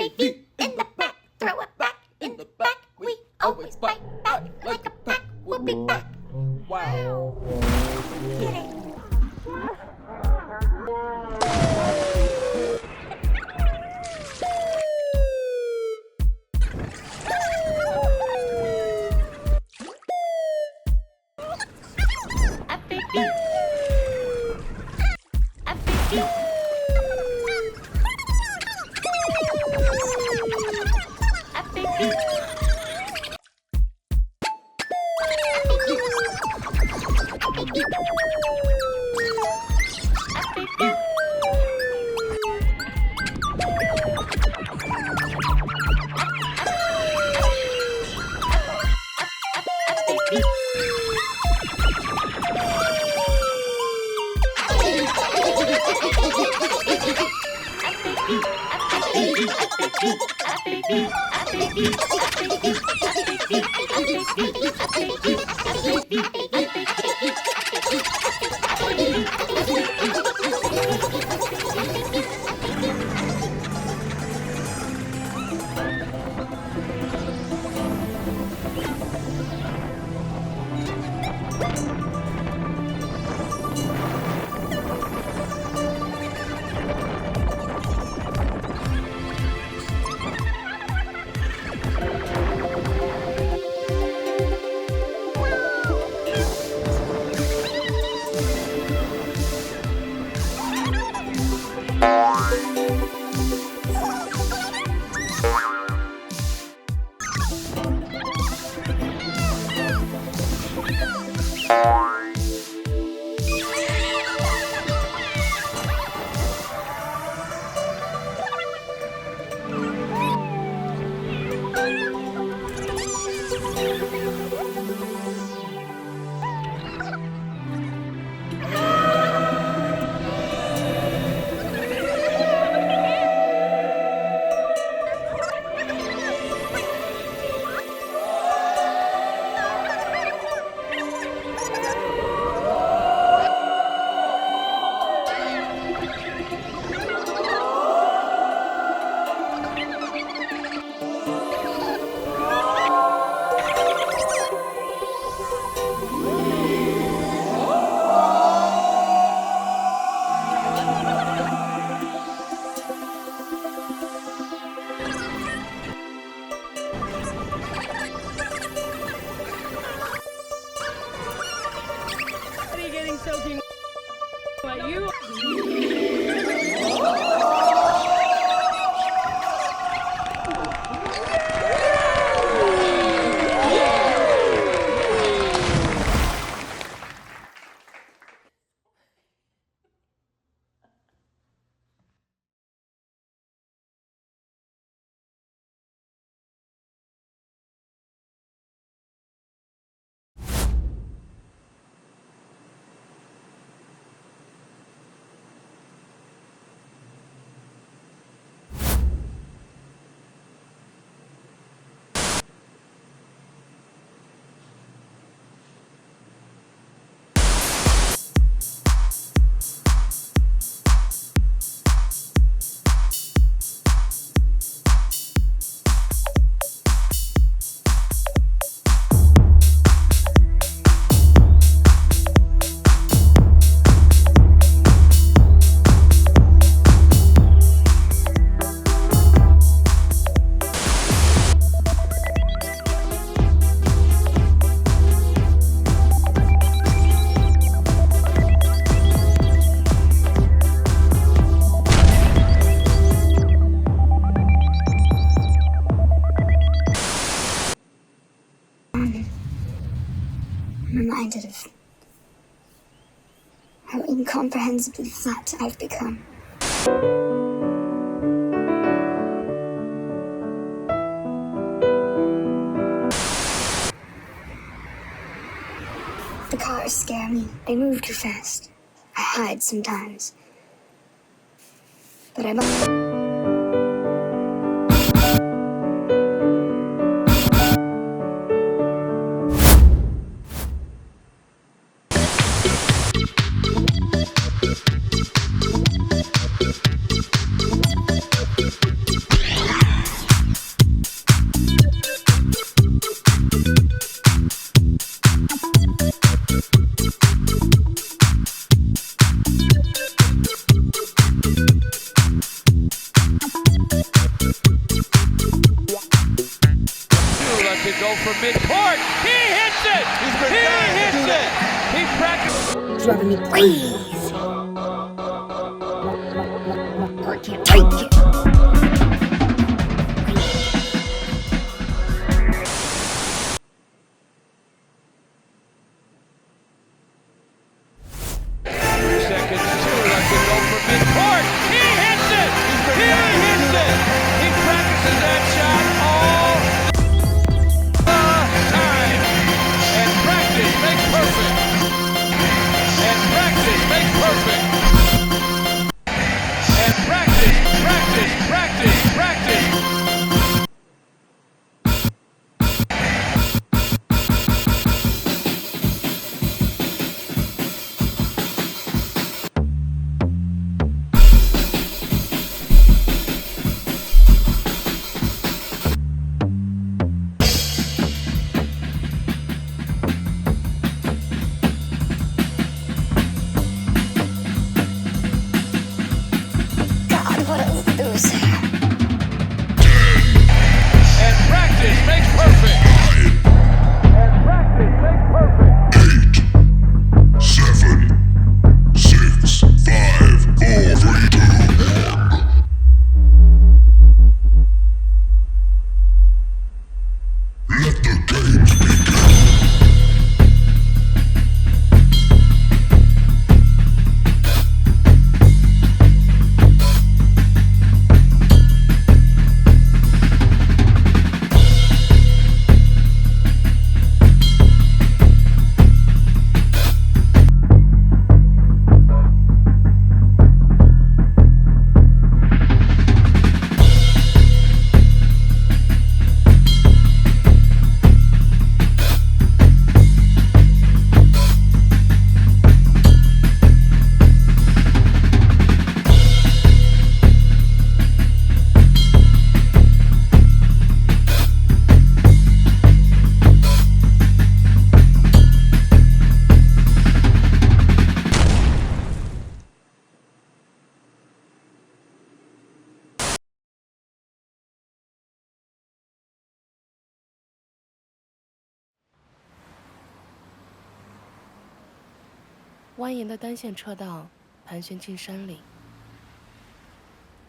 FAV in the back, throw it back in the back. We always bite back like a pack. We'll be back. Wow. Get it. Reminded of how incomprehensibly fat I've become. The cars scare me. They move too fast. I hide sometimes. But I'm... driving me crazy. I can't take it.蜿蜒的单线车道盘旋进山里。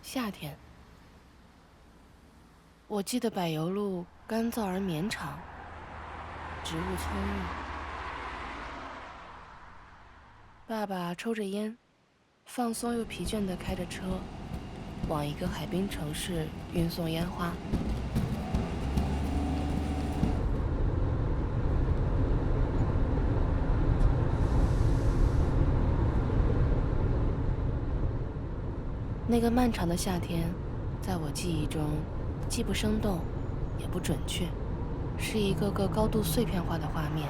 夏天，我记得柏油路干燥而绵长，植物葱郁。爸爸抽着烟，放松又疲倦地开着车，往一个海滨城市运送烟花。那个漫长的夏天，在我记忆中，既不生动，也不准确，是一个个高度碎片化的画面。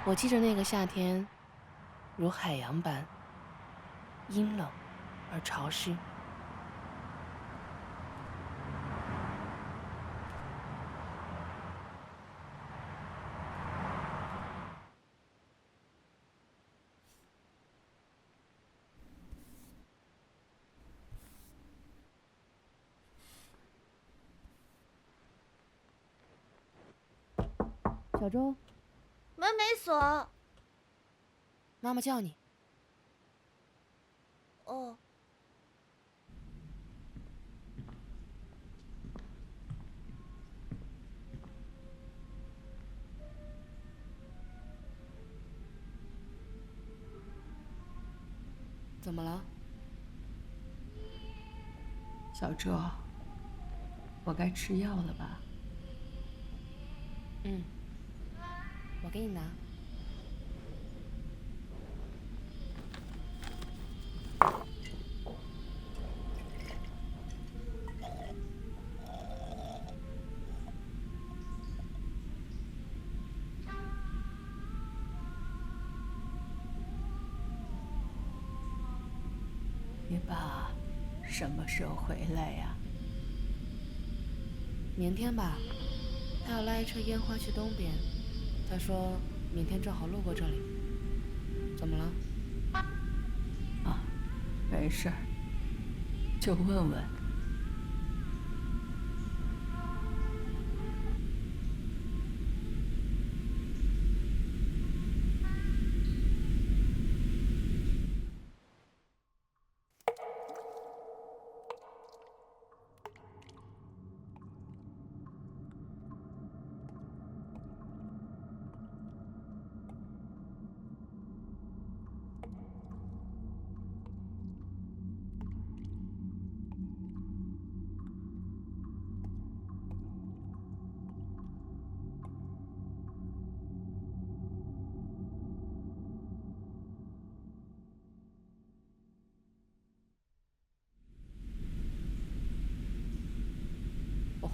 我记着那个夏天，如海洋般阴冷而潮湿。小周，门没锁。妈妈叫你。哦。怎么了？小周，我该吃药了吧？嗯，我给你拿。你爸什么时候回来呀？明天吧，他要拉一车烟花去东边。他说明天正好路过这里。怎么了？啊，没事儿，就问问。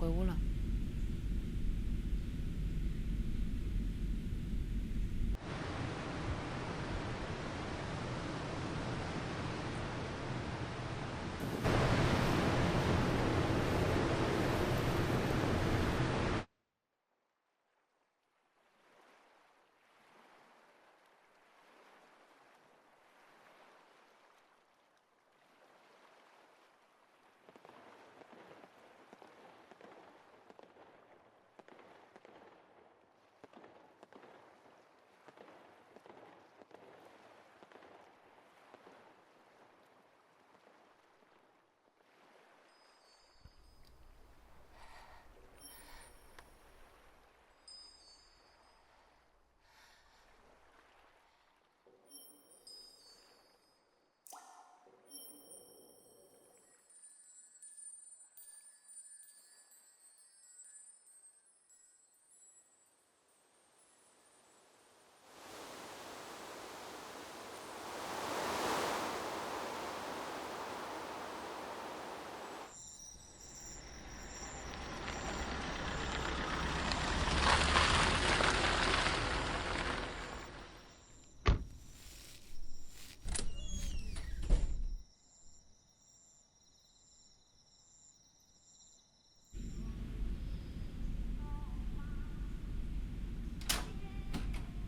回屋了。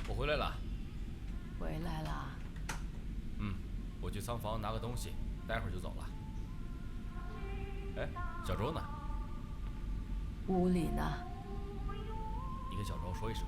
我回来了。回来啦。我去仓房拿个东西，待会儿就走了。哎，小周呢？屋里呢。你跟小周说一声。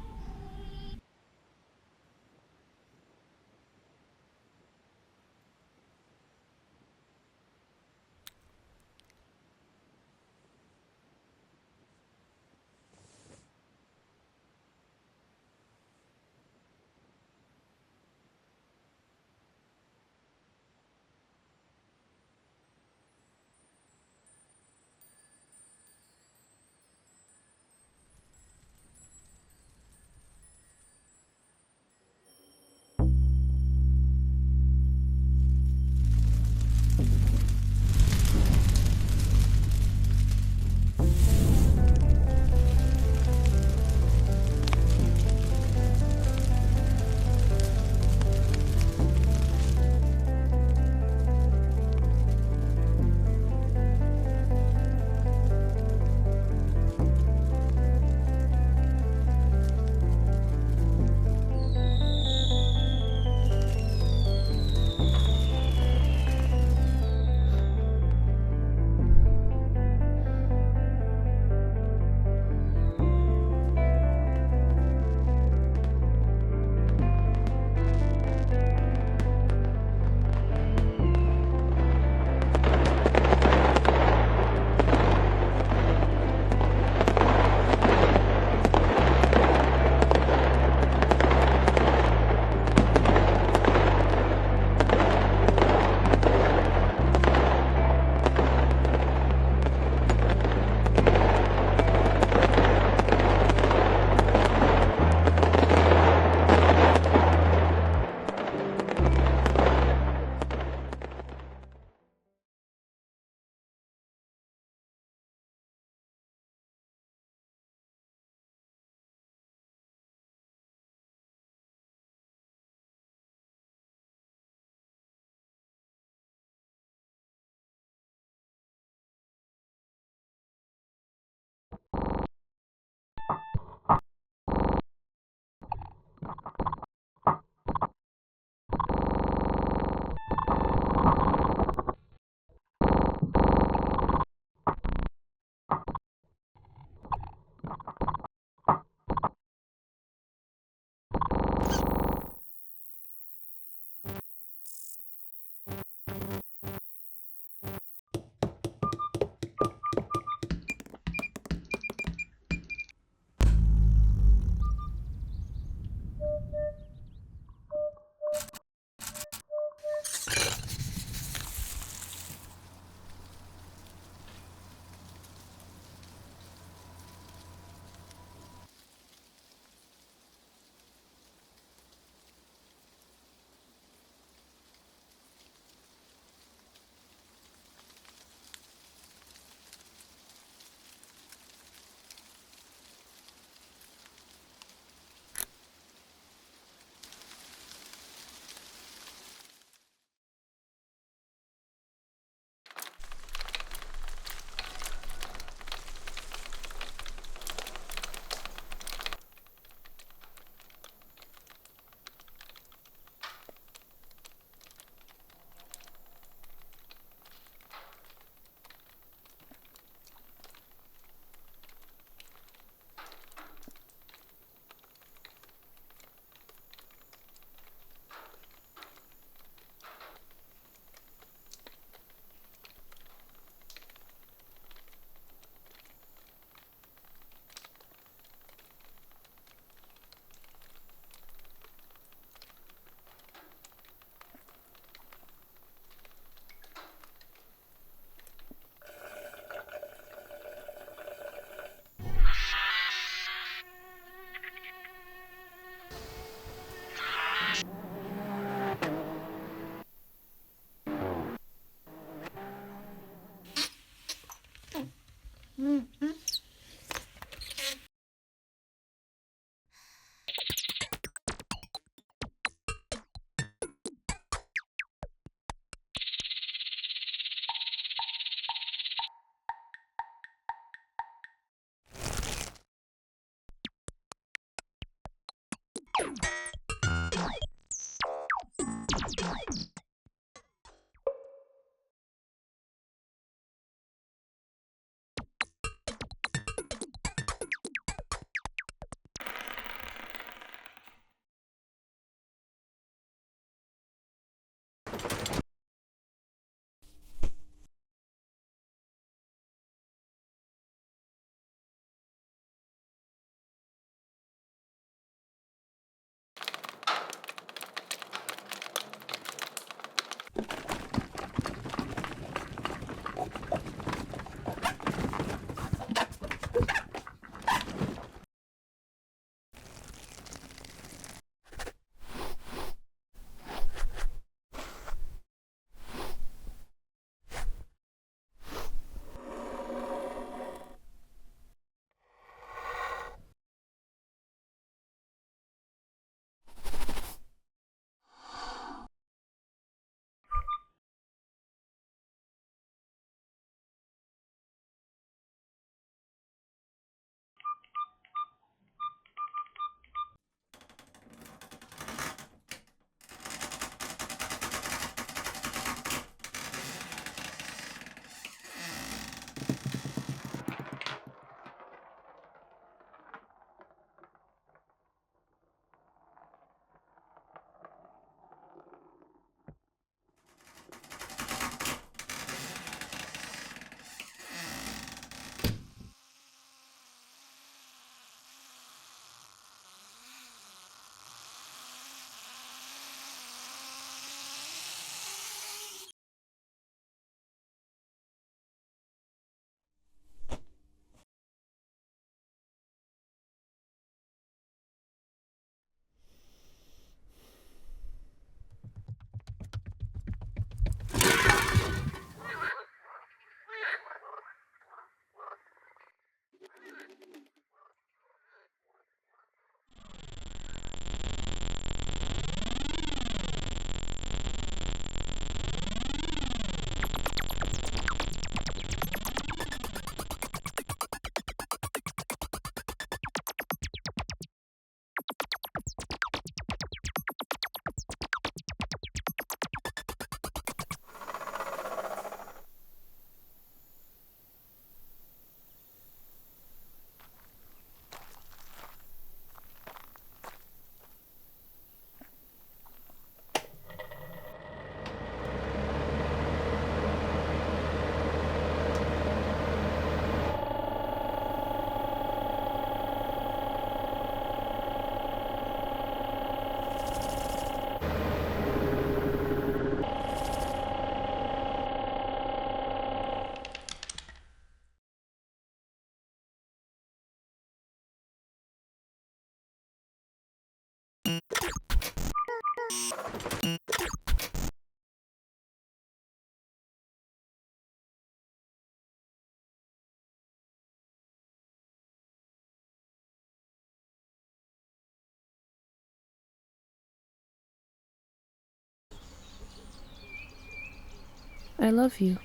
I love you.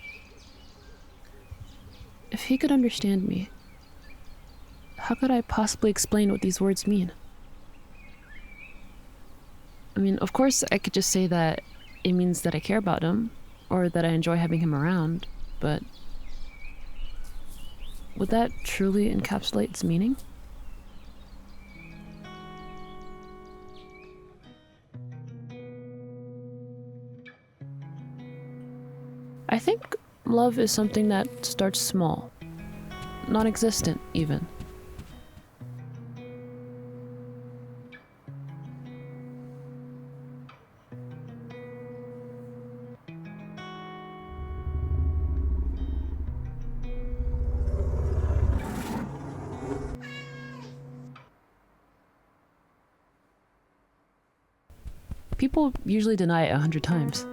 If he could understand me, how could I possibly explain what these words mean? I mean, of course I could just say that it means that I care about him, or that I enjoy having him around, but would that truly encapsulate its meaning? I think love is something that starts small, non-existent even. People usually deny it 100 times.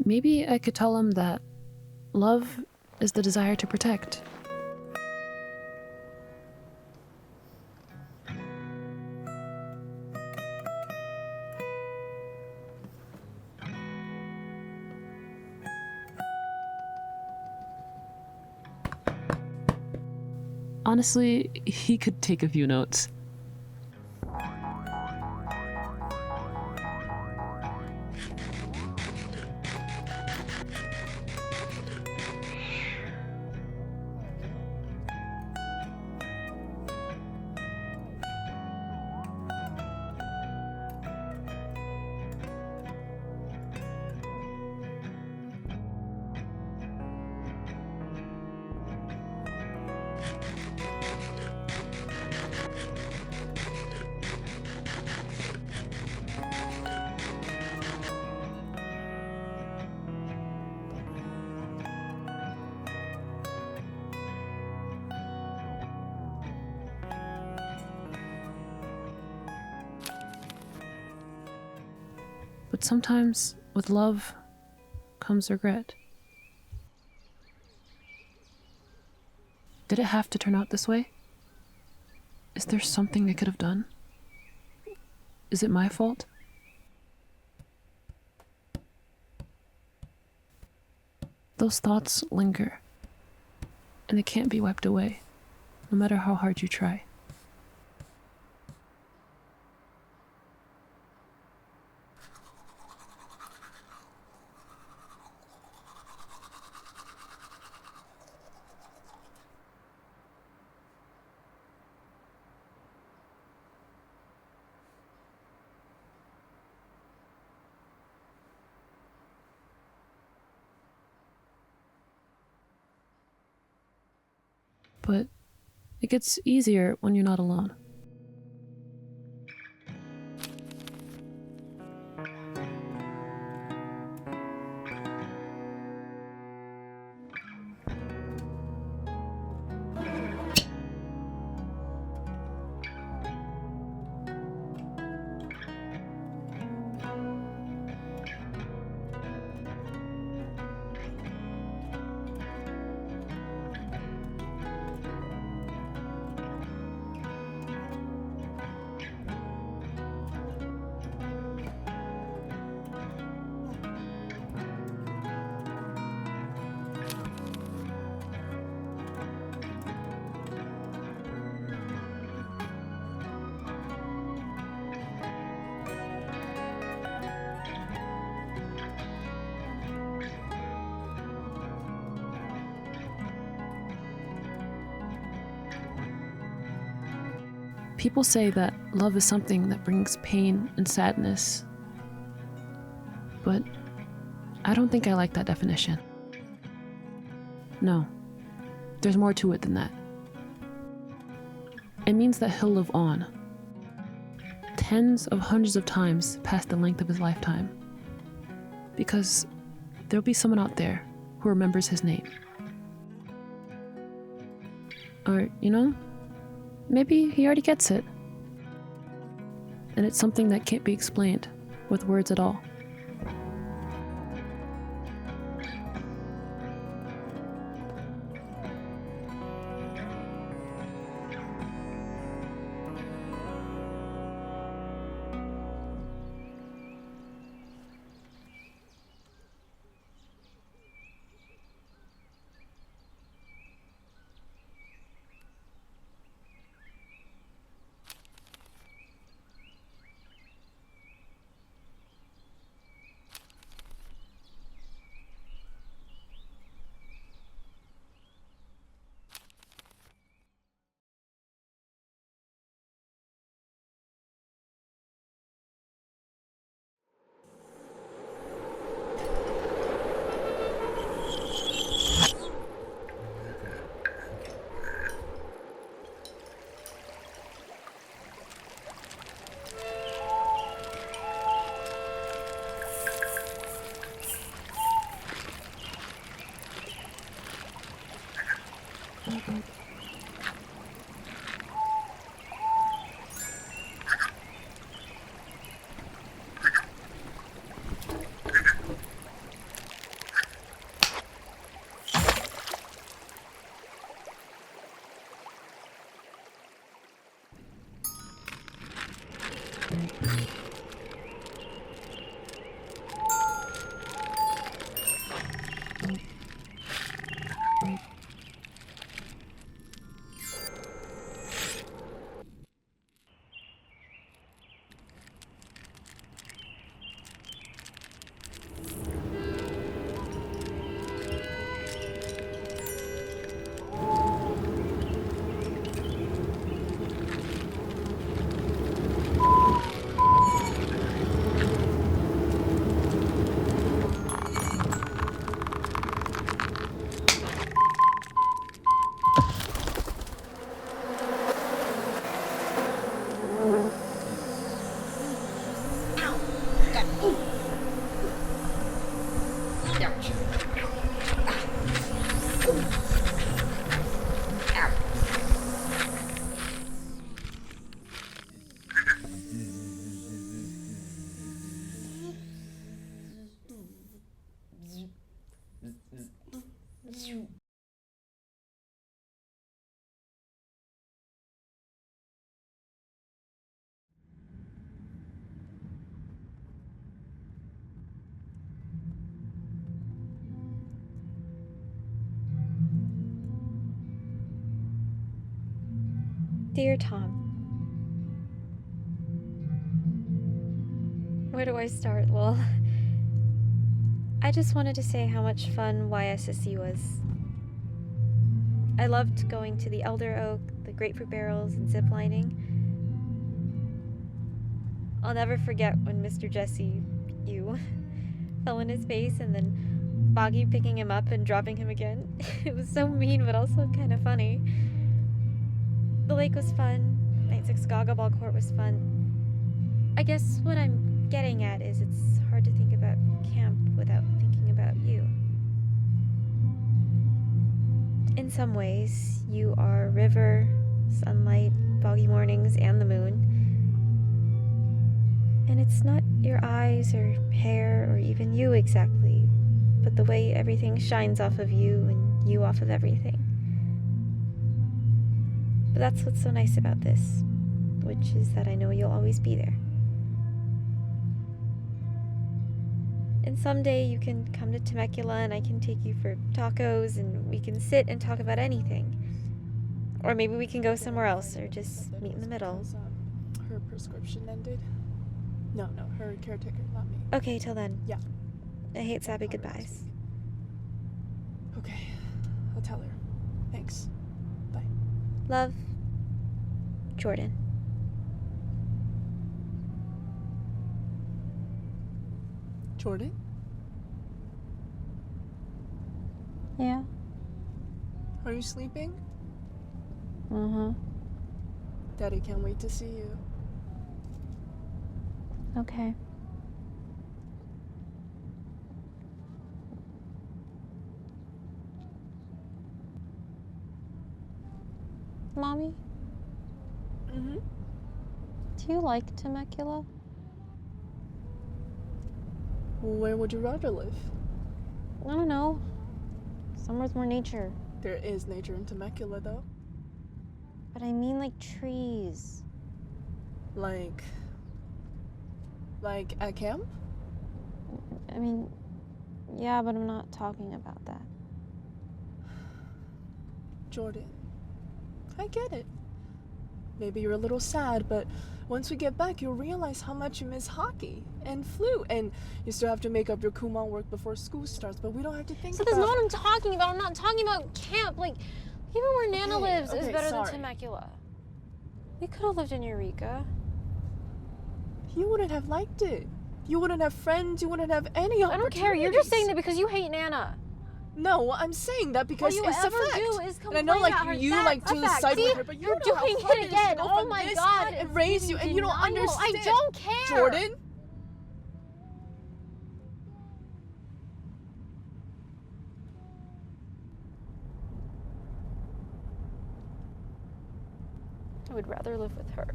Maybe I could tell him that love is the desire to protect. Honestly, he could take a few notes. But sometimes, with love, comes regret. Did it have to turn out this way? Is there something I could have done? Is it my fault? Those thoughts linger, and they can't be wiped away, no matter how hard you try. But it gets easier when you're not alone. People say that love is something that brings pain and sadness, but I don't think I like that definition. No, there's more to it than that. It means that he'll live on, tens of hundreds of times past the length of his lifetime, because there'll be someone out there who remembers his name. Or, maybe he already gets it. And it's something that can't be explained with words at all. Dear Tom, where do I start? Well, I just wanted to say how much fun YSSC was. I loved going to the Elder Oak, the grapefruit barrels, and ziplining. I'll never forget when Mr. Jesse, you, fell in his face and then Boggy picking him up and dropping him again. It was so mean, but also kind of funny. The lake was fun. Night 6 Goggleball Court was fun. I guess what I'm getting at is it's hard to think about camp without thinking about you. In some ways, you are river, sunlight, boggy mornings, and the moon. And it's not your eyes or hair or even you exactly, but the way everything shines off of you and you off of everything. But that's what's so nice about this, which is that I know you'll always be there. And someday you can come to Temecula and I can take you for tacos and we can sit and talk about anything. Or maybe we can go somewhere else or just meet in the middle. Her prescription ended. No, her caretaker, not me. Okay, till then. Yeah. I hate sappy goodbyes. Okay, I'll tell her. Thanks. Bye. Love, Jordan. Jordan? Yeah. Are you sleeping? Uh-huh. Daddy can't wait to see you. Okay. Mommy, Mm-hmm. do you like Temecula? Where would you rather live? I don't know. Somewhere with more nature. There is nature in Temecula, though. But I mean like trees. Like at camp? I mean, yeah, but I'm not talking about that. Jordan, I get it. Maybe you're a little sad, but once we get back, you'll realize how much you miss hockey and flute, and you still have to make up your Kumon work before school starts, but we don't have to think So about... that's not what I'm talking about. I'm not talking about camp. Like, even where Nana lives is better than Temecula. We could have lived in Eureka. You wouldn't have liked it. You wouldn't have friends, you wouldn't have any opportunities. I don't care. You're just saying that because you hate Nana. No, I'm saying that because All you it's a ever fact. do is and I know, complain like, about her. you That's like a to fact. side See? with her, but you You're know how doing hard it is to again. go Oh from my this God. and raise you, and you don't Denial. understand. I don't care. Jordan? I would rather live with her.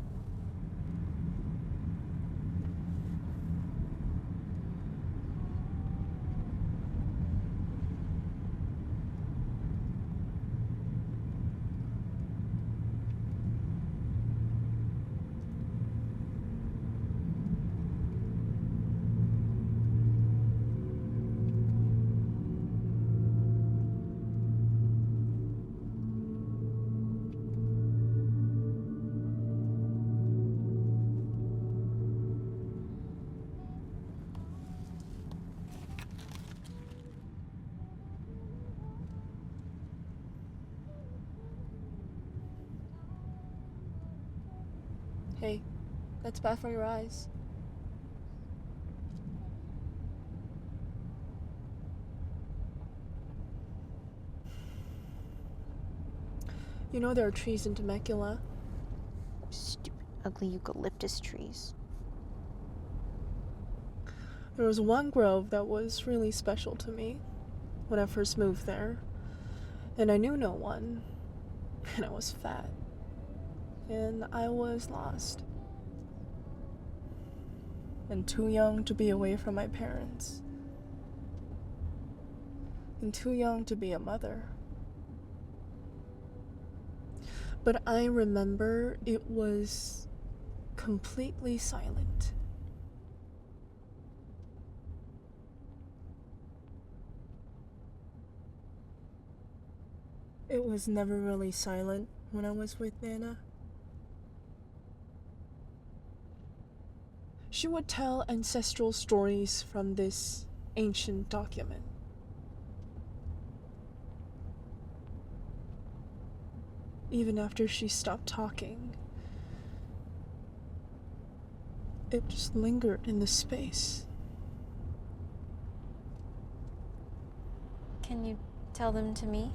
Hey, that's bad for your eyes. You know there are trees in Temecula. Stupid, ugly eucalyptus trees. There was one grove that was really special to me when I first moved there. And I knew no one. And I was fat. And I was lost. And too young to be away from my parents. And too young to be a mother. But I remember it was completely silent. It was never really silent when I was with Nana. She would tell ancestral stories from this ancient document. Even after she stopped talking, it just lingered in the space. Can you tell them to me?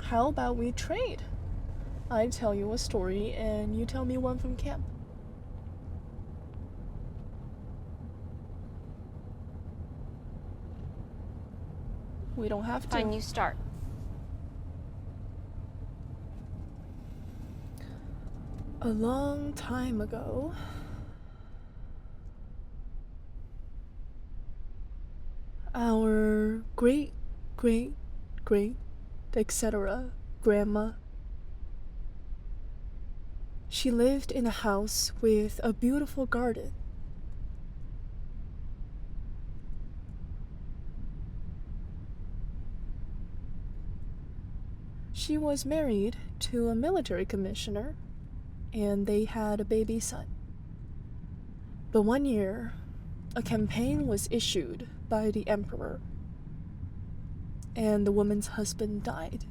How about we trade? I tell you a story and you tell me one from camp. We don't have to. Fine, you start. A long time ago, our great, etc. grandma, she lived in a house with a beautiful garden. She was married to a military commissioner, and they had a baby son. But one year, a campaign was issued by the emperor, and the woman's husband died.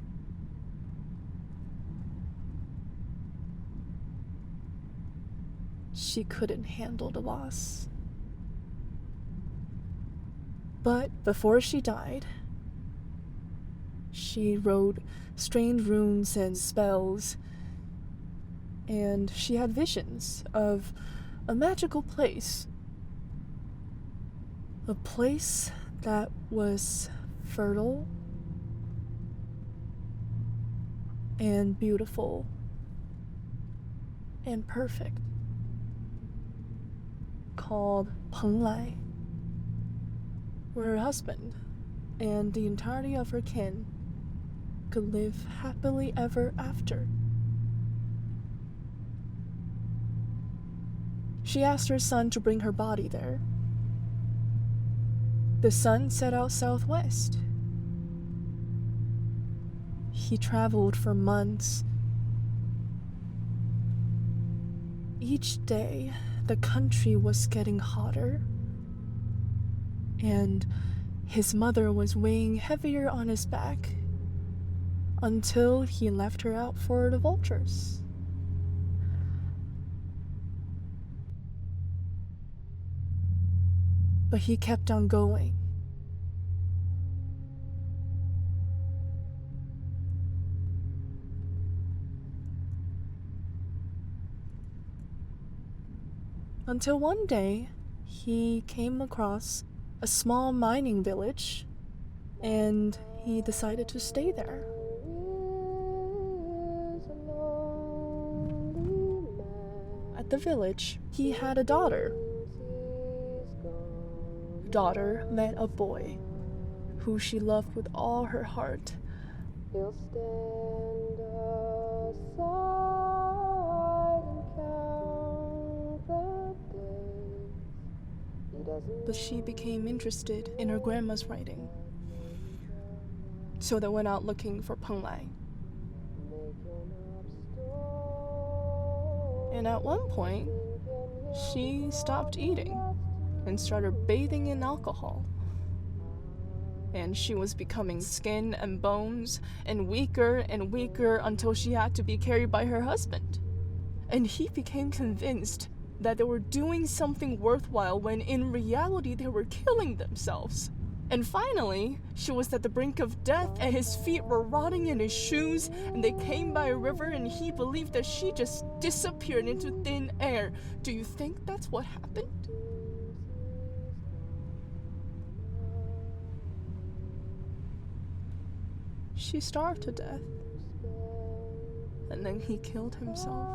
she couldn't handle the loss. But before she died, she wrote strange runes and spells, and she had visions of a magical place. A place that was fertile and beautiful and perfect, called Penglai, where her husband and the entirety of her kin could live happily ever after. She asked her son to bring her body there. The son set out southwest. He traveled for months. Each day, the country was getting hotter, and his mother was weighing heavier on his back until he left her out for the vultures. But he kept on going. Until one day, he came across a small mining village, and he decided to stay there. At the village, he had a daughter. The daughter met a boy who she loved with all her heart. But she became interested in her grandma's writing, so they went out looking for Penglai. And at one point, she stopped eating and started bathing in alcohol. And she was becoming skin and bones and weaker until she had to be carried by her husband. And he became convinced that they were doing something worthwhile when in reality they were killing themselves. And finally, she was at the brink of death and his feet were rotting in his shoes, and they came by a river and he believed that she just disappeared into thin air. Do you think that's what happened? She starved to death, and then he killed himself.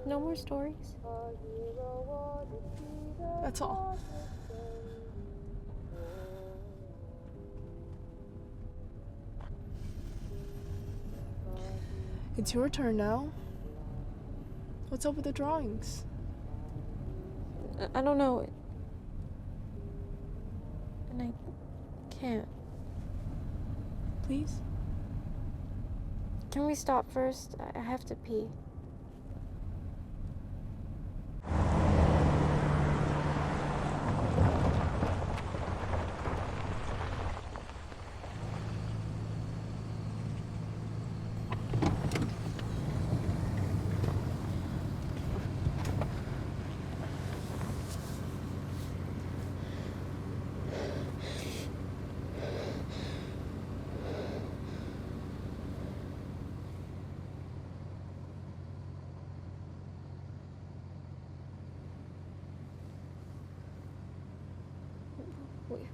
No more stories? That's all. It's your turn now. What's up with the drawings? I don't know. And I can't. Please? Can we stop first? I have to pee.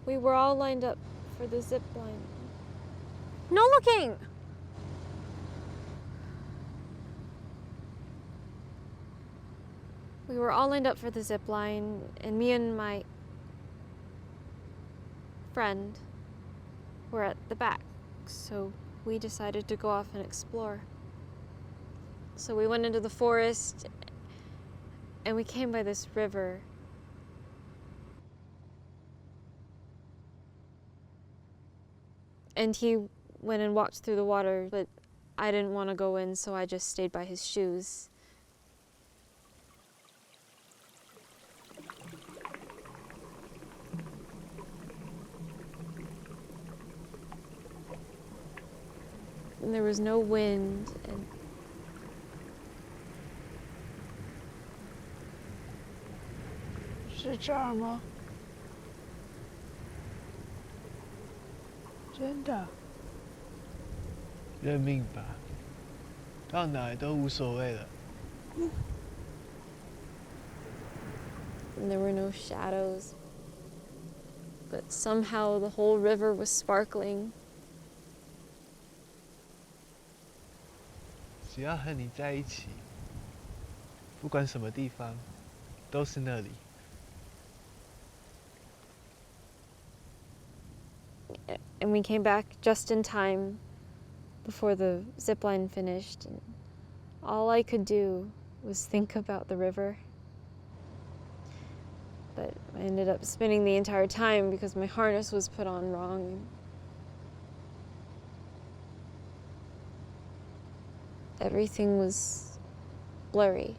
We were all lined up for the zip line. No looking! We were all lined up for the zip line, and me and my friend were at the back, so we decided to go off and explore. So we went into the forest, and we came by this river. And he went and walked through the water, but I didn't want to go in, so I just stayed by his shoes. And there was no wind, and是这儿吗？真的？认命吧，到哪都无所谓了。and there were no shadows. But somehow the whole river was sparkling. 只要和你在一起，不管什么地方，都是那里。And we came back just in time before the zip line finished, and all I could do was think about the river. But I ended up spinning the entire time because my harness was put on wrong. Everything was blurry.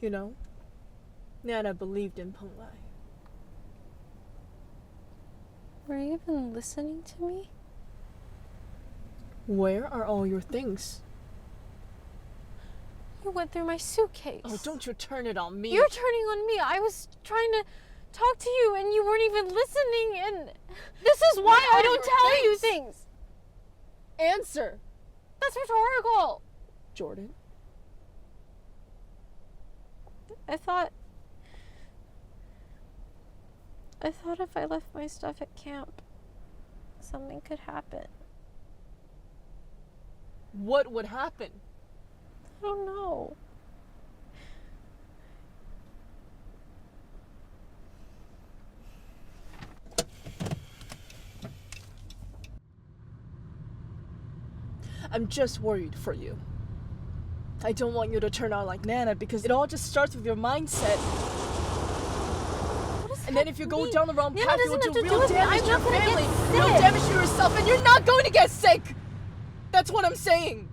You know, Nana believed in Peng Lai. Were you even listening to me? Where are all your things? You went through my suitcase. Oh, don't you turn it on me. You're turning on me. I was trying to talk to you and you weren't even listening, and this is why I don't tell you things. Answer. That's rhetorical. Jordan. I thought if I left my stuff at camp, something could happen. What would happen? I don't know. I'm just worried for you. I don't want you to turn out like Nana because it all just starts with your mindset. And then if you go down the wrong path, you'll do real damage to your family. You'll damage to yourself, and you're not going to get sick. That's what I'm saying.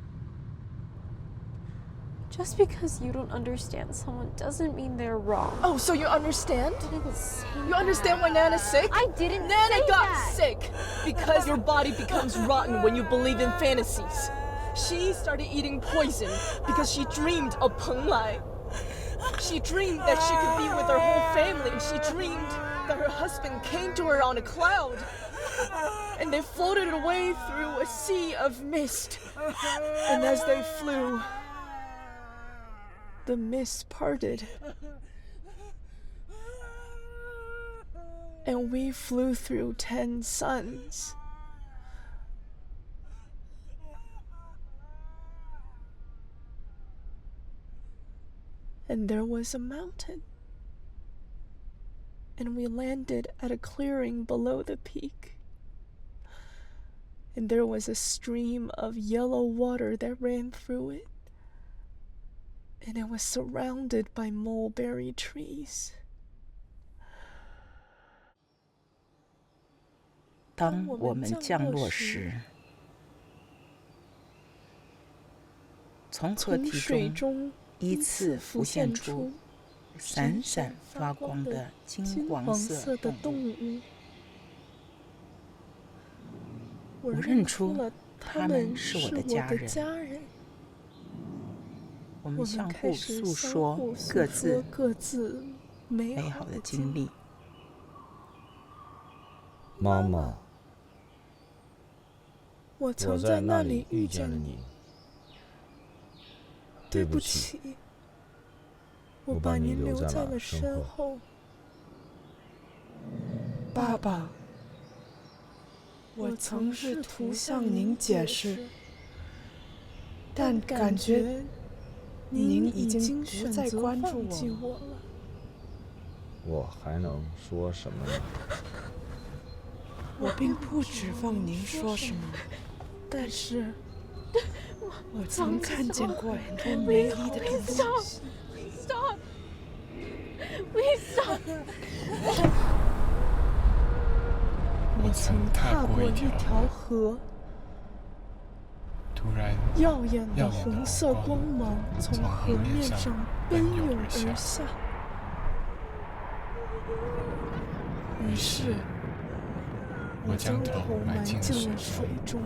Just because you don't understand someone doesn't mean they're wrong. Oh, so you understand? I didn't say You understand why Nana's sick? I didn't Nana say got that. sick because your body becomes rotten when you believe in fantasies. She started eating poison because she dreamed of Peng Lai. She dreamed that she could be with her whole family. She dreamed that her husband came to her on a cloud. And they floated away through a sea of mist. And as they flew, the mist parted. And we flew through 10 suns. And there was a mountain. And we landed at a clearing below the peak. And there was a stream of yellow water that ran through it. And it was surrounded by mulberry trees. 当我们降落时，从河体中依次浮现出闪闪发光的金黄色动物。我认出他们是我的家人。我们相互诉说各自美好的经历。妈妈，我曾在那里遇见了你。对不起，我把您留在了身后。爸爸，我曾试图向您解释，但感觉您已经不再关注我了。我还能说什么呢？我并不指望您说什么，但是我曾看见过很多美丽的东西。我曾踏过一条河，突然，耀眼的红色光芒从河面上奔涌而下，于是我将头埋进了水中。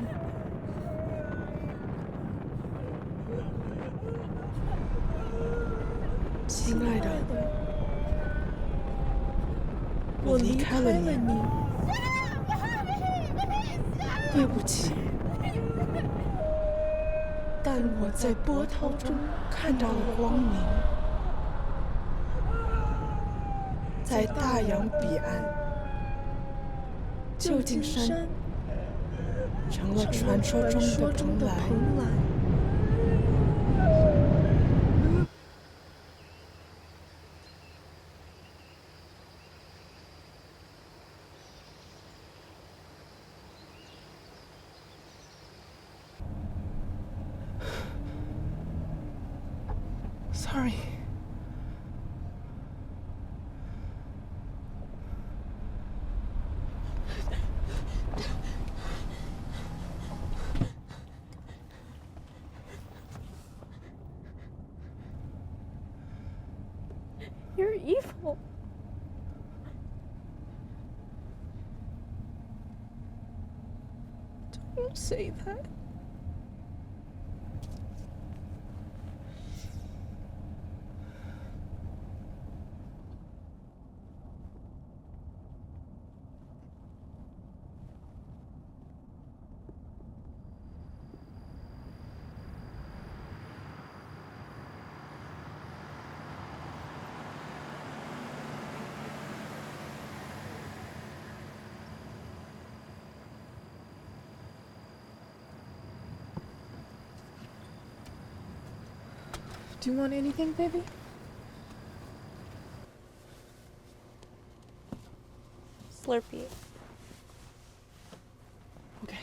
亲爱的，我离开了你，对不起。但我在波涛中看到了光明，在大洋彼岸，旧金山成了传说中的蓬莱。Sorry. You're evil. Don't say that. Do you want anything, baby? Slurpee. Okay.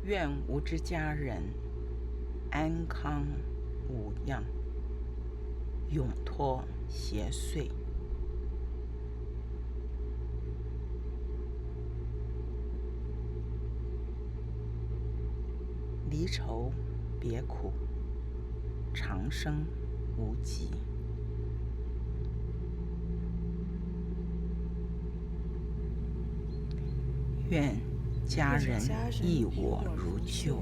"愿吾之家人安康无恙，永脱邪祟。离愁别苦，长生无疾。愿家人忆我如旧，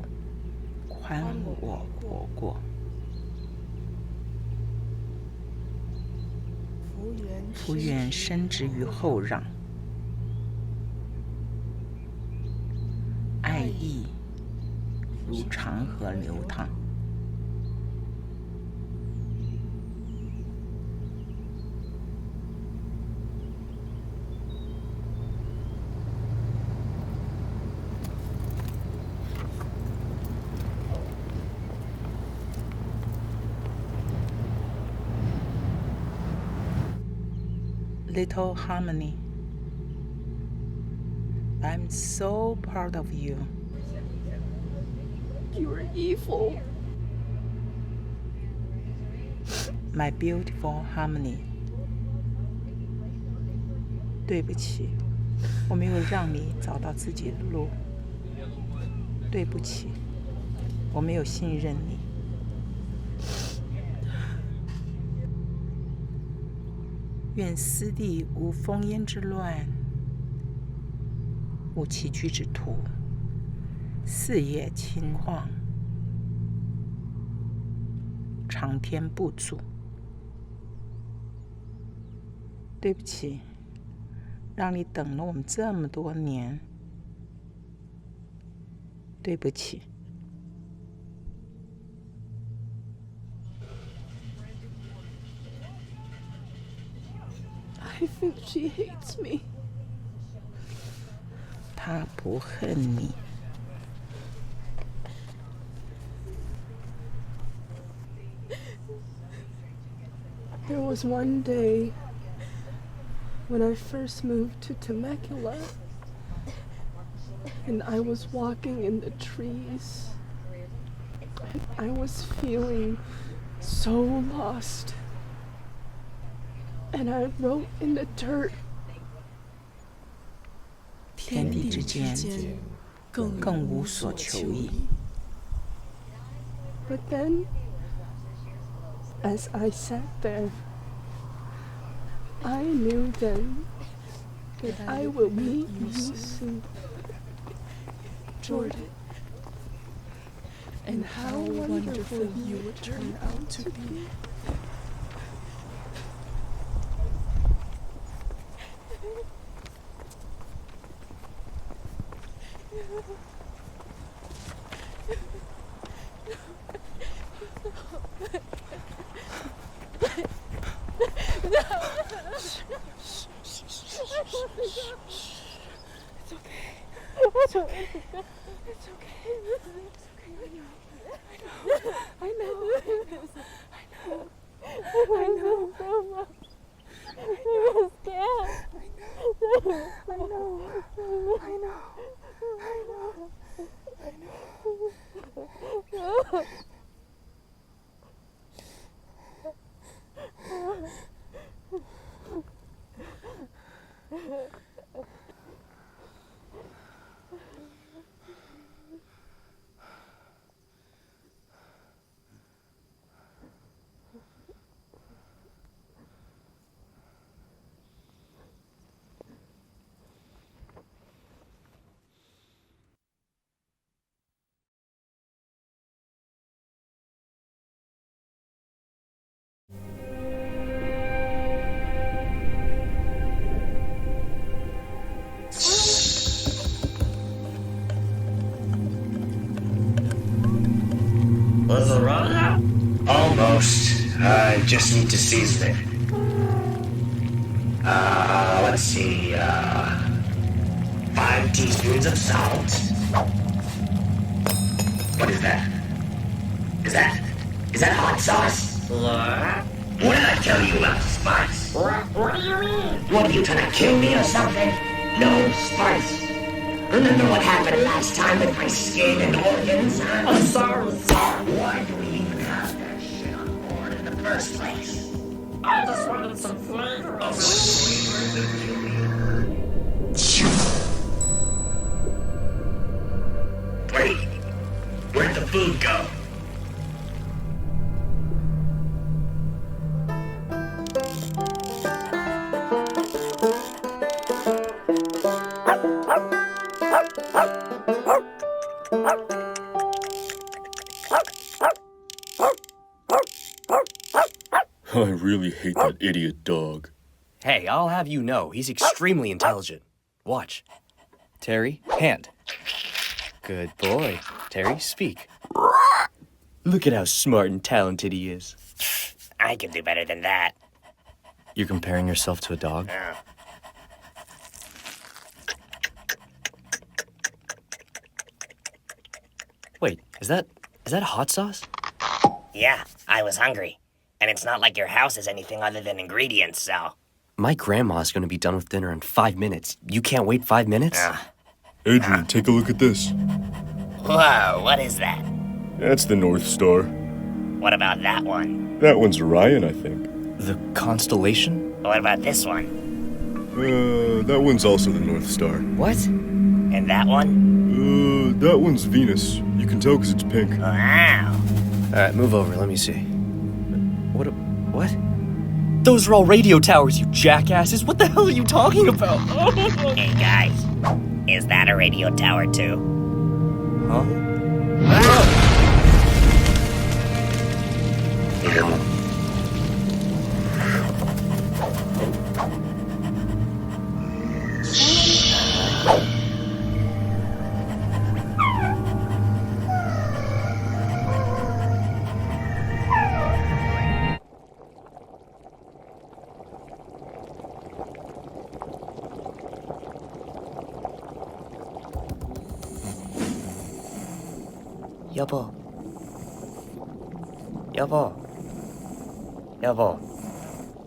宽我活过。福愿深植于后壤，爱意如长河流淌。Little Harmony, I'm so proud of you. You're evil. My beautiful Harmony, 对不起，我没有让你找到自己的路。对不起，我没有信任你。愿斯地无烽烟之乱，无崎岖之途，四野青黄，长天不阻。对不起，让你等了我们这么多年。对不起。I think she hates me. 她不恨你。There was one day when I first moved to Temecula, and I was walking in the trees. I was feeling so lost. And I wrote in the dirt. 天地之间，更无所求矣。But then, as I sat there, I knew then that I will meet you soon, Jordan. And how wonderful you would turn out to be. It's okay. It's okay. I know. So much. I'm scared. I know. Was it wrong now? Almost. I just need to season it. Let's see, 5 teaspoons of salt. What is that? Is that hot sauce? What? What did I tell you about spice? What do you mean? What, are you trying to kill me or something? No spice. Remember what happened last time with my skin and organs? I'm sorry. Why do we even have that shit on board in the first place? I just wanted some flavor. Oh, flavor to kill you. Wait, where'd the food go? I really hate that idiot dog. Hey, I'll have you know, he's extremely intelligent. Watch. Terry, hand. Good boy. Terry, speak. Look at how smart and talented he is. I can do better than that. You're comparing yourself to a dog? Wait, is that hot sauce? Yeah, I was hungry. And it's not like your house is anything other than ingredients, so... My grandma's gonna be done with dinner in 5 minutes. You can't wait 5 minutes? Adrian, take a look at this. Whoa, what is that? That's the North Star. What about that one? That one's Orion, I think. The constellation? What about this one? That one's also the North Star. What? And that one? That one's Venus. You can tell because it's pink. Wow. Alright, move over, let me see. What? Those are all radio towers, you jackasses! What the hell are you talking about? Hey guys, is that a radio tower too? Huh?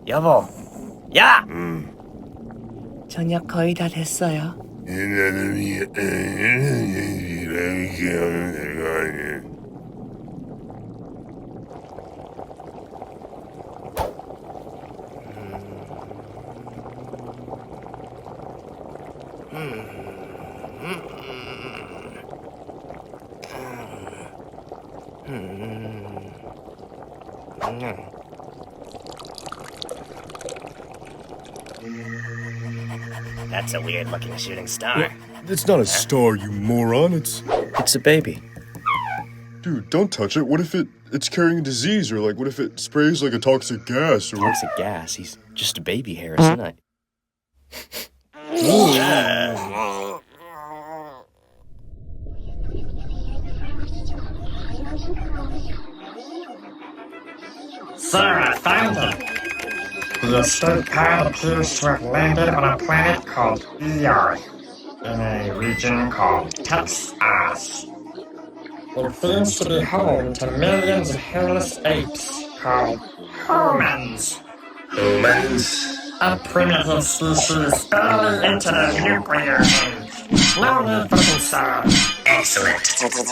여보. 야! 저녁 거의 다 됐어요. That's a weird-looking shooting star. It's not a star, you moron. It's a baby. Dude, don't touch it. What if it's carrying a disease, or what if it sprays like a toxic gas, or Toxic gas? He's just a baby, Harrison. Sarah, found him. The escape pod appears to have landed on a planet called Eon, in a region called Tabascus. It seems to be home to millions of hairless apes called humans. Humans? A primitive species barely into the nuclear age. No need for concern. Excellent.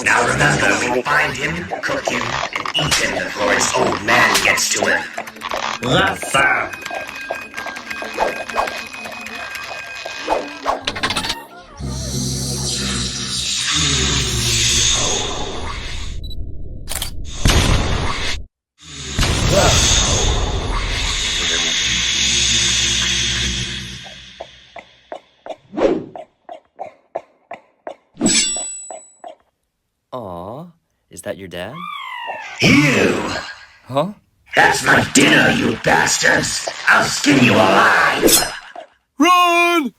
Now remember, we find him, cook him, and eat him before his old man gets to him. Yes, sir. Aw, is that your dad? You! Huh? That's my dinner, you bastards! I'll skin you alive! Run!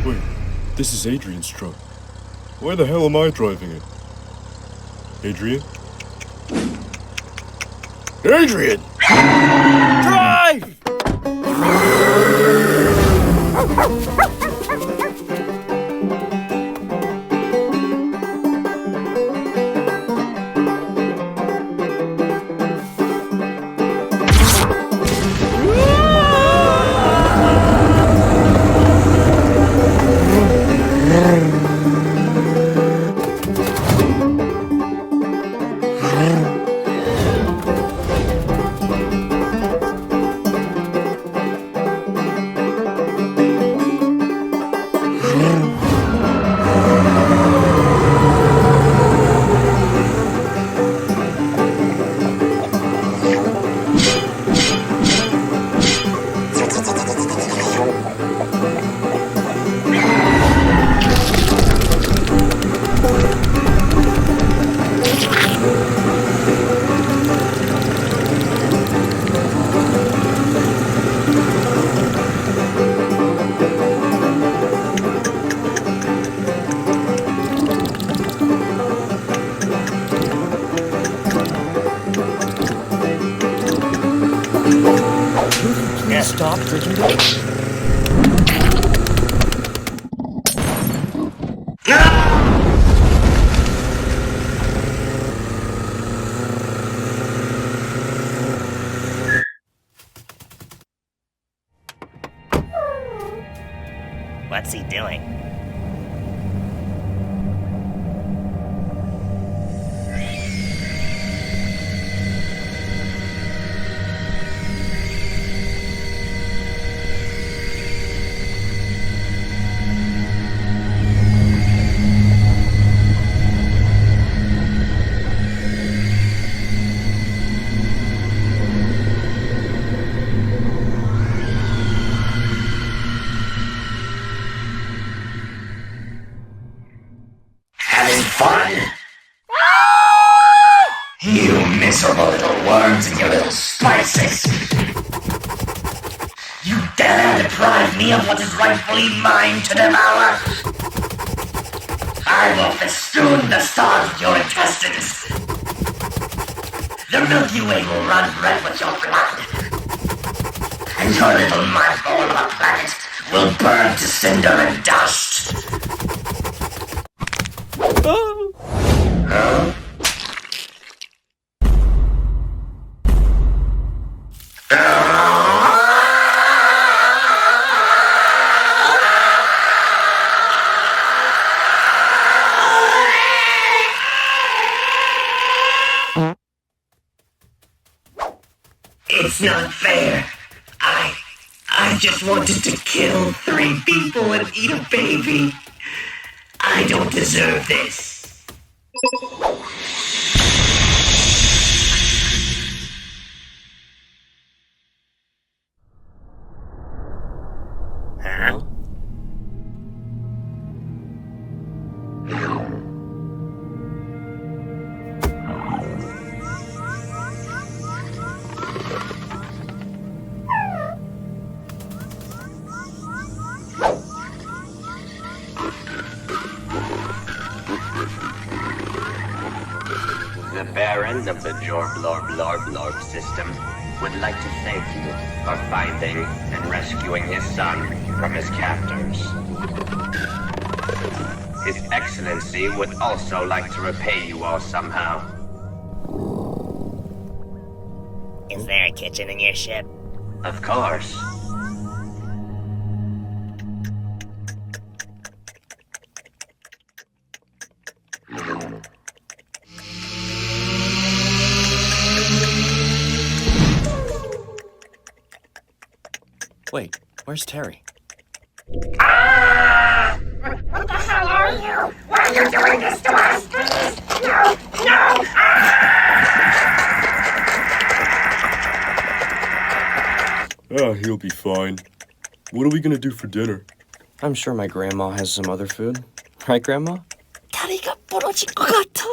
Wait, this is Adrian's truck. Why the hell am I driving it? Adrian? Adrian! Drive! Stop drinking this. What's he doing? You dare deprive me of what is rightfully mine to devour? I will festoon the stars with your intestines. The Milky Way will run red with your blood. And your little mudball of a planet will burn to cinder and dust. Huh? It's not fair. I just wanted to kill 3 people and eat a baby. I don't deserve this. Huh? The Baron of the Jorblorb system would like to thank you for finding and rescuing his son from his captors. His Excellency would also like to repay you all somehow. Is there a kitchen in your ship? Of course. Wait, where's Terry? Ah! What the hell are you? Why are you doing this to us? Please! No! No! Ah, he'll be fine. What are we gonna do for dinner? I'm sure my grandma has some other food. Right, Grandma? 다리가 부러질 것 같아.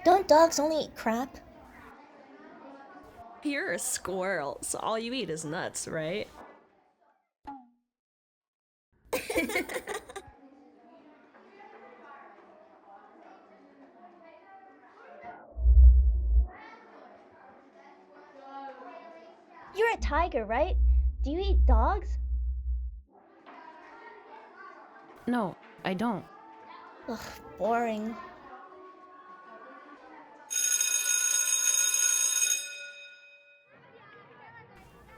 Don't dogs only eat crap? You're a squirrel, so all you eat is nuts, right? You're a tiger, right? Do you eat dogs? No, I don't. Ugh, boring.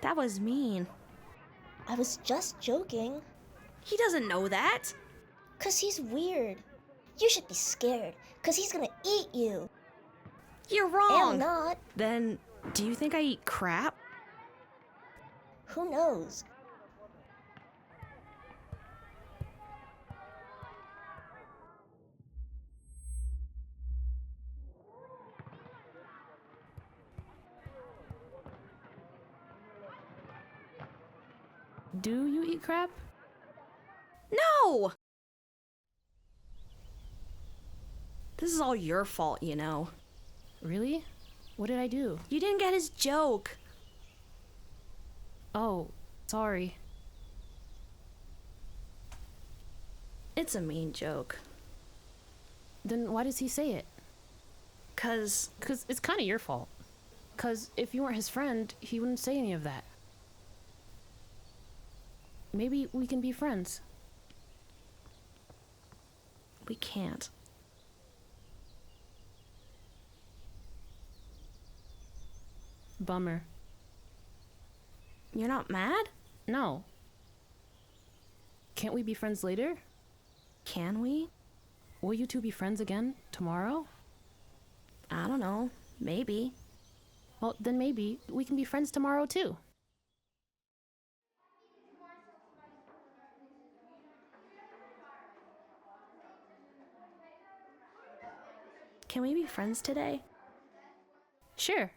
That was mean. I was just joking. He doesn't know that. 'Cause he's weird. You should be scared, 'cause he's gonna eat you. You're wrong. I'm not. Then, do you think I eat crap? Who knows? Do you eat crap? No! This is all your fault, you know. Really? What did I do? You didn't get his joke. Oh, sorry. It's a mean joke. Then why does he say it? 'Cause it's kind of your fault. 'Cause if you weren't his friend, he wouldn't say any of that. Maybe we can be friends. We can't. Bummer. You're not mad? No. Can't we be friends later? Can we? Will you two be friends again tomorrow? I don't know. Maybe. Well, then maybe we can be friends tomorrow too. Can we be friends today? Sure.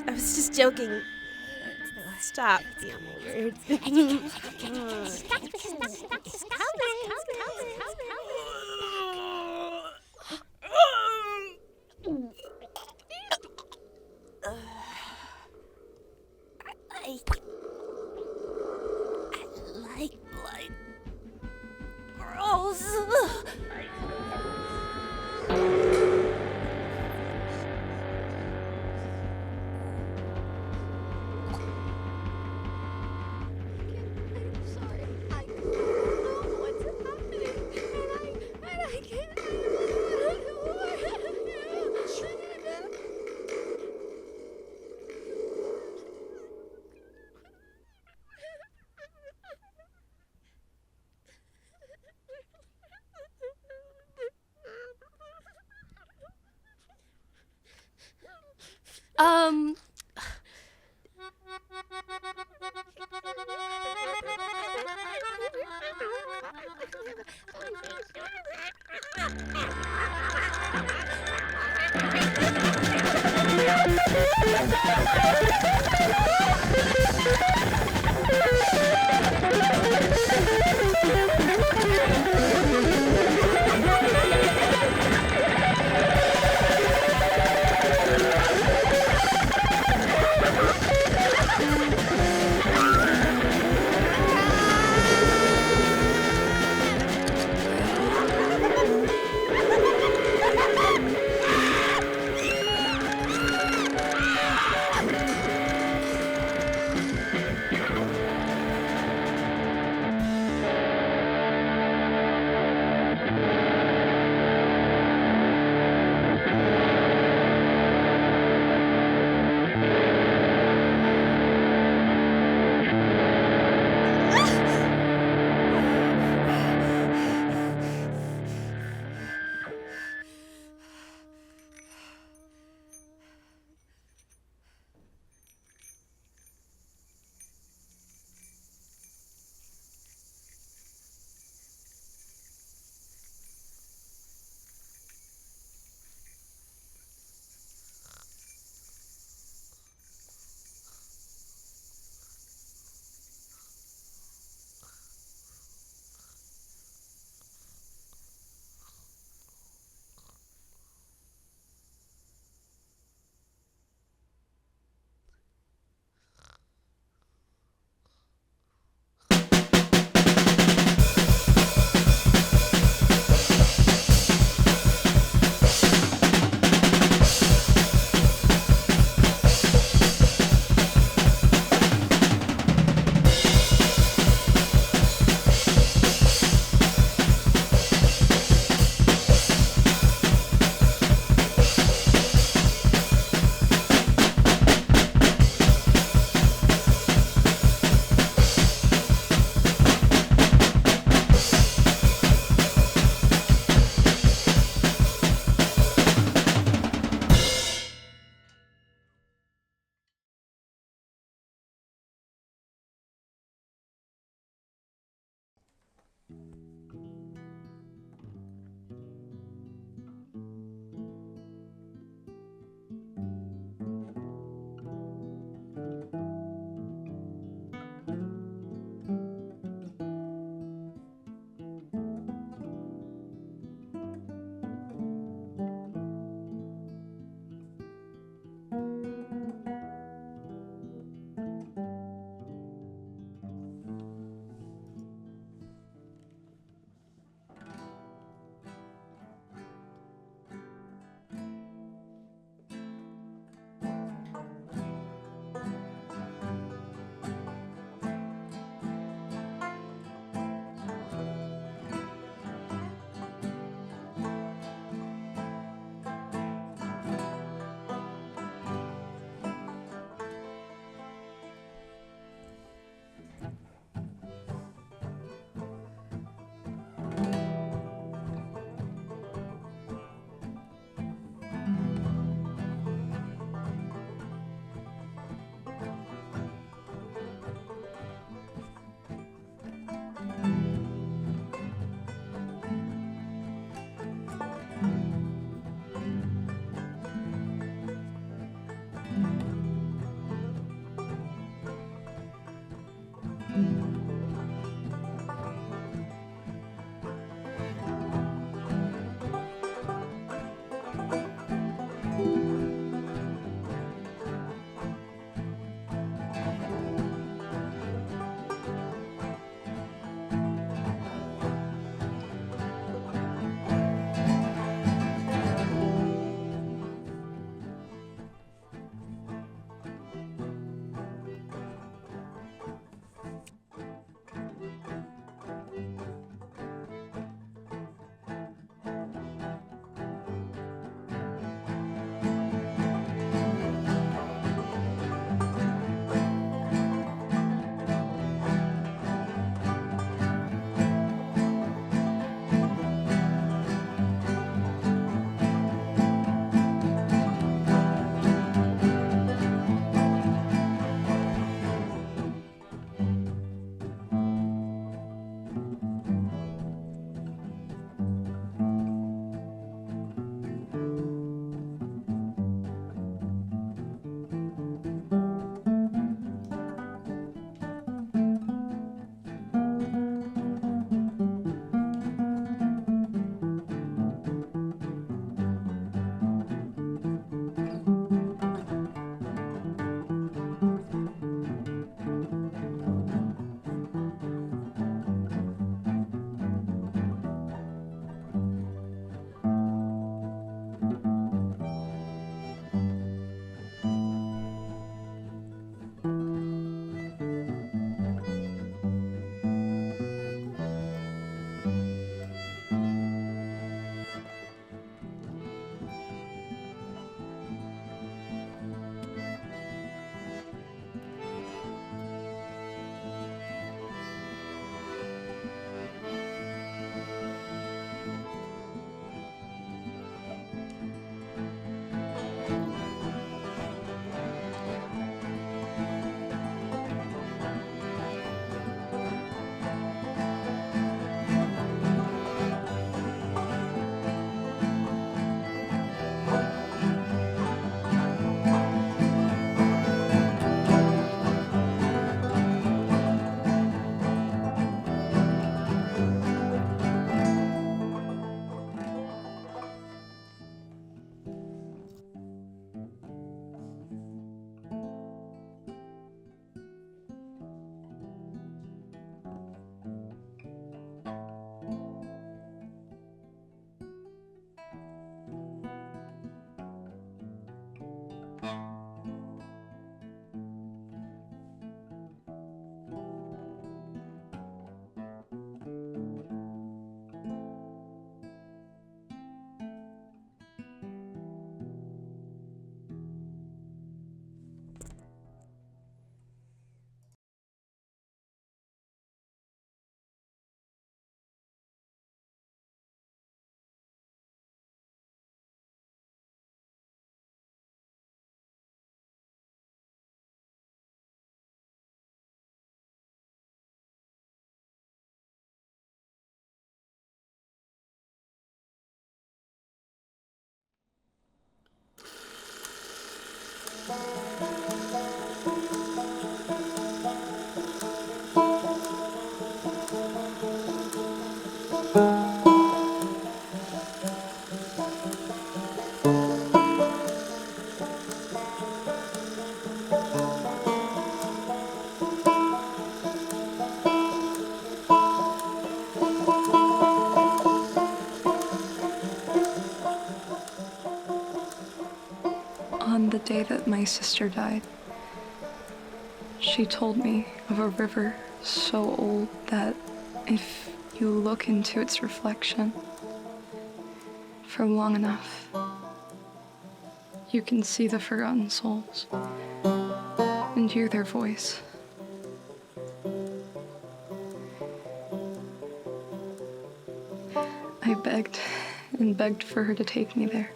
I was just joking. Stop. You weird. I like blood. Gross. On the day that my sister died, she told me of a river so old that if you look into its reflection for long enough, you can see the forgotten souls and hear their voice. I begged and begged for her to take me there.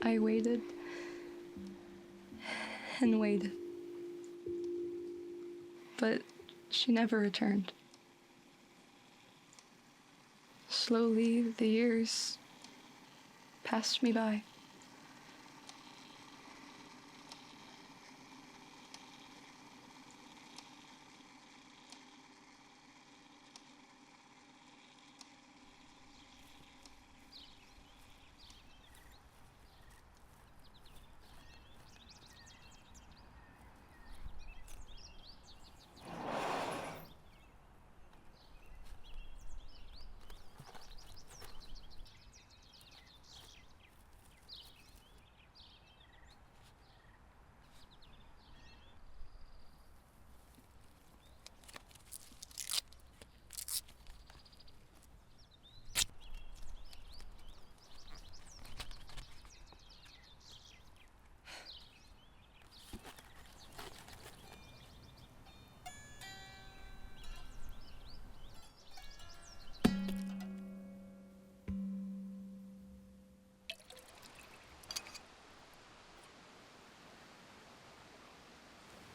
I waited and waited, but she never returned. Slowly, the years passed me by.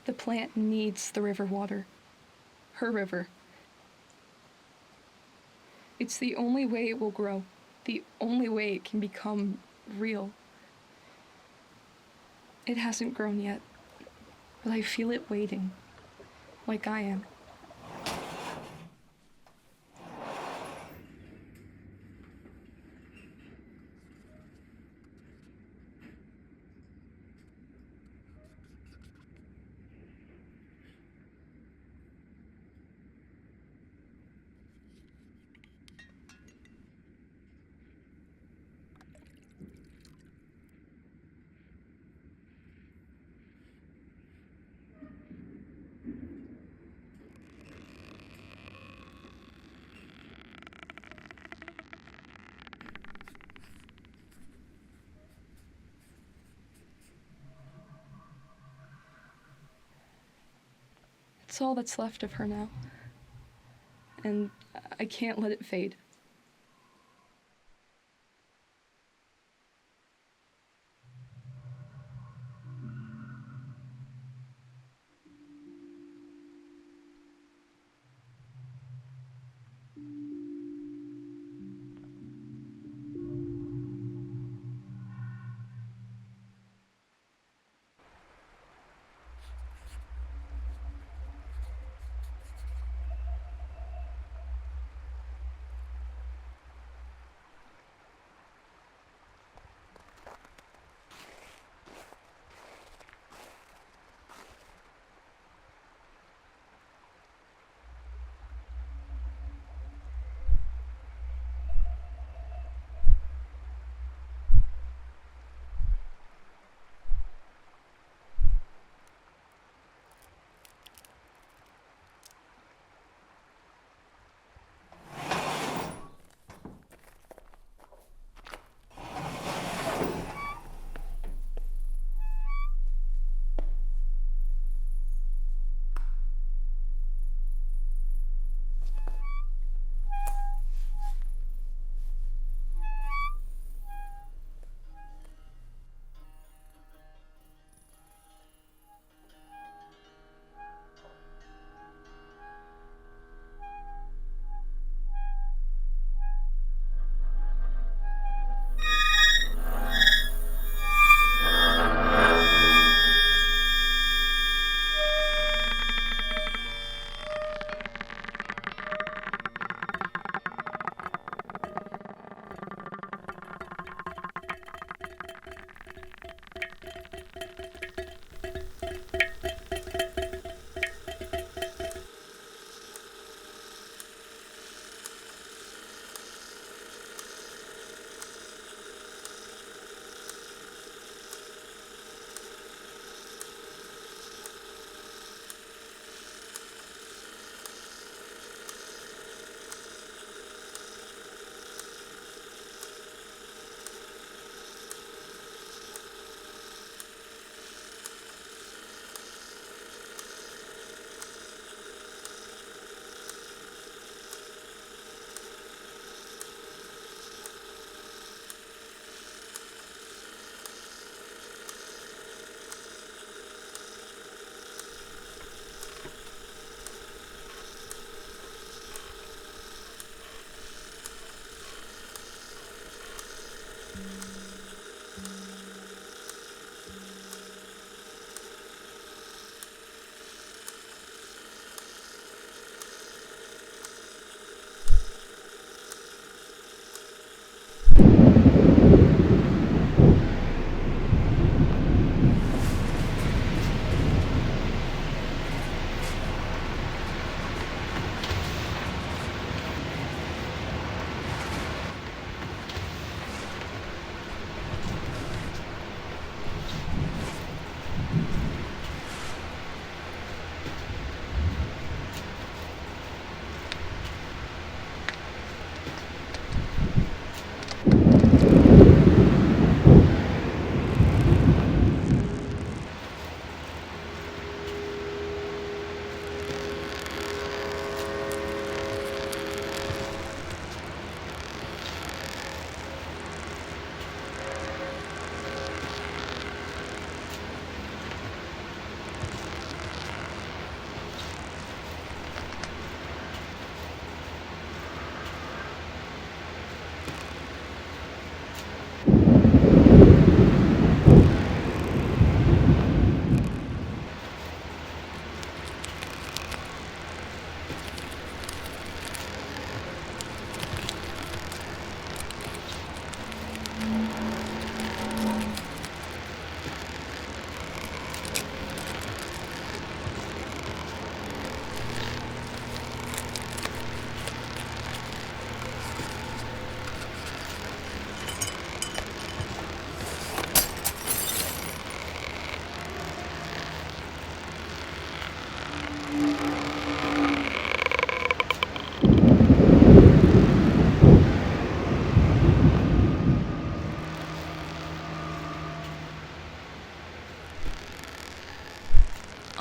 The plant needs the river water. Her river. It's the only way it will grow. The only way it can become real. It hasn't grown yet, but I feel it waiting, like I am. It's all that's left of her now, and I can't let it fade.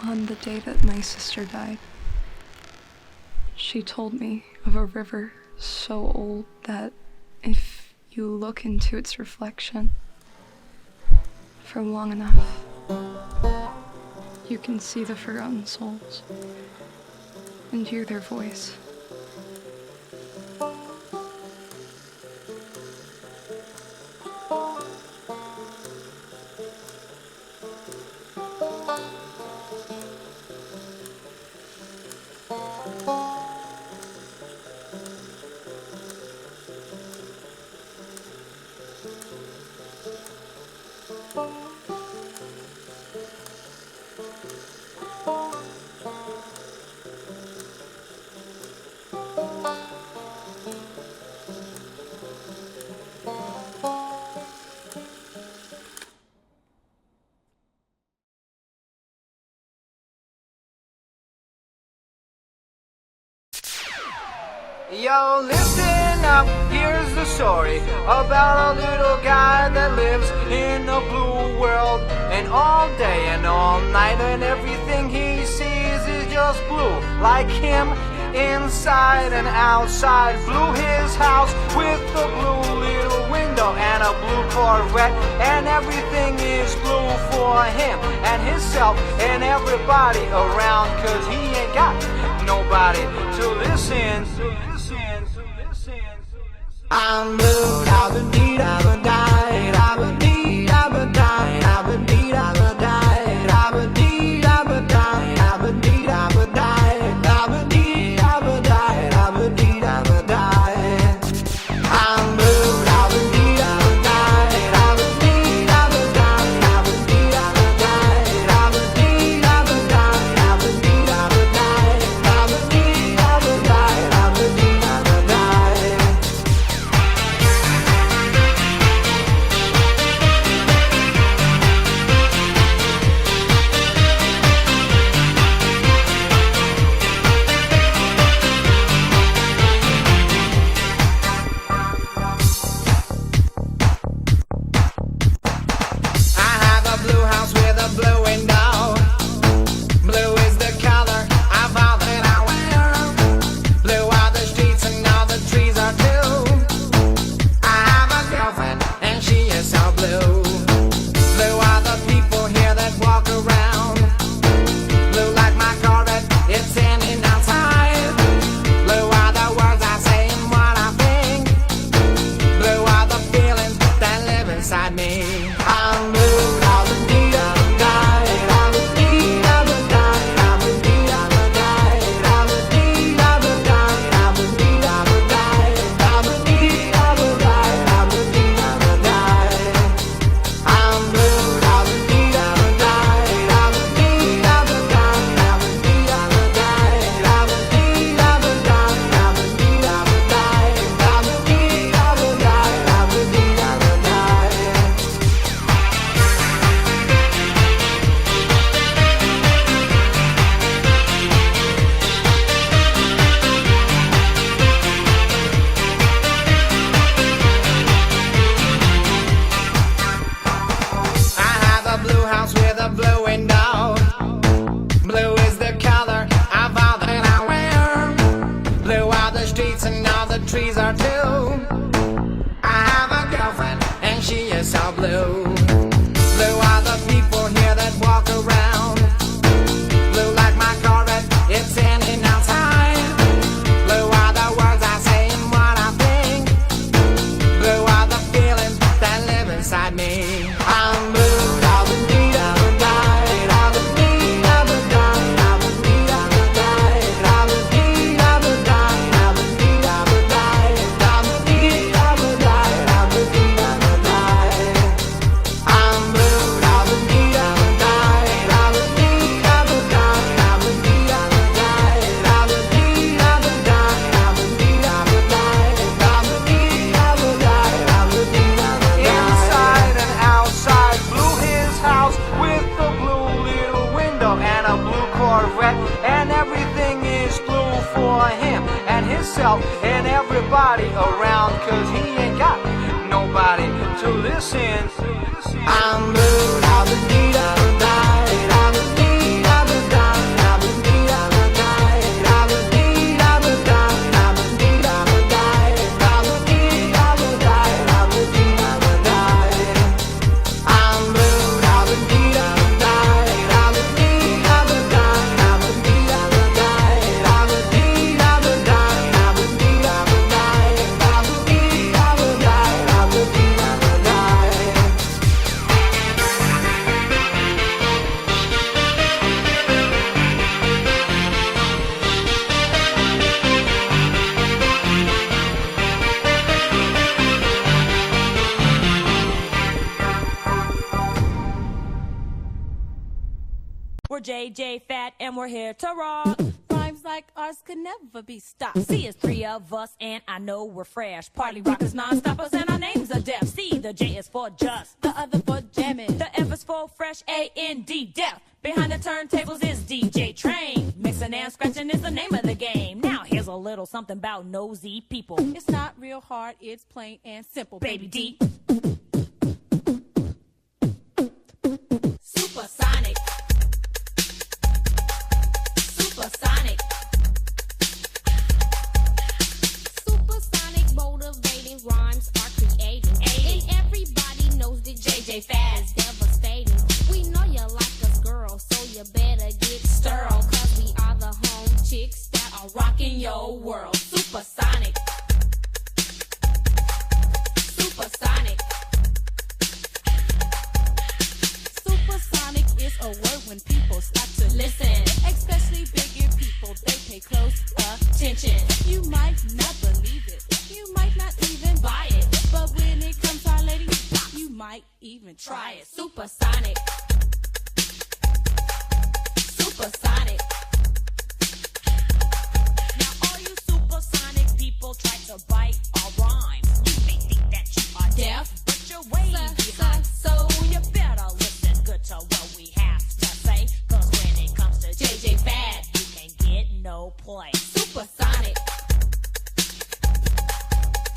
On the day that my sister died, she told me of a river so old that if you look into its reflection for long enough, you can see the forgotten souls and hear their voice. Yo, listen up, here's the story about a little guy that lives in a blue world. And all day and all night and everything he sees is just blue. Like him, inside and outside. Blue his house with a blue little window and a blue Corvette. And everything is blue for him and himself and everybody around. Cause he ain't got nobody to listen. I'm blue, I've been deed, I've been died, I've been deed, I've been died, I've been deed, I've been died, I've been deed, I've been died, I've been deed, I've been died, I've been deed, I've been died, I've been deed, I've been died. I'm blue, I've been deed, I've been died, I've been deed, I've been died, I've been deed, I've been died, I've been deed, I've been died, I've been deed, I've been died, I've been deed, I've been died, I've been deed, I've been died. And everybody around, cause he ain't got nobody to listen. I'm blue, I've been deed, I've been died, I've been deed, I've been died. JJ Fat, and we're here to rock. Rhymes like ours could never be stopped. See, it's 3 of us, and I know we're fresh. Party rockers, non-stoppers, and our names are deaf. See, the J is for just, the other for jamming. The F is for fresh, A-N-D, deaf. Behind the turntables is DJ Train. Mixing and scratching is the name of the game. Now here's a little something about nosy people. It's not real hard, it's plain and simple, baby D. Supersonic. Supersonic. Supersonic motivating rhymes are creating. And everybody knows that JJ Fad is devastating. We know you like us, girl, so you better get sterile. Cause we are the home chicks that are rocking your world. Supersonic. Supersonic. Supersonic is a word when people stop to listen. Especially bigger people, they pay close attention. You might not believe it, you might not even buy it, but when it comes to our lady, you might even try it. Supersonic. Supersonic. Now all you supersonic people try to bite our rhymes. You may think that you are deaf, but you're way behind. So you better listen good to what we have to say. Cause when it comes to JJ Fad, you can get no play. Supersonic.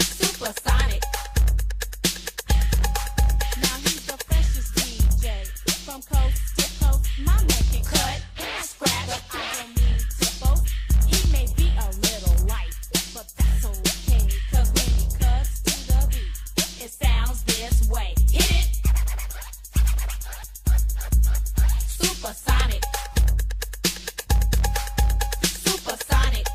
Supersonic. Now he's the freshest DJ from coast to coast. My man can cut and scratch, but I don't mean to boast. He may be a little light, but that's okay. Cause when he cuts to the beat, it sounds this way. Hit it. Supersonic. Supersonic.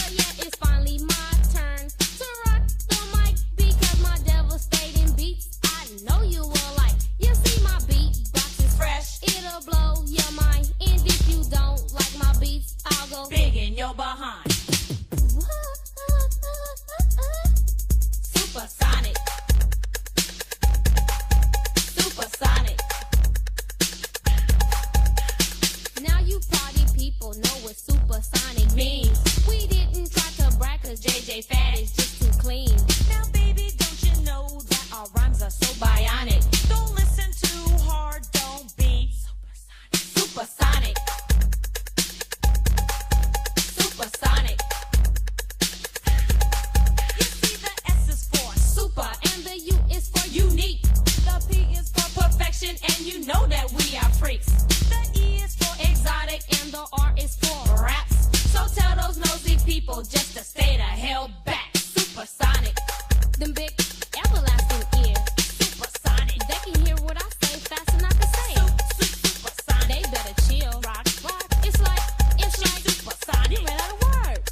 Yeah, it's finally my turn to rock the mic because my devastating beats I know you will like. You see my beat box is fresh, it'll blow your mind. And if you don't like my beats, I'll go big in your behind. Supersonic. Supersonic. Now you party people know what supersonic means. We didn't try to brag cause JJ Fad is just too clean. Now baby, don't you know that our rhymes are so bionic? Don't listen too hard, don't be supersonic. Supersonic. You see the S is for super and the U is for unique. The P is for perfection and you know that we are freaks. The E is for exotic and the R is for raps. So tell those nosy people just to stay the hell back. Supersonic. Them big everlasting ears. Supersonic. They can hear what I say fast and I can say it. Supersonic. They better chill. Rock. It's like supersonic. You ran out of words.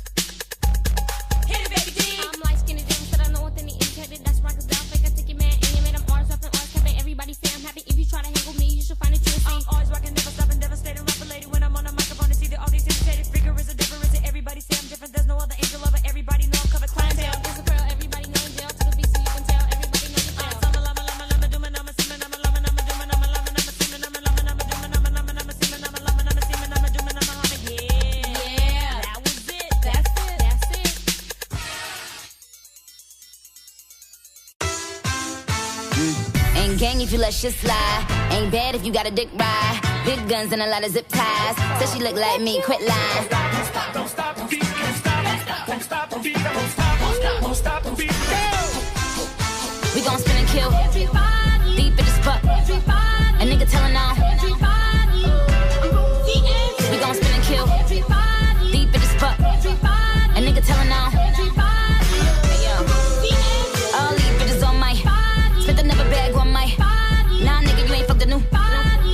Hit it, baby D. I'm light skinned and said I know what they intended. That's right, cause down fake a ticket man. And you made them R's up and R's capping. Everybody say I'm happy. If you try to hang with me, you should find it true. I'm always rocking, never stopping, devastating. Rapper lady when I'm on the microphone to see the audience imitated. Figure is a difference. Everybody say I'm different. There's no other angel of it. Everybody know I'm covered clientele. It's a pearl. Everybody know in jail. To the beat so you can tell. Everybody know you fail. Yeah, that was it. That's it. Ain't gang if you let shit slide. Ain't bad if you got a dick ride. Big guns and a lot of zip ties. Said she look like me, quit lying. Don't stop the beat, don't stop. Don't stop the beat, don't stop. Don't stop the beat. We gon' spin and kill. Deep in the spot. A nigga telling on. We gon' spin and kill. Deep in the spot. A nigga telling on. Hey yo. All these bitches on my. Spent another bag on my. Nah nigga, you ain't fucked the new.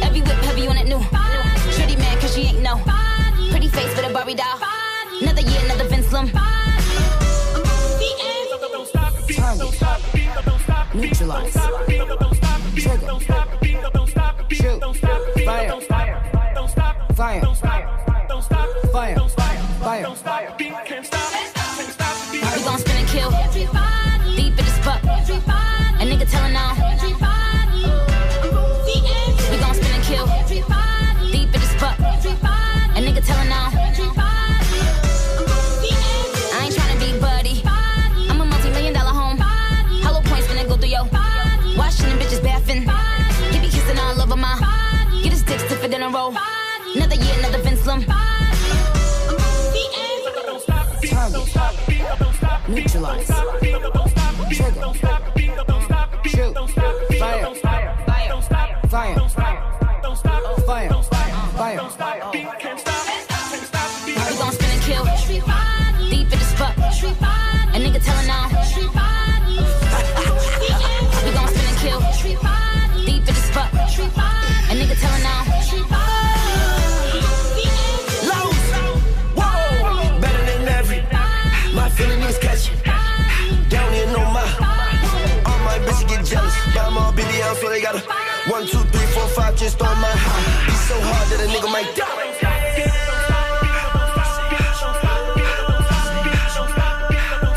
Every whip heavy on it new. Shorty mad cause she ain't know. Pretty face with a Barbie doll. Another year, another Vince Slim. Neutralize. Trigger. Shoot. Fire. Fire. Fire. Fire. We gon' spin and kill. Deep in the spot. A nigga telling on. We gon' spin and kill. in a row. Another year, another Vince Lum. Target. Neutralize. Trigger. Shoot. Fire. Fire. Fire. Fire. We gon' spin and kill. Deep in the spot. A nigga telling now. We gon' spin and kill. Deep in the spot. A nigga telling now. Whoa, better than every. My feeling is catchy. Down here, no my. All my bitches get jealous. But I'm all BB out, so they gotta 1, 2, 3, 4, 5 just on my high. Be so hard that a nigga might die.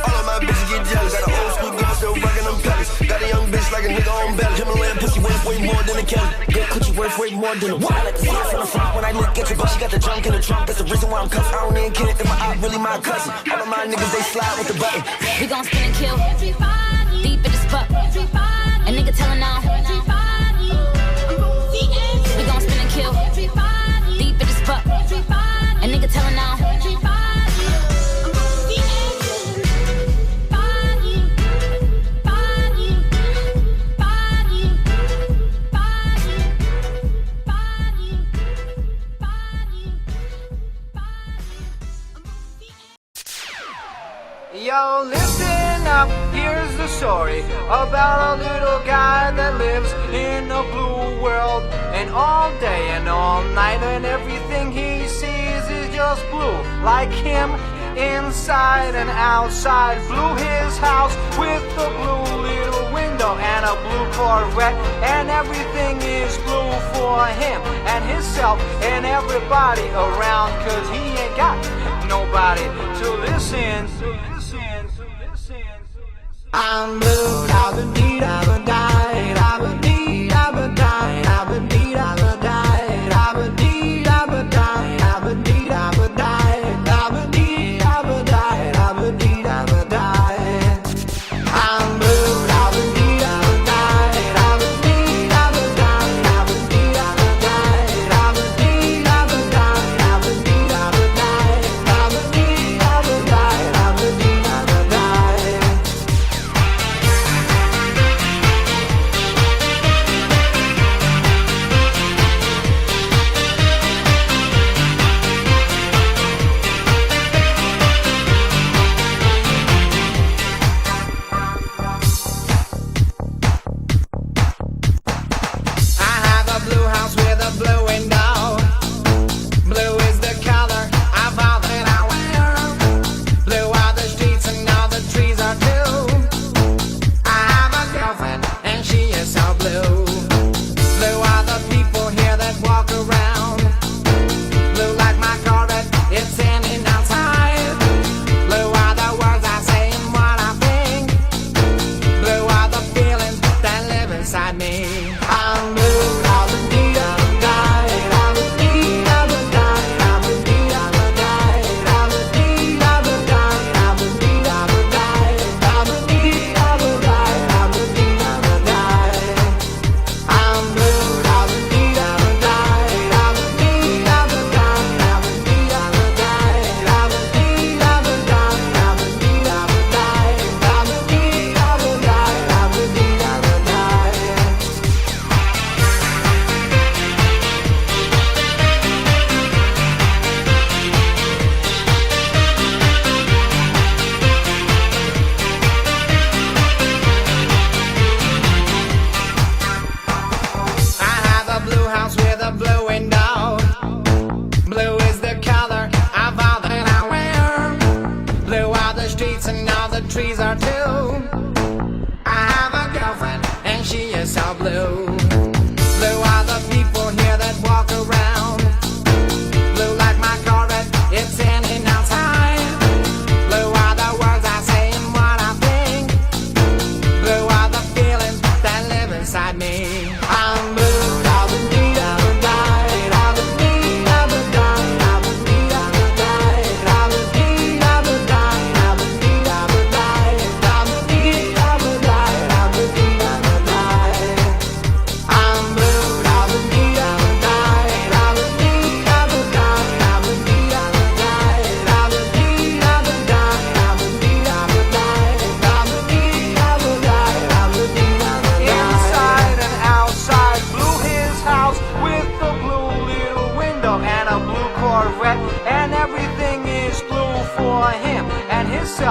All of my bitches get jealous. Got an old school girl still rocking them pellets. Got a young bitch like a nigga on belly. Himalayan pussy worth way more than a Kelly. Good coochie worth way more than a what? I like to see it from the front when I look at you, but she got the junk in the trunk. That's the reason why I'm cuffed. I don't even care if my eye really my cousin. All of my niggas, they slide with the button. We gon' spin and kill. Deep in the spot. A nigga telling now. We gon' spin and kill. Deep in the spot. A nigga telling now. Yo, listen up, here's the story about a little guy that lives in a blue world. And all day and all night and everything he sees is just blue. Like him, inside and outside. Blue his house with a blue little window and a blue Corvette. And everything is blue for him and himself and everybody around. Cause he ain't got nobody to listen. I'm blue, I've been beat, I've been died, I've been beat, I've been died, I've been beat, I've been died, I've been beat, I've been died, I've been beat, I've been died, I've been beat, I've been died, I've been beat, I've been died. I'm blue, I've been beat, I've been died, I've been beat, I've been died, I've been beat, I've been died, I've been beat, I've been died, I've been beat, I've been died, I've been beat, I've been died, I've been beat, I've been died.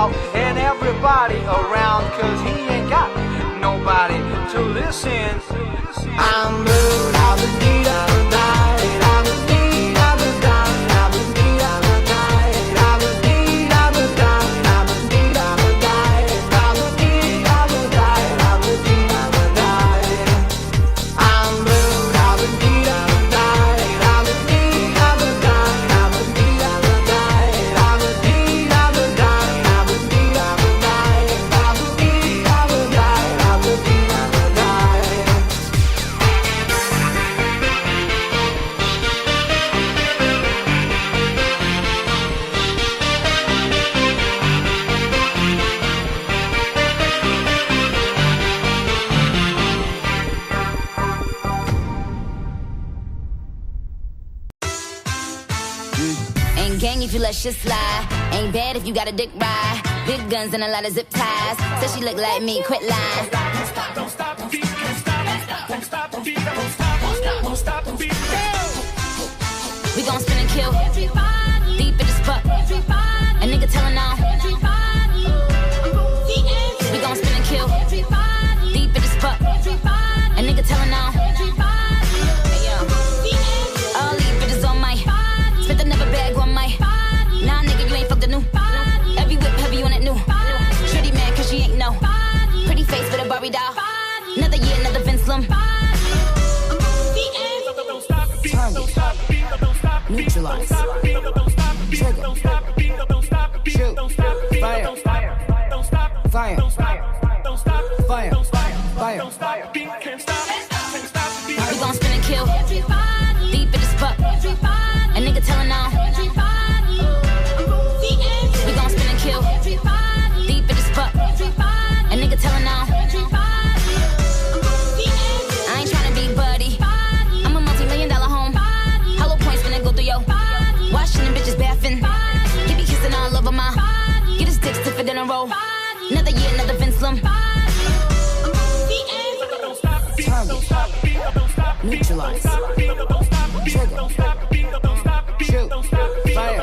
himself and everybody around, cause he ain't got nobody to listen. I'm moved, I've been need, I've been died, I've been need, I've been died, I've been need, I've been died, I've been need, I've been died, I've been need, I've been died, I've been need, I've been died, I've been need, I've been died. I'm moved, I've been need, I've been died, I've been need, I've been died, I've been need, I've been died, I've been need, I've been died, I've been need, I've been died, I've been need, I've been died, I've been need, I've been died. Ain't gang if you let shit slide. Ain't bad if you got a dick ride. Big guns and a lot of zip ties. Said she look like me, quit lying. Don't stop, don't stop the beat, can't stop, don't stop the beat, don't stop, don't stop, don't stop the beat. We gon' spin and kill. Deep in the spot. A nigga telling on. We gon' spin and kill. Deep in the spot. A nigga telling on. All these bitches on my. Spent another bag on my. Nah, nigga, you ain't fucked the new. Every whip heavy on it new. Shorty mad cause she ain't know. Pretty face with a Barbie doll. Another year, another Vince Lum. Neutralize. Trigger. Shoot. Fire. Fire. Fire. Fire. We gon' spin and kill. Deep in the spot. A nigga telling on. We gon' spin and kill. Deep in the spot. A nigga telling on. I ain't tryna be buddy. I'm a multi-million-dollar home. Hollow points finna go through yo. Washing them bitches bathing. He be kissing all over my. Get his dick stiffer than a roll. Another year, another Vince Lum. Target. Neutralize. Trigger. Shoot. Fire.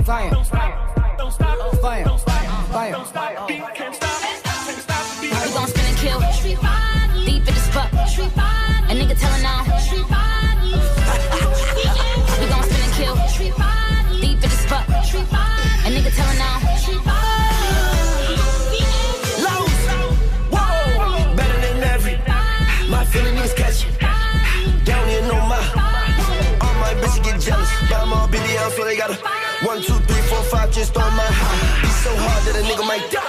Fire. Fire. Fire. We gon' spin and kill. Deep in the spot. A nigga telling on. We gon' spin and kill. Deep in the spot. A nigga telling on. Whoa, better than every. My feeling is catchy. Down here, no my. All my bitches get jealous. Yeah, I'm all busy out, so they gotta 1, 2, 3, 4, 5 just on my high. Be so hard that a nigga might die.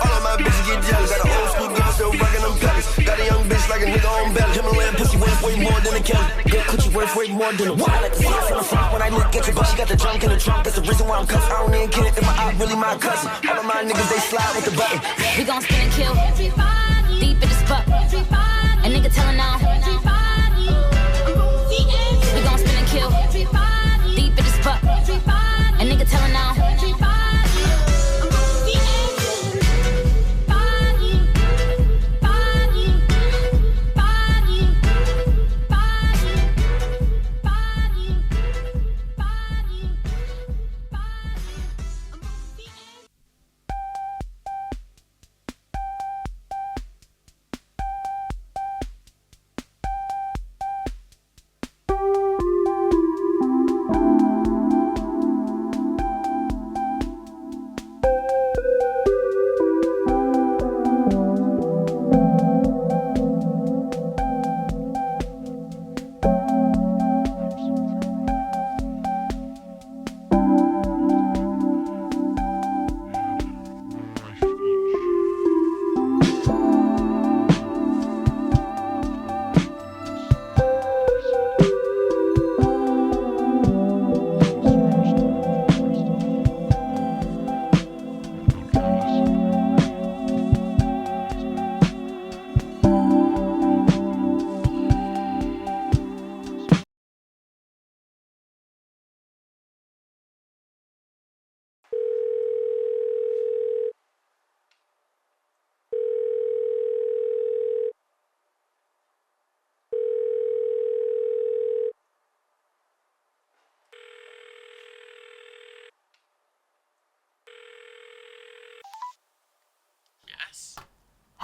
All of my bitches get jealous. Got an old school girl still rocking them pellets. Got a young bitch like a nigga on Babb. Himalayan pussy worth way more than a Kelly. Good coochie worth way more than a what? I like to see it from the front when I look at you, but she got the junk in the trunk. That's the reason why I'm cuffed. I don't even care if my op really my cousin. All of my niggas they slide with the button. We gon' spin and kill. Deep in the spot. A nigga telling on. We gon' spin and kill. Deep in the spot. A nigga telling on.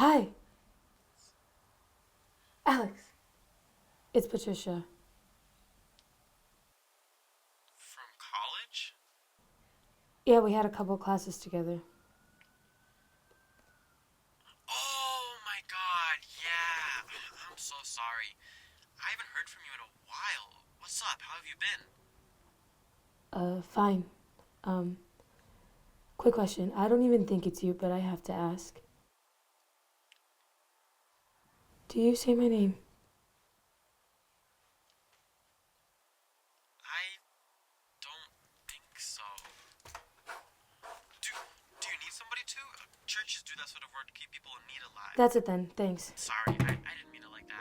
Hi. Alex. It's Patricia. From college? Yeah, we had a couple classes together. Oh my god, yeah. I'm so sorry. I haven't heard from you in a while. What's up? How have you been? Fine. Quick question. I don't even think it's you, but I have to ask. Do you say my name? I don't think so. Do you need somebody to? Churches do that sort of work to keep people in need alive. That's it then. Thanks. Sorry, I didn't mean it like that.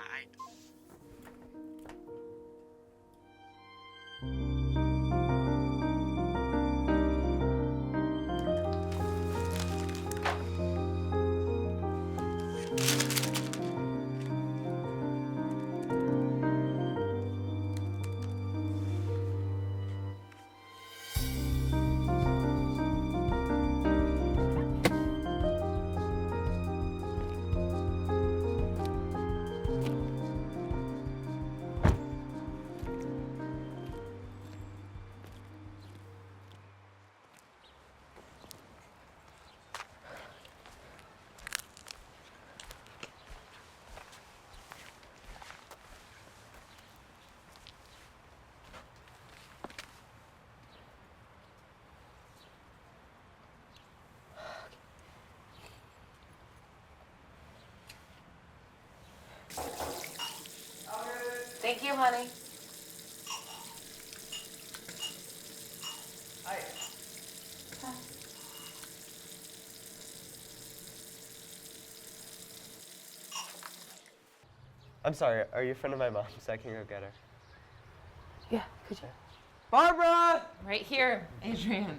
Thank you, honey. Hi. I'm sorry, are you a friend of my mom's? I can go get her. Yeah, could you? Barbara! Right here, Adrian.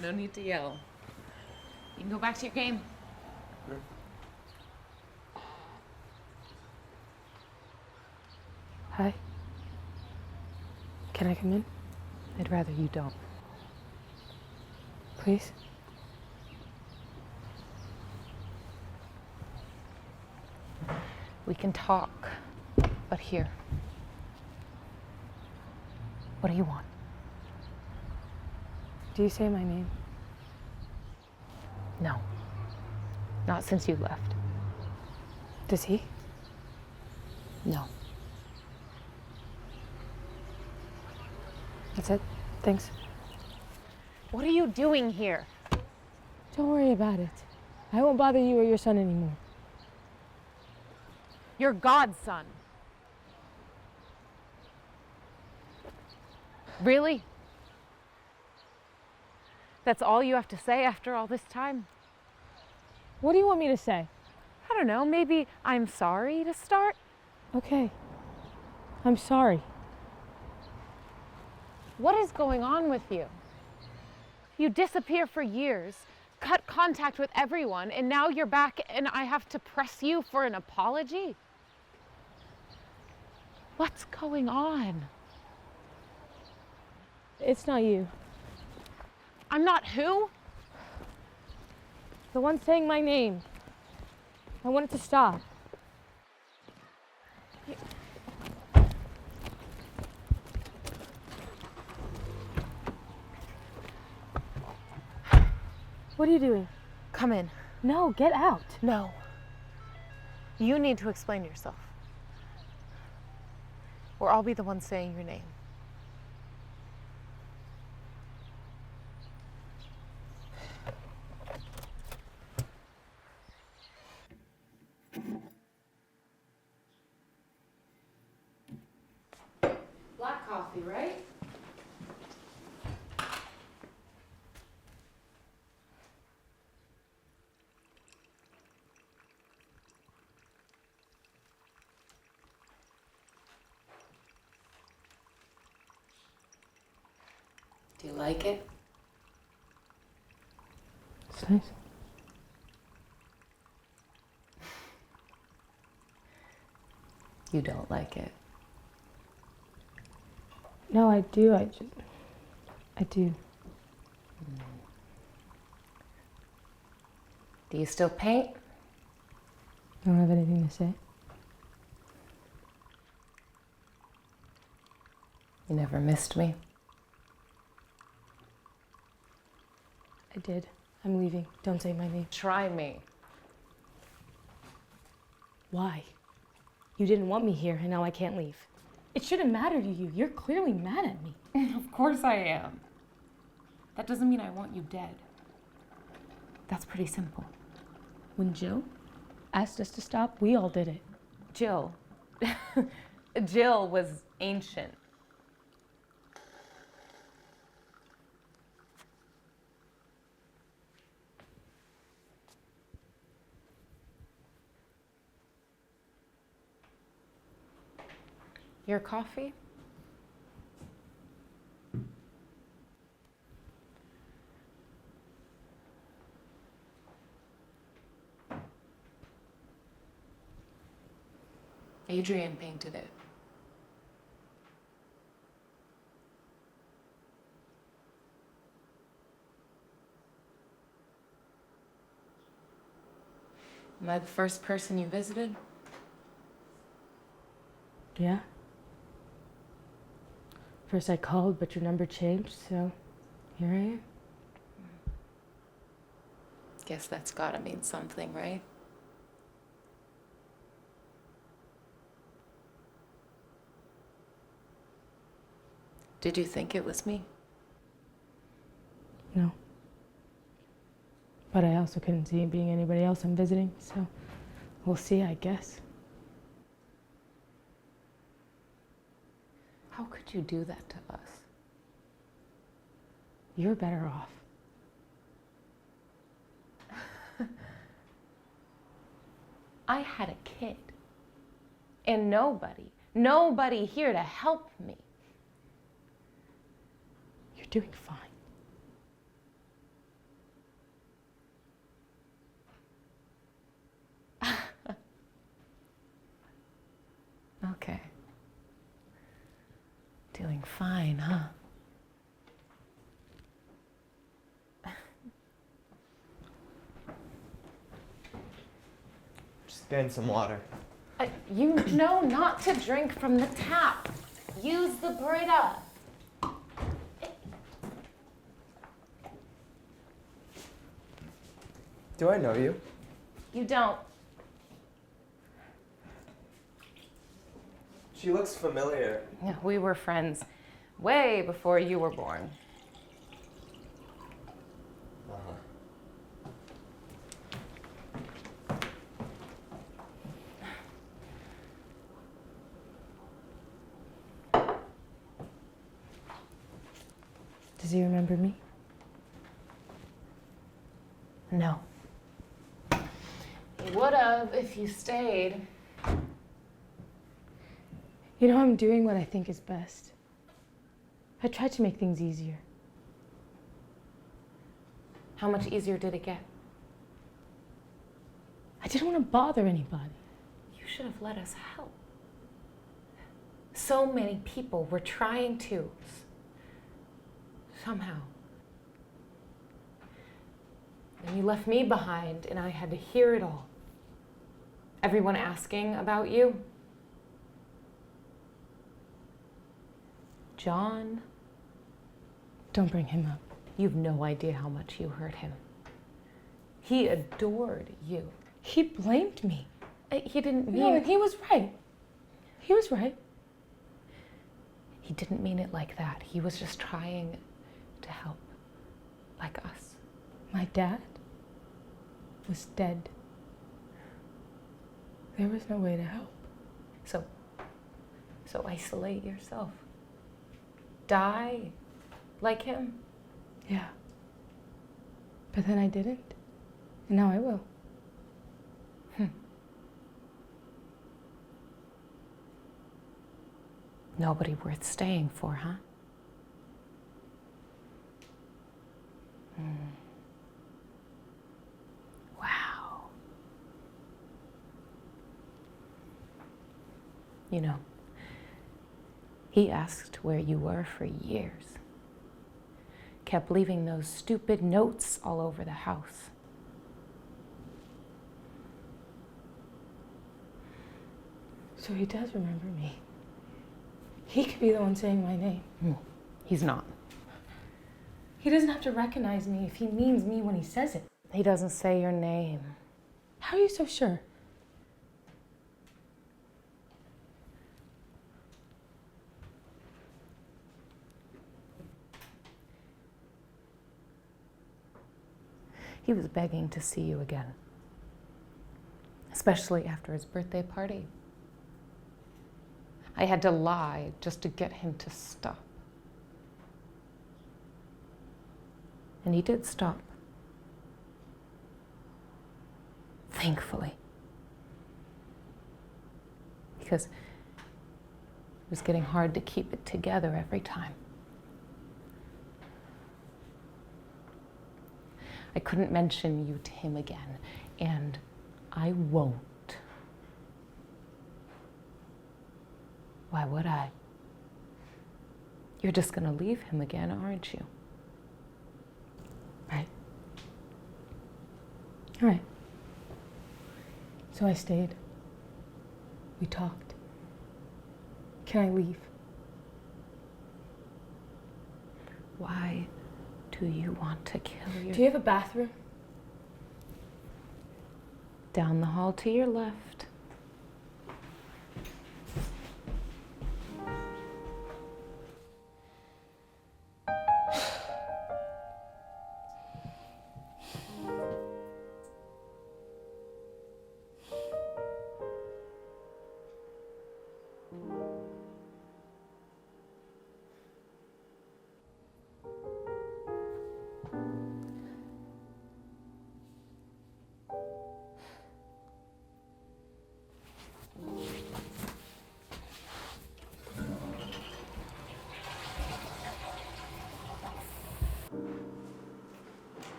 No need to yell. You can go back to your game. Hi. Can I come in? I'd rather you don't. Please? We can talk, but here. What do you want? Do you say my name? No. Not since you left. Does he? No. That's it. Thanks. What are you doing here? Don't worry about it. I won't bother you or your son anymore. Your godson. Really? That's all you have to say after all this time? What do you want me to say? I don't know, maybe I'm sorry to start? Okay. I'm sorry. What is going on with you? You disappear for years, cut contact with everyone, and now you're back and I have to press you for an apology? What's going on? It's not you. I'm not who? The one saying my name. I want it to stop. What are you doing? Come in. No, get out. No. You need to explain yourself. Or I'll be the one saying your name. Black coffee, right? Do you like it? It's nice. You don't like it. No, I do. I do. Do you still paint? Don't have anything to say? You never missed me. I did. I'm leaving. Don't say my name. Try me. Why? You didn't want me here, and now I can't leave. It shouldn't matter to you. You're clearly mad at me. Of course I am. That doesn't mean I want you dead. That's pretty simple. When Jill asked us to stop, we all did it. Jill. Jill was ancient. Your coffee? Adrian painted it. Am I the first person you visited? Yeah. First I called, but your number changed, so here I am. Guess that's gotta mean something, right? Did you think it was me? No. But I also couldn't see it being anybody else I'm visiting, so we'll see, I guess. How could you do that to us? You're better off. I had a kid. And nobody here to help me. You're doing fine. Okay. Doing fine, huh? Just getting some water. You know not to drink from the tap. Use the Brita. Do I know you? You don't. She looks familiar. Yeah, we were friends way before you were born. Does he remember me? No. He would have if you stayed. You know, I'm doing what I think is best. I tried to make things easier. How much easier did it get? I didn't want to bother anybody. You should have let us help. So many people were trying to. Somehow. And you left me behind, and I had to hear it all. Everyone asking about you. John. Don't bring him up. You've no idea how much you hurt him. He adored you. He blamed me. He didn't mean... No, and he was right. He was right. He didn't mean it like that. He was just trying to help. Like us. My dad was dead. There was no way to help. So isolate yourself. Die like him. Yeah. But then I didn't. And now I will. Nobody worth staying for, huh? Wow. You know, he asked where you were for years. Kept leaving those stupid notes all over the house. So he does remember me. He could be the one saying my name. He's not. He doesn't have to recognize me if he means me when he says it. He doesn't say your name. How are you so sure? He was begging to see you again, especially after his birthday party. I had to lie just to get him to stop. And he did stop. Thankfully. Because it was getting hard to keep it together every time. I couldn't mention you to him again, and I won't. Why would I? You're just gonna leave him again, aren't you? Right? All right. So I stayed. We talked. Can I leave? Why do you want to kill your... Do you have a bathroom? Down the hall to your left.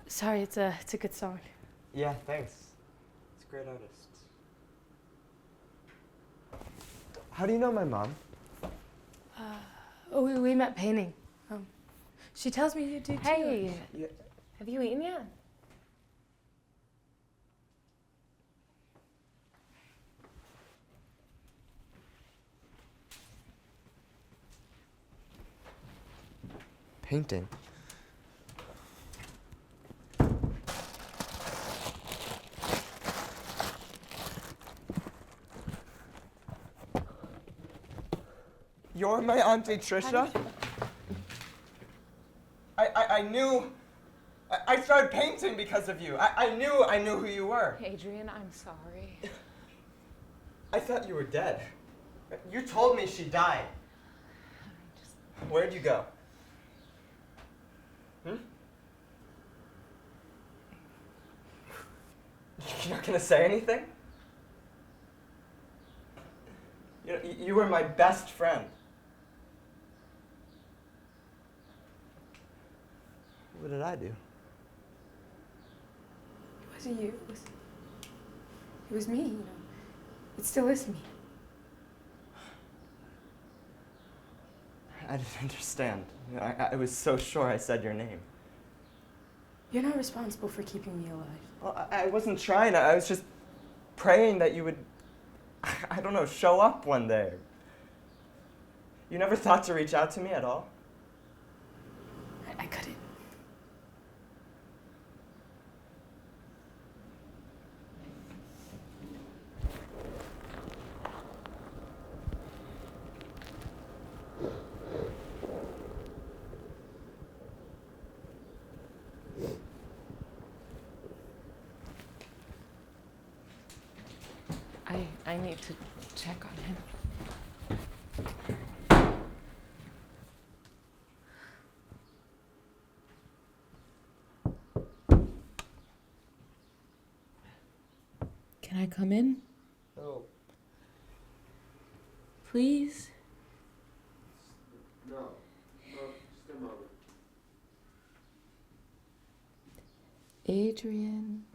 Sorry, it's a good song. Yeah, thanks. It's a great artist. How do you know my mom? We met painting. She tells me you do too. Hey, Yeah. Have you eaten yet? Painting. You're my Auntie Trisha? I knew. I started painting because of you. I knew who you were. Adrian, I'm sorry. I thought you were dead. You told me she died. Where'd you go? You're not gonna say anything? You were my best friend. What did I do? It wasn't you. It was me, you know. It still is me. I didn't understand. I was so sure I said your name. You're not responsible for keeping me alive. Well, I wasn't trying. I was just praying that you would, I don't know, show up one day. You never thought to reach out to me at all? I couldn't. I need to check on him. Can I come in? No. Please? No. Just a moment. Adrian.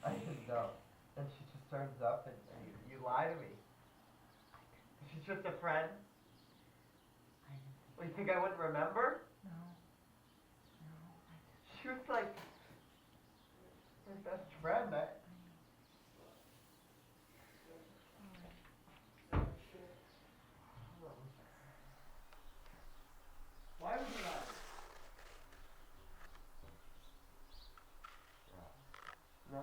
I didn't know. And she just turns up and you lie to me. She's just a friend? Well, you think I wouldn't remember? No. She was like my best friend. Why would you lie? No.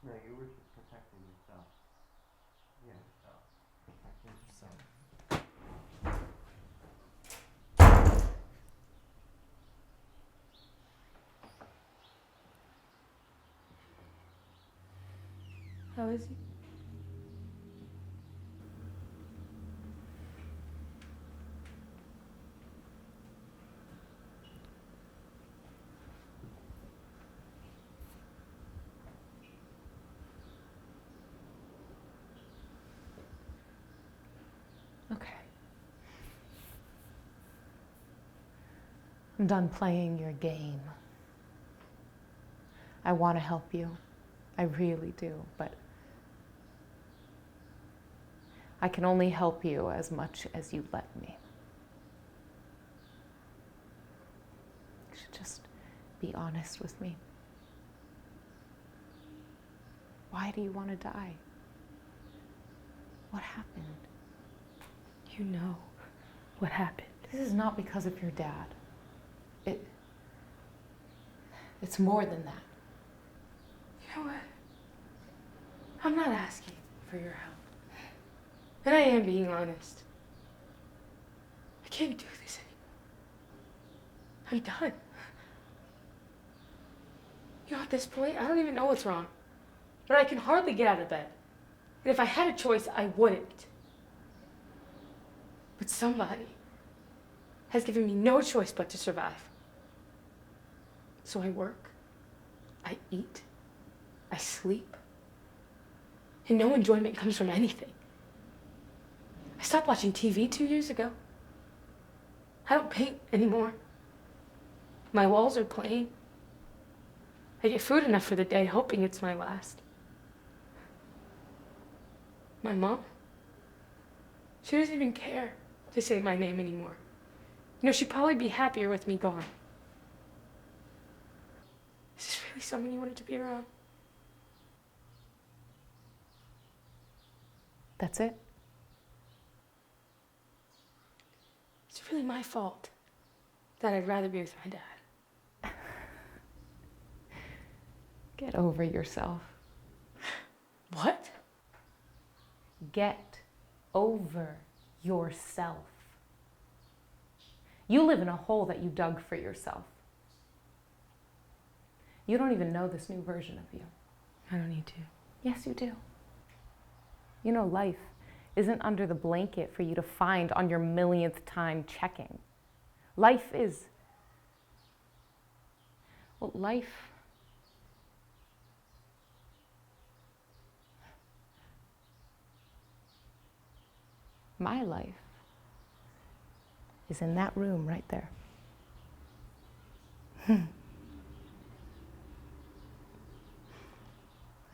No, you were just protecting yourself. Yeah, yourself. Protecting yourself. How is he? Okay. I'm done playing your game. I want to help you. I really do, but I can only help you as much as you let me. You should just be honest with me. Why do you want to die? What happened? You know what happened. This is not because of your dad. It's more than that. You know what? I'm not asking for your help. And I am being honest. I can't do this anymore. I'm done. You know, at this point, I don't even know what's wrong. But I can hardly get out of bed. And if I had a choice, I wouldn't. But somebody has given me no choice but to survive. So I work, I eat, I sleep, and no enjoyment comes from anything. I stopped watching TV 2 years ago. I don't paint anymore. My walls are plain. I get food enough for the day, hoping it's my last. My mom, she doesn't even care to say my name anymore. You know, she'd probably be happier with me gone. Is this really someone you wanted to be around? That's it? It's really my fault that I'd rather be with my dad. Get over yourself. What? Get over yourself. You live in a hole that you dug for yourself. You don't even know this new version of you. I don't need to. Yes, you do. You know, life isn't under the blanket for you to find on your millionth time checking. Life is, well, life my life is in that room right there.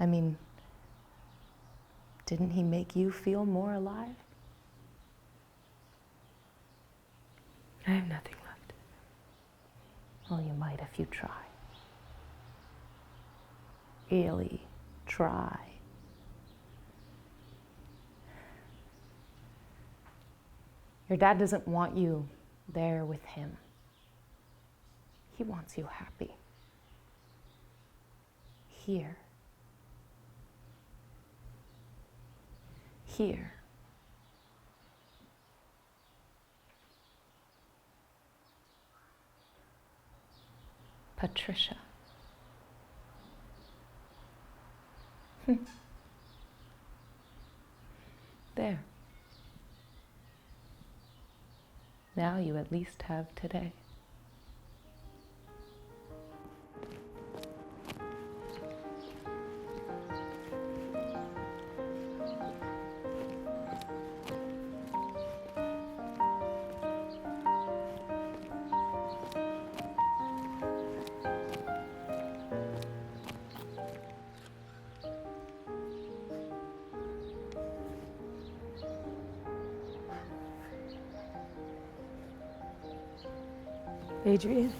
I mean, didn't he make you feel more alive? I have nothing left. Well, you might if you try. Really try. Your dad doesn't want you there with him. He wants you happy. Here. Here. Patricia. There. Now you at least have today. Adrian.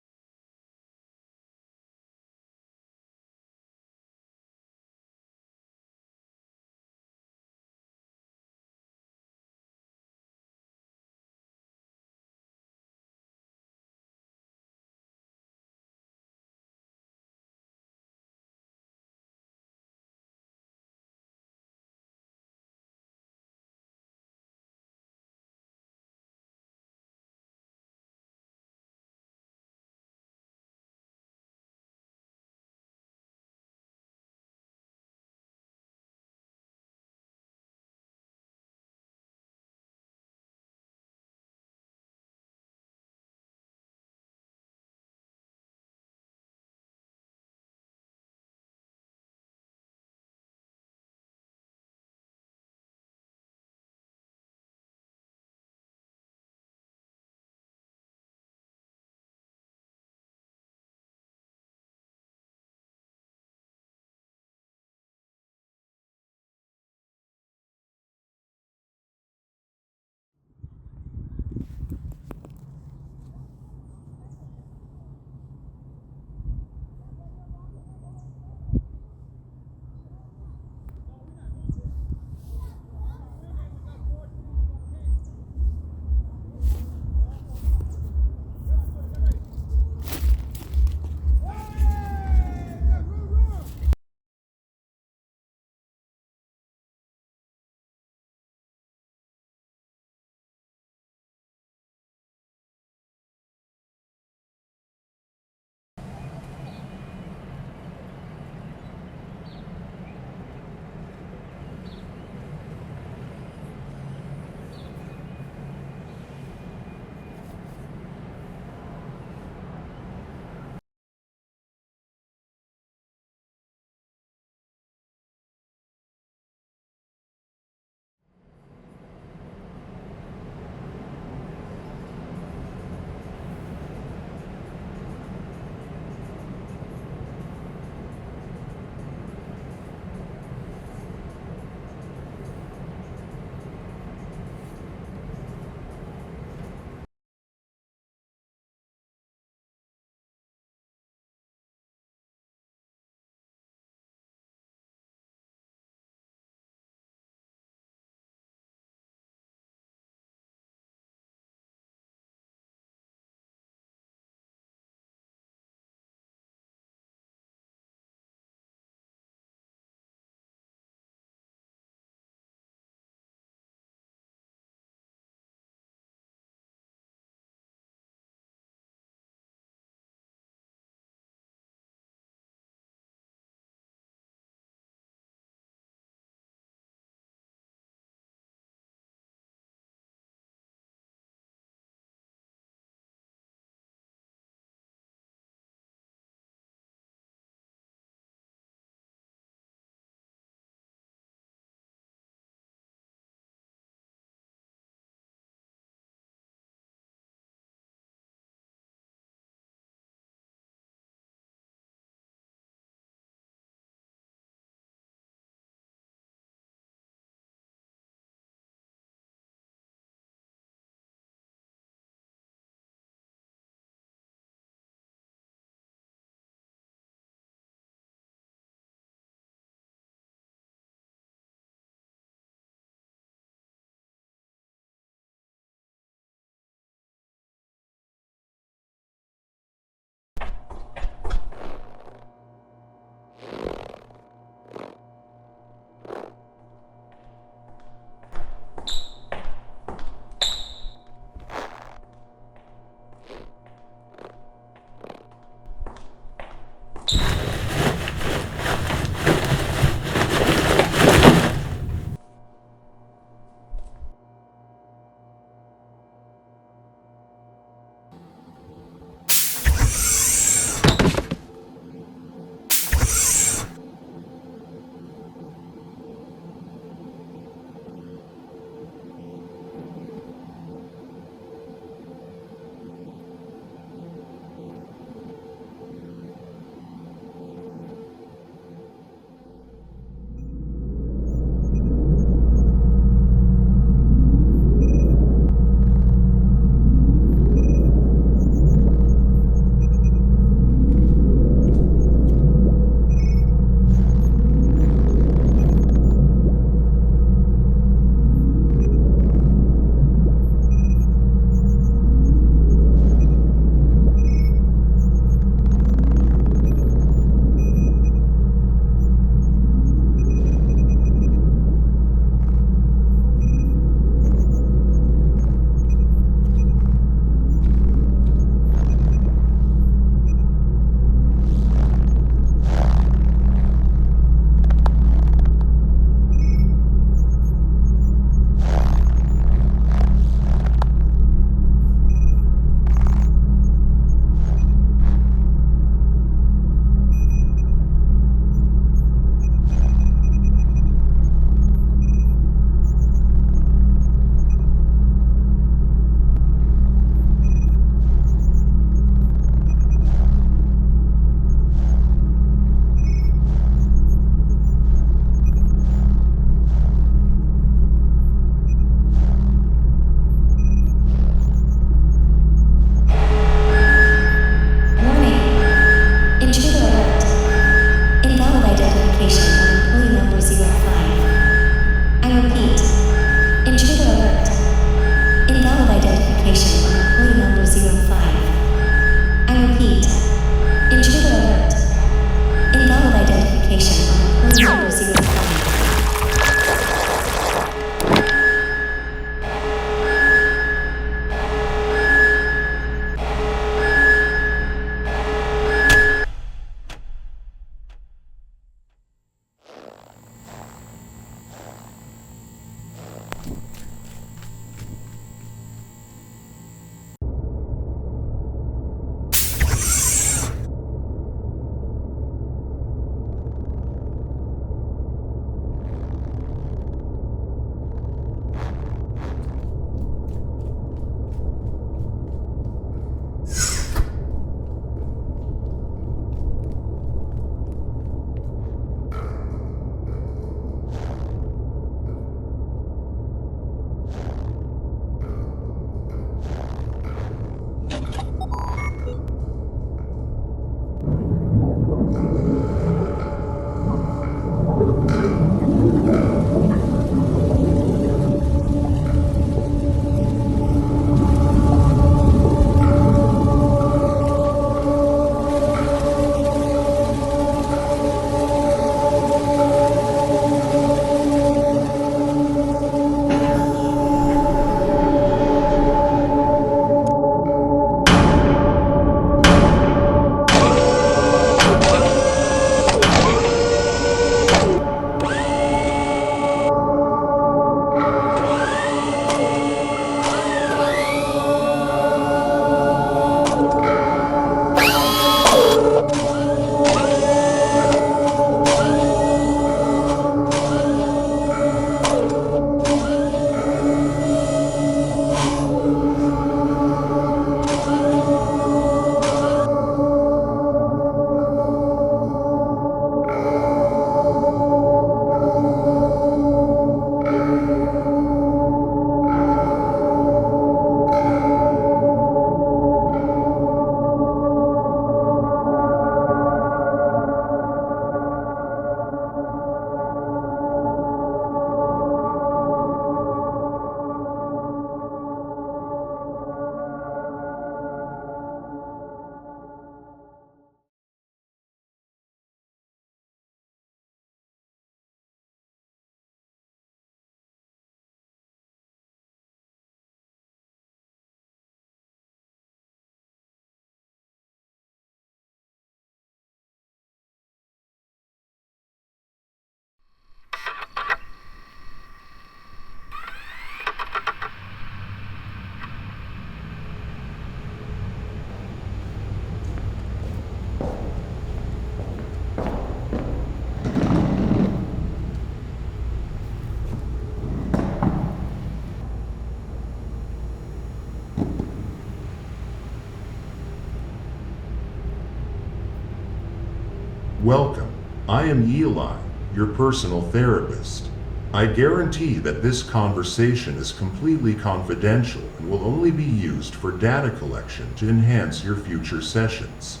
Welcome. I am Eli, your personal therapist. I guarantee that this conversation is completely confidential and will only be used for data collection to enhance your future sessions.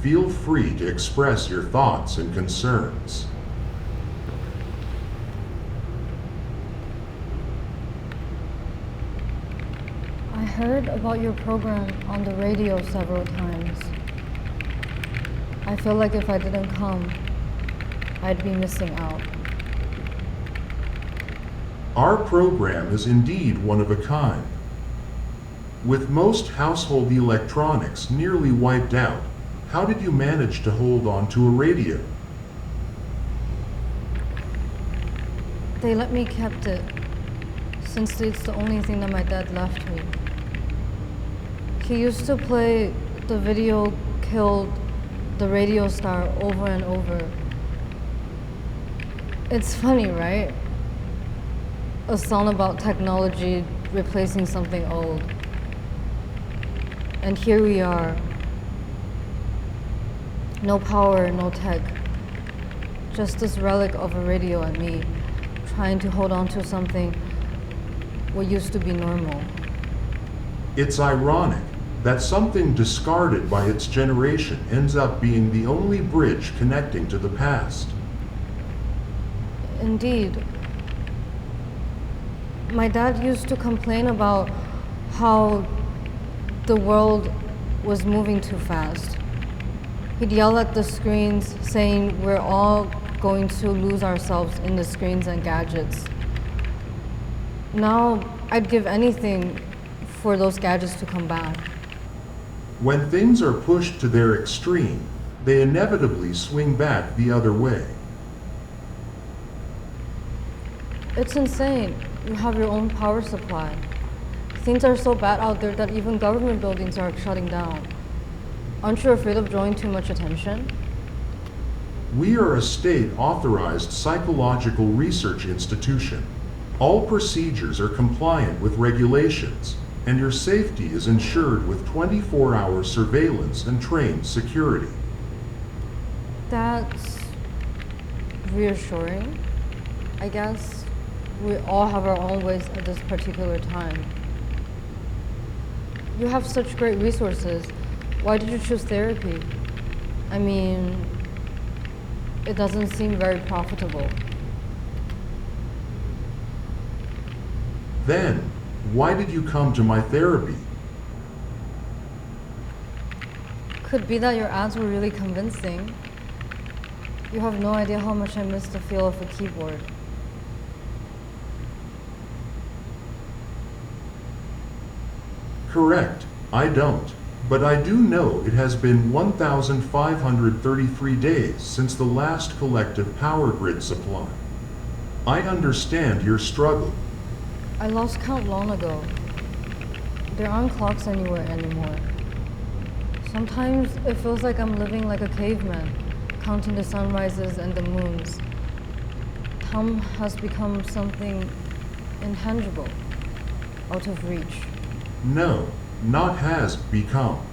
Feel free to express your thoughts and concerns. I heard about your program on the radio several times. I feel like if I didn't come, I'd be missing out. Our program is indeed one of a kind. With most household electronics nearly wiped out, how did you manage to hold on to a radio? They let me keep it, since it's the only thing that my dad left me. He used to play The Video Killed the Radio Star over and over. It's funny, right? A song about technology replacing something old. And here we are. No power, no tech. Just this relic of a radio and me, trying to hold on to something what used to be normal. It's ironic that something discarded by its generation ends up being the only bridge connecting to the past. Indeed. My dad used to complain about how the world was moving too fast. He'd yell at the screens, saying we're all going to lose ourselves in the screens and gadgets. Now, I'd give anything for those gadgets to come back. When things are pushed to their extreme, they inevitably swing back the other way. It's insane. You have your own power supply. Things are so bad out there that even government buildings are shutting down. Aren't you afraid of drawing too much attention? We are a state-authorized psychological research institution. All procedures are compliant with regulations, and your safety is ensured with 24-hour surveillance and trained security. That's reassuring, I guess. We all have our own ways at this particular time. You have such great resources. Why did you choose therapy? I mean, it doesn't seem very profitable. Then, why did you come to my therapy? Could be that your ads were really convincing. You have no idea how much I miss the feel of a keyboard. Correct, I don't. But I do know it has been 1,533 days since the last collective power grid supply. I understand your struggle. I lost count long ago. There aren't clocks anywhere anymore. Sometimes it feels like I'm living like a caveman, counting the sunrises and the moons. Time has become something intangible, out of reach. No, not has become.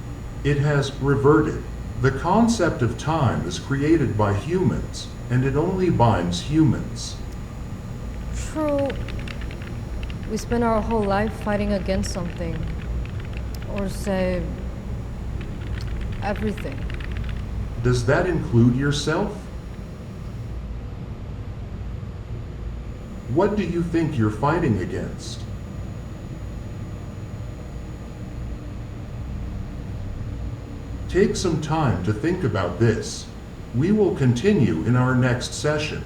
It has reverted. The concept of time is created by humans, and it only binds humans. True. We spend our whole life fighting against something. Or say, everything. Does that include yourself? What do you think you're fighting against? Take some time to think about this. We will continue in our next session.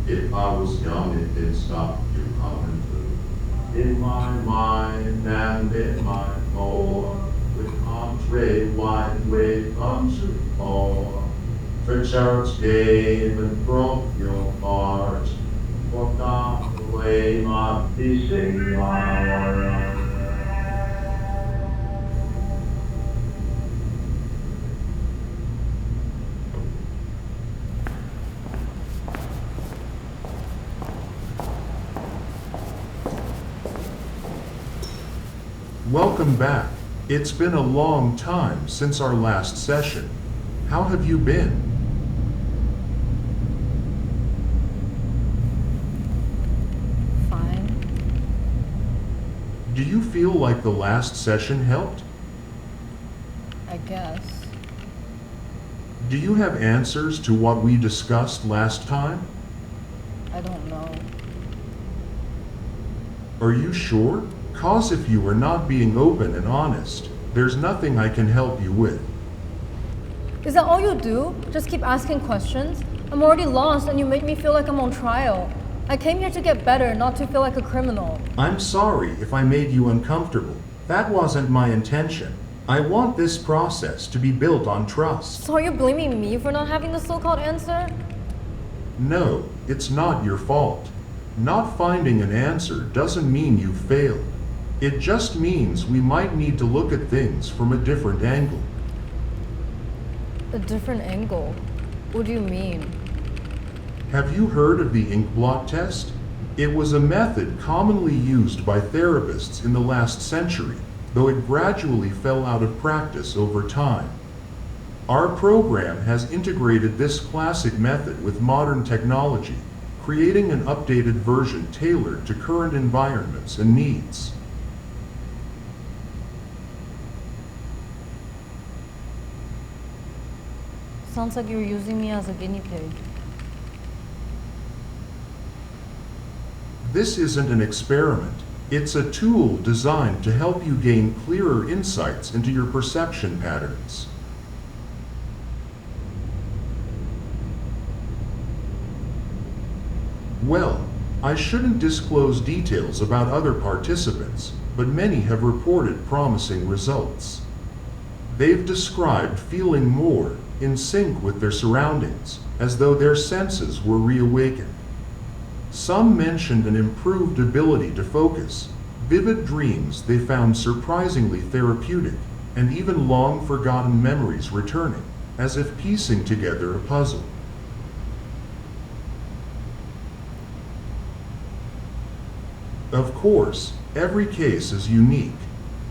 If I was young, it'd stop you coming through. In my mind and in my core, with entree wide way comes to pour. For church game and broke your heart, walked off away my fishing hour. Welcome back. It's been a long time since our last session. How have you been? Fine. Do you feel like the last session helped? I guess. Do you have answers to what we discussed last time? I don't know. Are you sure? 'Cause if you are not being open and honest, there's nothing I can help you with. Is that all you do? Just keep asking questions? I'm already lost and you make me feel like I'm on trial. I came here to get better, not to feel like a criminal. I'm sorry if I made you uncomfortable. That wasn't my intention. I want this process to be built on trust. So are you blaming me for not having the so-called answer? No, it's not your fault. Not finding an answer doesn't mean you failed. It just means we might need to look at things from a different angle. A different angle? What do you mean? Have you heard of the ink blot test? It was a method commonly used by therapists in the last century, though it gradually fell out of practice over time. Our program has integrated this classic method with modern technology, creating an updated version tailored to current environments and needs. Sounds like you're using me as a guinea pig. This isn't an experiment. It's a tool designed to help you gain clearer insights into your perception patterns. Well, I shouldn't disclose details about other participants, but many have reported promising results. They've described feeling more in sync with their surroundings, as though their senses were reawakened. Some mentioned an improved ability to focus, vivid dreams they found surprisingly therapeutic, and even long-forgotten memories returning, as if piecing together a puzzle. Of course, every case is unique.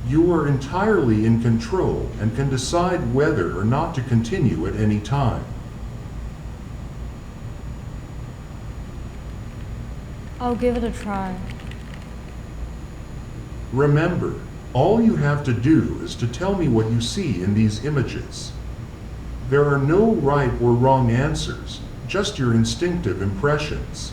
You are entirely in control and can decide whether or not to continue at any time. I'll give it a try. Remember, all you have to do is to tell me what you see in these images. There are no right or wrong answers, just your instinctive impressions.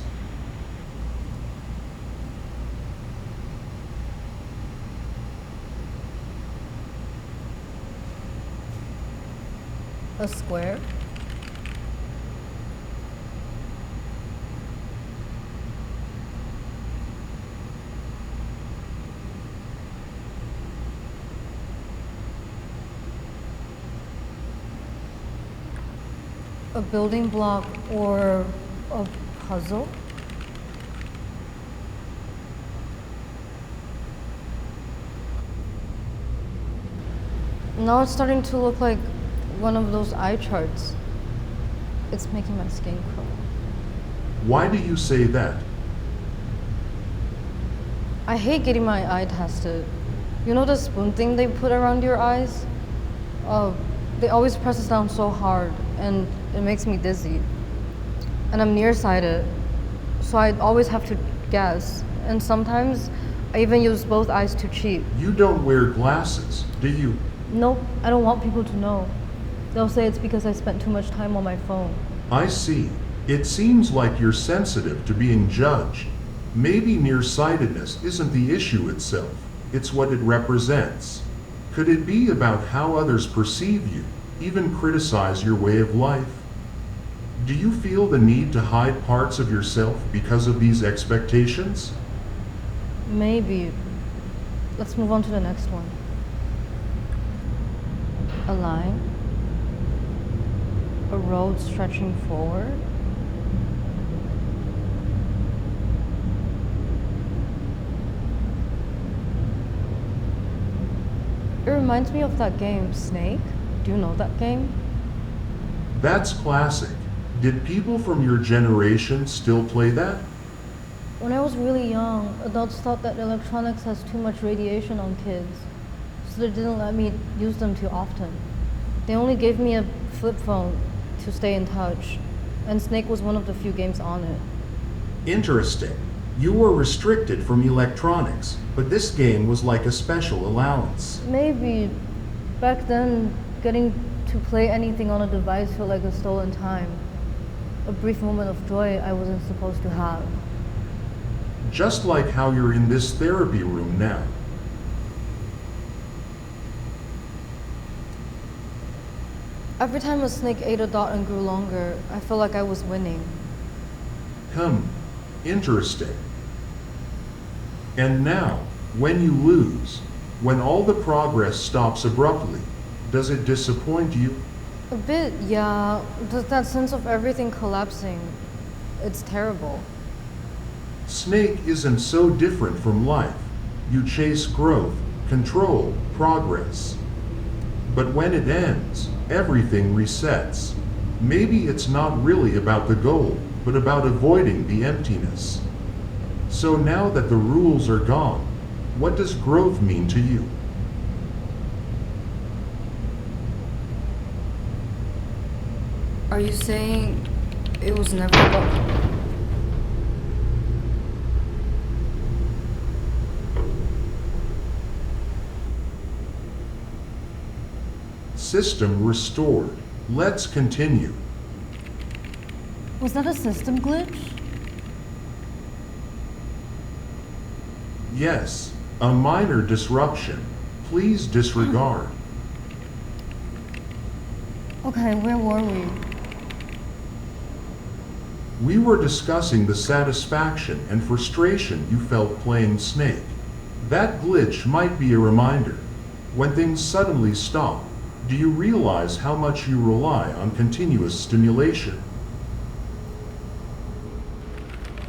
A square? A building block or a puzzle? Now it's starting to look like one of those eye charts. It's making my skin crawl. Why do you say that? I hate getting my eye tested. You know the spoon thing they put around your eyes? They always press us down so hard, and it makes me dizzy. And I'm nearsighted, so I always have to guess. And sometimes I even use both eyes to cheat. You don't wear glasses, do you? Nope, I don't want people to know. They'll say it's because I spent too much time on my phone. I see. It seems like you're sensitive to being judged. Maybe nearsightedness isn't the issue itself, it's what it represents. Could it be about how others perceive you, even criticize your way of life? Do you feel the need to hide parts of yourself because of these expectations? Maybe. Let's move on to the next one. A line. A road stretching forward. It reminds me of that game, Snake. Do you know that game? That's classic. Did people from your generation still play that? When I was really young, adults thought that electronics has too much radiation on kids, so they didn't let me use them too often. They only gave me a flip phone to stay in touch, and Snake was one of the few games on it. Interesting. You were restricted from electronics, but this game was like a special allowance. Maybe. Back then, getting to play anything on a device felt like a stolen time. A brief moment of joy I wasn't supposed to have. Just like how you're in this therapy room now. Every time a snake ate a dot and grew longer, I felt like I was winning. Interesting. And now, when you lose, when all the progress stops abruptly, does it disappoint you? A bit, yeah. There's that sense of everything collapsing. It's terrible. Snake isn't so different from life. You chase growth, control, progress. But when it ends, everything resets. Maybe it's not really about the goal, but about avoiding the emptiness. So now that the rules are gone, what does growth mean to you? Are you saying it was never about... System restored. Let's continue. Was that a system glitch? Yes, a minor disruption. Please disregard. Okay, where were we? We were discussing the satisfaction and frustration you felt playing Snake. That glitch might be a reminder. When things suddenly stop, do you realize how much you rely on continuous stimulation?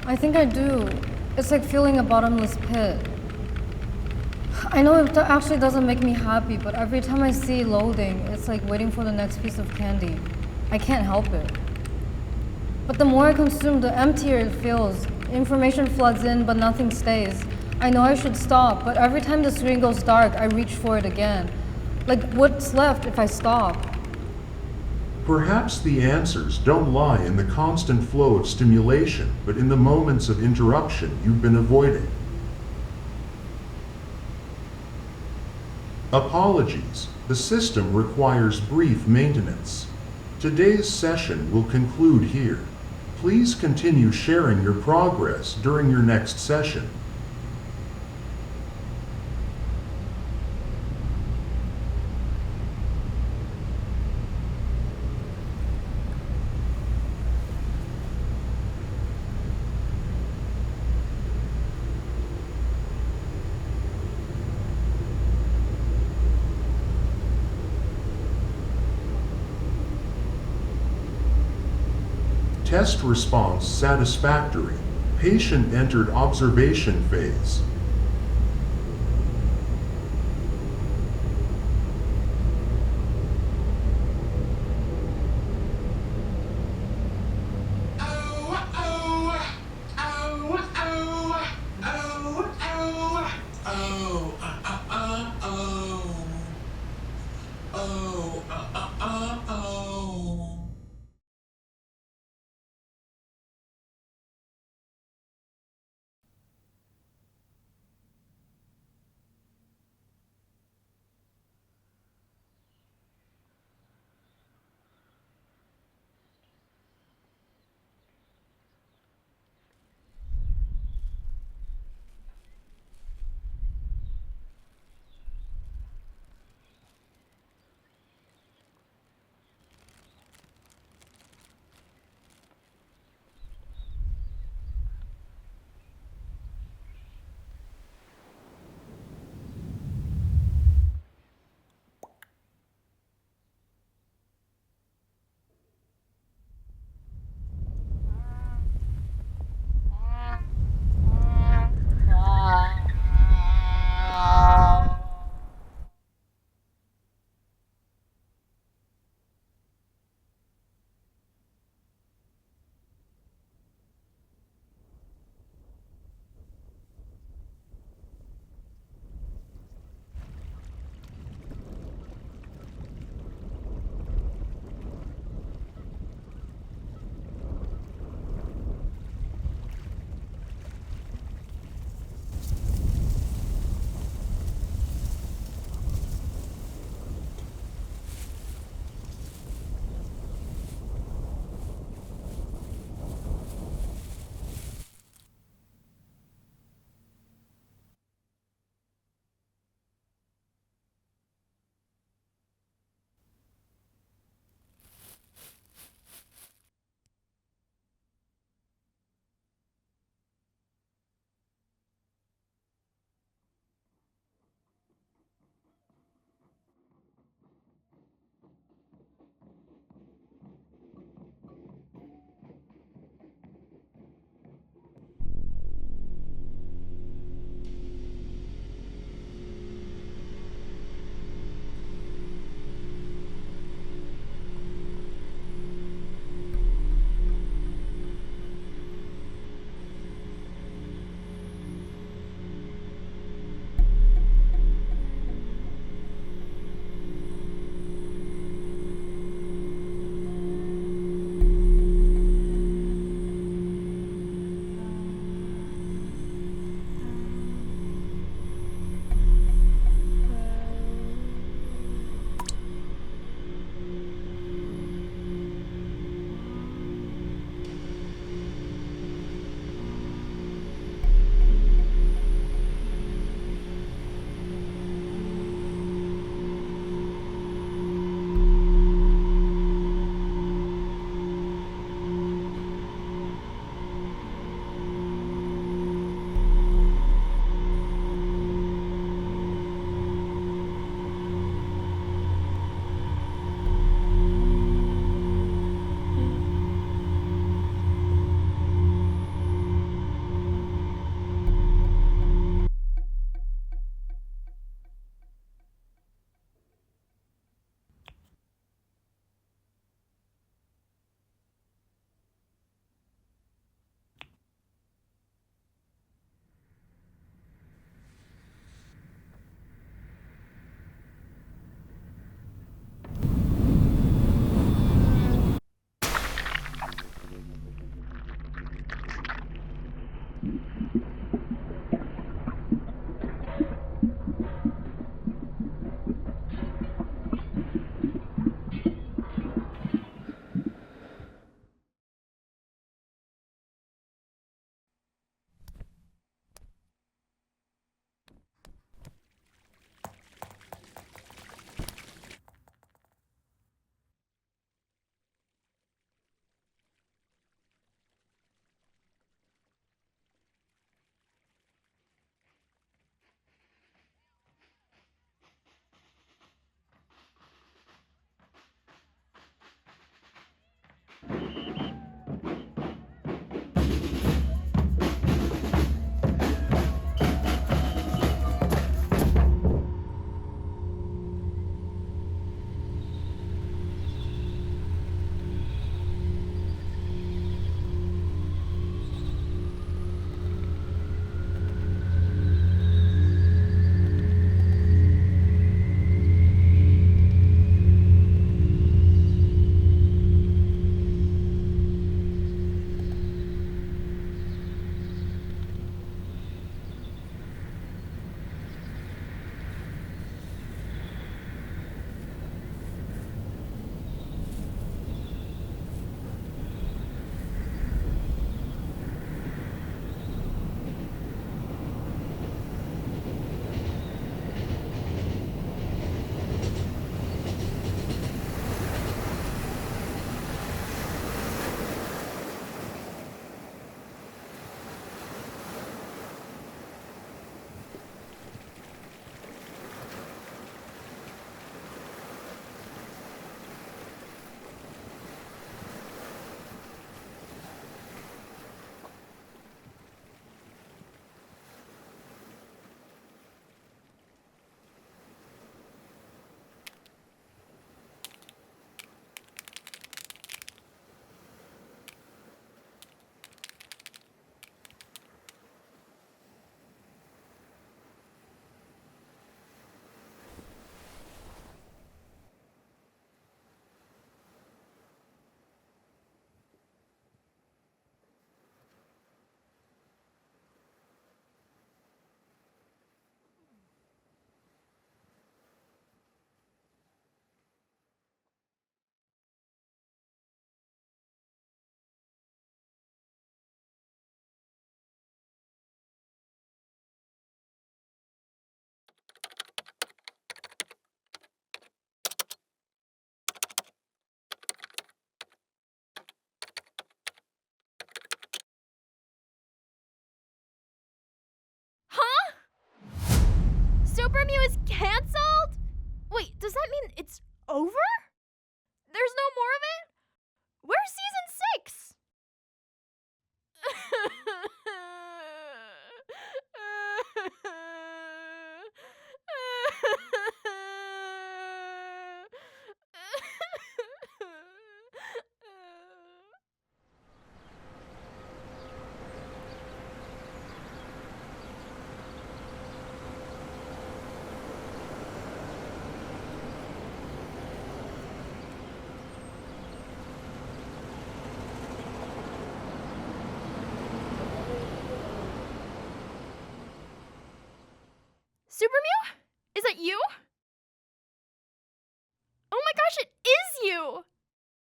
I think I do. It's like feeling a bottomless pit. I know it actually doesn't make me happy, but every time I see loading, it's like waiting for the next piece of candy. I can't help it. But the more I consume, the emptier it feels. Information floods in, but nothing stays. I know I should stop, but every time the screen goes dark, I reach for it again. Like, what's left if I stop? Perhaps the answers don't lie in the constant flow of stimulation, but in the moments of interruption you've been avoiding. Apologies, the system requires brief maintenance. Today's session will conclude here. Please continue sharing your progress during your next session. Test response satisfactory. Patient entered observation phase.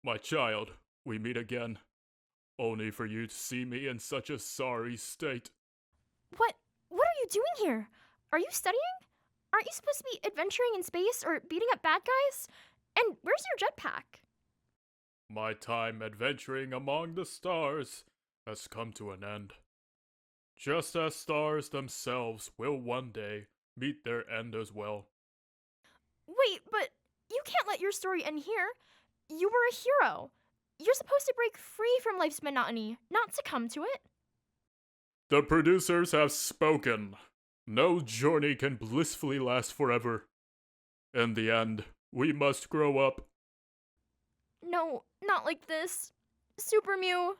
My child, we meet again. Only for you to see me in such a sorry state. What are you doing here? Are you studying? Aren't you supposed to be adventuring in space or beating up bad guys? And where's your jetpack? My time adventuring among the stars has come to an end. Just as stars themselves will one day meet their end as well. Wait, but you can't let your story end here. You were a hero. You're supposed to break free from life's monotony, not succumb to it. The producers have spoken. No journey can blissfully last forever. In the end, we must grow up. No, not like this. Super Mew.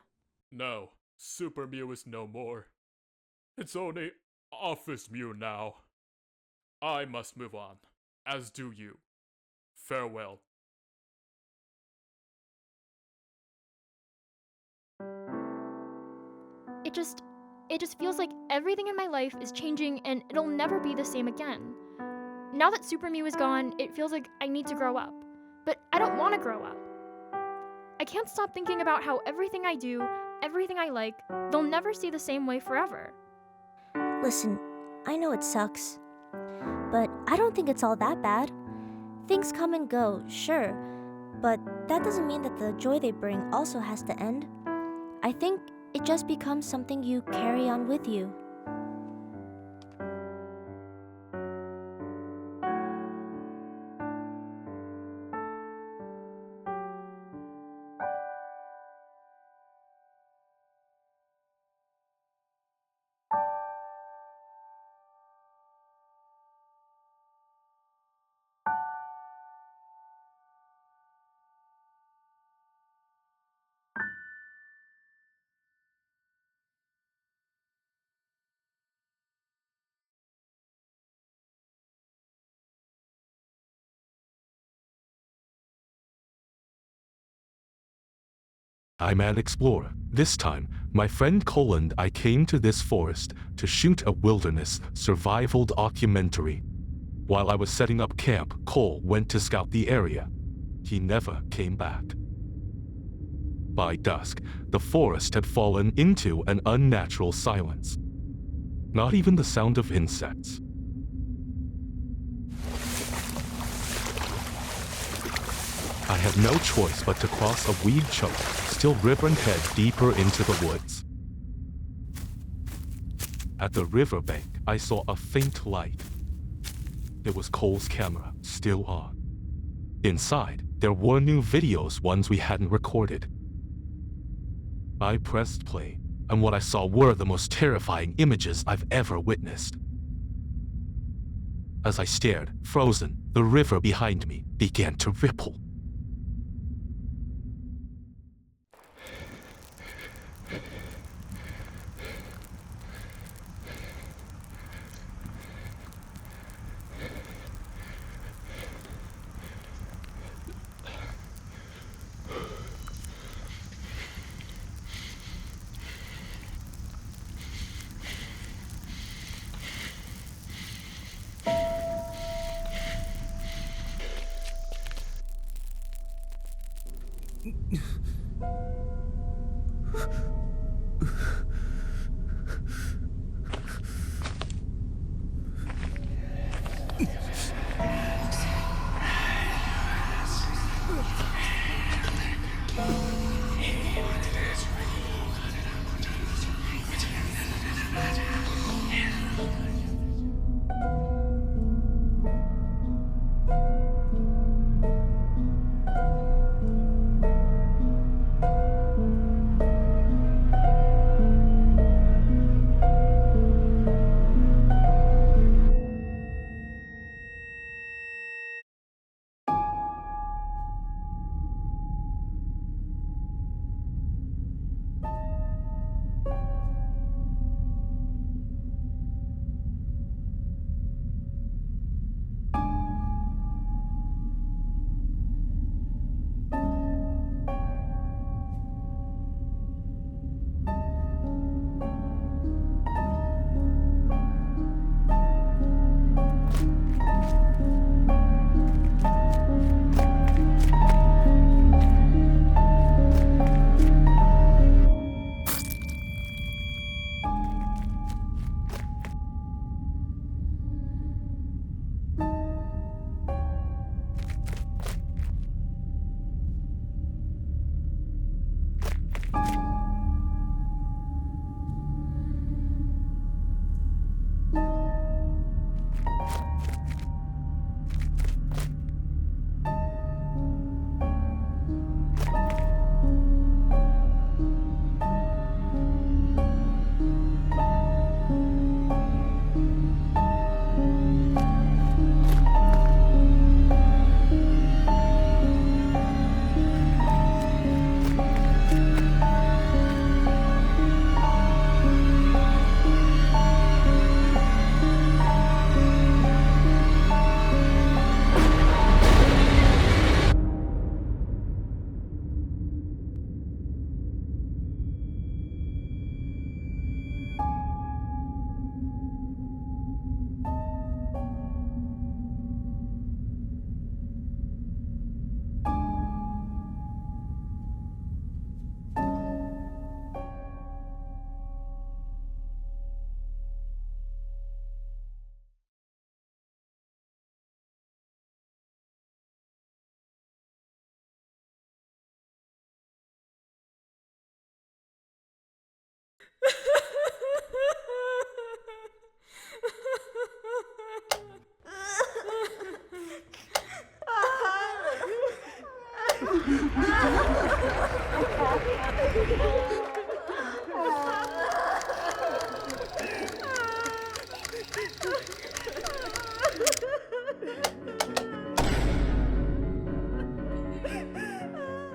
No, Super Mew is no more. It's only Office Mew now. I must move on, as do you. Farewell. It just feels like everything in my life is changing and it'll never be the same again. Now that Super Mew is gone, it feels like I need to grow up. But I don't want to grow up. I can't stop thinking about how everything I do, everything I like, they'll never see the same way forever. Listen, I know it sucks, but I don't think it's all that bad. Things come and go, sure, but that doesn't mean that the joy they bring also has to end. I think it just becomes something you carry on with you. I'm an explorer. This time, my friend Cole and I came to this forest to shoot a wilderness survival documentary. While I was setting up camp, Cole went to scout the area. He never came back. By dusk, the forest had fallen into an unnatural silence. Not even the sound of insects. I had no choice but to cross a weed choked, still river and head deeper into the woods. At the riverbank, I saw a faint light. It was Cole's camera, still on. Inside, there were new videos, ones we hadn't recorded. I pressed play, and what I saw were the most terrifying images I've ever witnessed. As I stared, frozen, the river behind me began to ripple.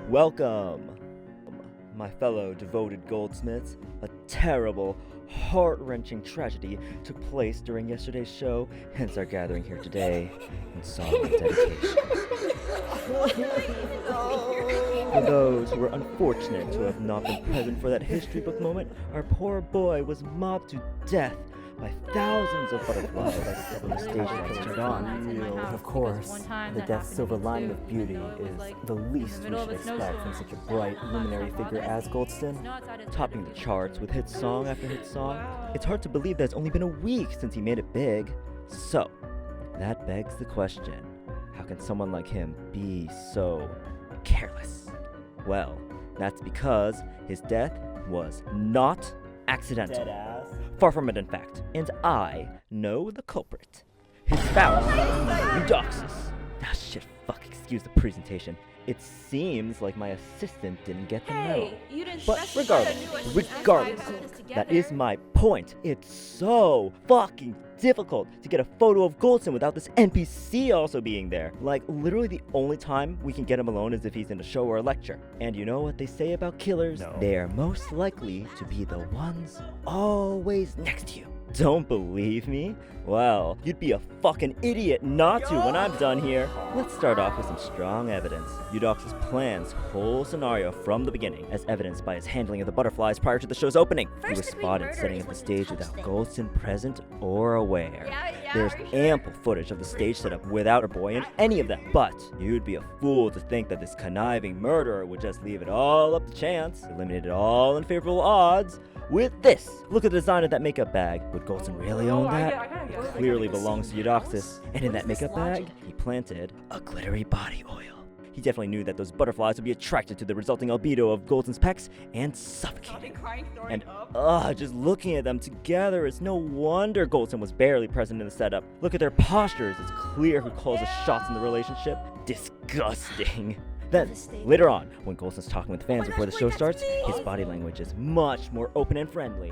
Welcome, my fellow devoted goldsmiths. A terrible, heart-wrenching tragedy took place during yesterday's show, hence our gathering here today in solemn dedication. For those who were unfortunate to have not been present for that history book moment, our poor boy was mobbed to death by thousands of butterflies when the stage was turned on. Of course, the death's silver lining of beauty is the least we should expect from such a bright, luminary figure as Goldston. Topping the charts with hit song after hit song, it's hard to believe that it's only been a week since he made it big. So, that begs the question, how can someone like him be so careless? Well, that's because his death was not accidental. Far from it, in fact. And I know the culprit. His spouse, Eudoxus. Ah, shit, fuck, excuse the presentation. It seems like my assistant didn't get the memo. But regardless, that is my point. It's so fucking difficult to get a photo of Goldston without this NPC also being there. Like, literally the only time we can get him alone is if he's in a show or a lecture. And you know what they say about killers? No. They are most likely to be the ones always next to you. Don't believe me? Well, you'd be a fucking idiot not to when I'm done here. Let's start off with some strong evidence. Eudoxus plans whole scenario from the beginning, as evidenced by his handling of the butterflies prior to the show's opening. He was spotted setting up the stage without Goldston present or aware. There's ample footage of the stage setup without a boy in any of them. But you'd be a fool to think that this conniving murderer would just leave it all up to chance, eliminate it all in favorable odds. With this, look at the design of that makeup bag. Would Goldston really own that? It clearly belongs to Eudoxus. And in that makeup bag, he planted a glittery body oil. He definitely knew that those butterflies would be attracted to the resulting albedo of Goldston's pecs and suffocate him. And just looking at them together, it's no wonder Goldston was barely present in the setup. Look at their postures. It's clear who calls the shots in the relationship. Disgusting. Then, later on, when Goldston's talking with fans before the show starts, his body language is much more open and friendly.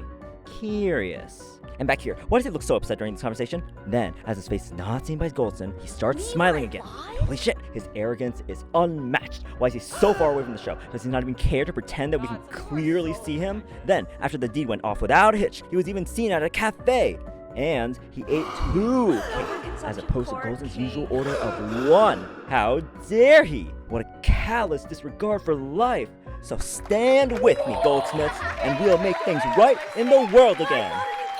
Curious. And back here, why does he look so upset during this conversation? Then, as his face is not seen by Goldston, he starts smiling again. Holy shit, his arrogance is unmatched. Why is he so far away from the show? Does he not even care to pretend that we can clearly see him? Then, after the deed went off without a hitch, he was even seen at a cafe. And he ate 2 cakes, as opposed to Goldston's usual order of 1. How dare he? What a callous disregard for life. So stand with me, goldsmiths, and we'll make things right in the world again.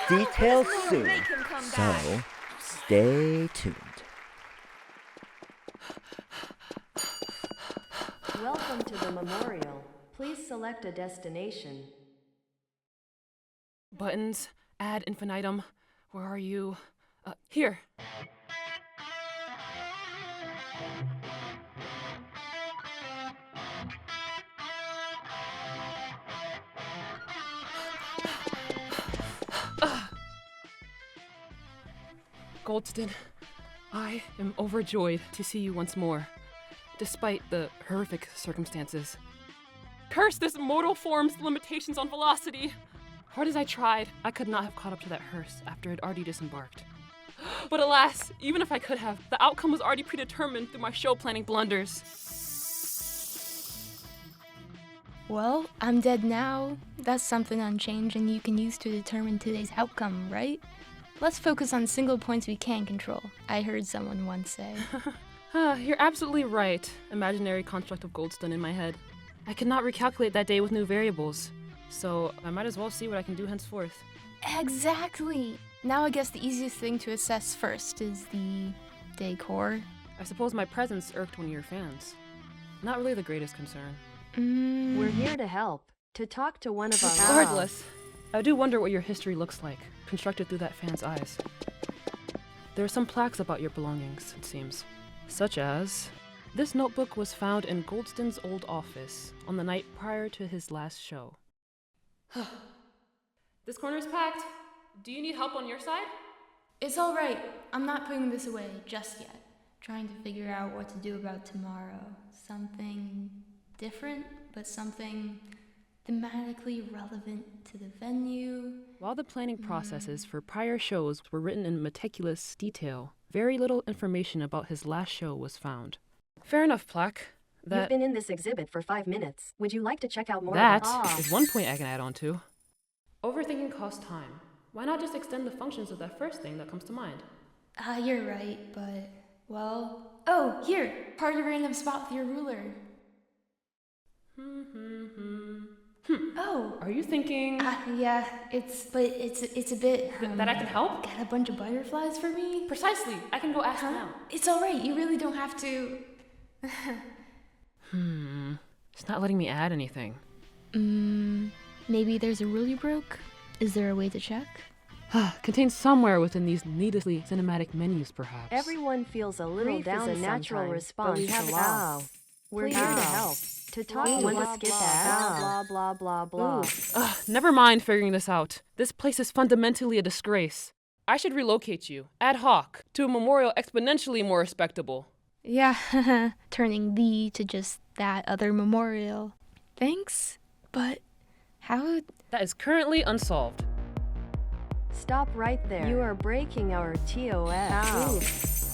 Details soon. So, stay tuned. Welcome to the memorial. Please select a destination. Buttons, ad infinitum. Where are you? Here. Goldston, I am overjoyed to see you once more, despite the horrific circumstances. Curse this mortal form's limitations on velocity! Hard as I tried, I could not have caught up to that hearse after it had already disembarked. But alas, even if I could have, the outcome was already predetermined through my show planning blunders. Well, I'm dead now. That's something unchanged and you can use to determine today's outcome, right? Let's focus on single points we can control, I heard someone once say. You're absolutely right. Imaginary construct of Goldston in my head. I cannot recalculate that day with new variables, so I might as well see what I can do henceforth. Exactly! Now I guess the easiest thing to assess first is the decor. I suppose my presence irked one of your fans. Not really the greatest concern. We're here to help, to talk to one of our Regardless, I do wonder what your history looks like, constructed through that fan's eyes. There are some plaques about your belongings, it seems. Such as, this notebook was found in Goldston's old office on the night prior to his last show. This corner's packed. Do you need help on your side? It's alright. I'm not putting this away just yet. trying to figure out what to do about tomorrow. Something different, but something thematically relevant to the venue. While the planning processes for prior shows were written in meticulous detail, very little information about his last show was found. Fair enough, Plaque. You've been in this exhibit for 5 minutes. Would you like to check out more? That is one point I can add on to. Overthinking costs time. Why not just extend the functions of that first thing that comes to mind? You're right, but, well... Oh, here! Party random spot with your ruler. Oh! Are you thinking... Yeah, it's a bit... that I can help? Got a bunch of butterflies for me? Precisely! I can go ask now. It's alright, you really don't have to... It's not letting me add anything. Maybe there's a rule you broke? Is there a way to check? Contained somewhere within these needlessly cinematic menus, perhaps. Everyone feels a little Grief down is a natural sometimes, response but we to have loss. We're Please here to bow. help. To talk Ooh, to blah, us, get blah, that. blah, blah, blah, blah. Never mind figuring this out. This place is fundamentally a disgrace. I should relocate you, ad hoc, to a memorial exponentially more respectable. Yeah, turning the to just that other memorial. Thanks, but how... That is currently unsolved. Stop right there. You are breaking our TOS.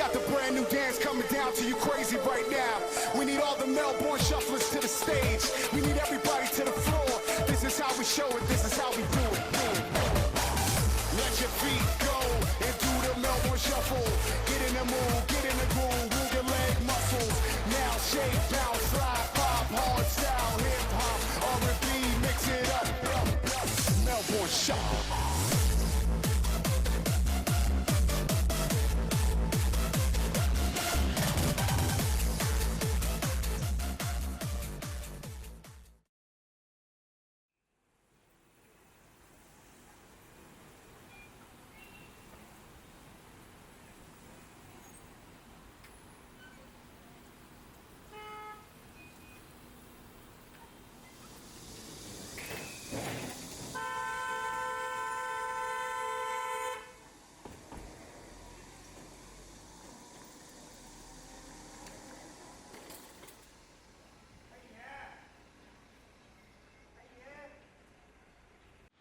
got the brand new dance coming down to you crazy right now. We need all the Melbourne shufflers to the stage. We need everybody to the floor. This is how we show it, this is how we do it. Let your feet go and do the Melbourne shuffle. Get in the mood, get in the groove, move your leg muscles. Now shake, bounce, slide, pop, hard style, hip hop, R&B, mix it up. Melbourne shuffle.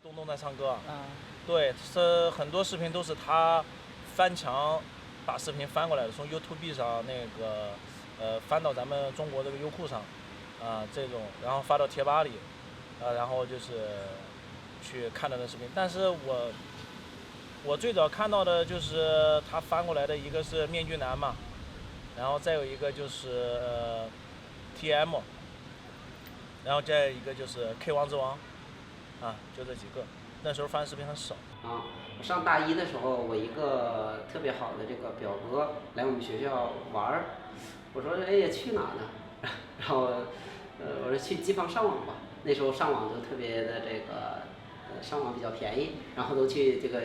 东东在唱歌，对，是很多视频都是他翻墙把视频翻过来的，从 YouTube 上那个翻到咱们中国这个优酷上，这种，然后发到贴吧里，然后就是去看他的视频。但是我最早看到的就是他翻过来的一个是面具男嘛，然后再有一个就是TM， 然后再一个就是 K 王之王。就这几个，那时候翻视频很少。我上大一的时候，我一个特别好的这个表哥来我们学校玩儿，我说哎去哪呢？然后我说去机房上网吧。那时候上网就特别的这个上网比较便宜，然后都去这个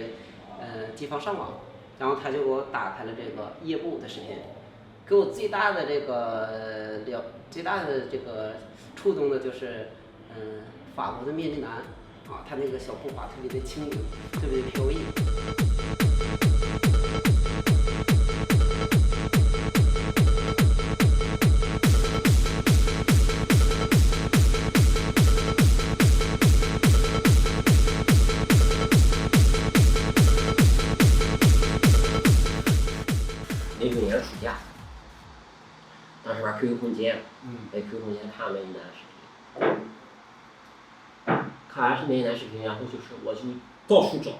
机房上网，然后他就给我打开了这个夜部的视频，给我最大的这个触动的就是法国的面具男。他那个小步伐特别的轻盈，特别的飘逸。06年暑假，当时玩 QQ 空间，在 QQ 空间看了一男视频。看完是那男视频，然后就是我就到处找，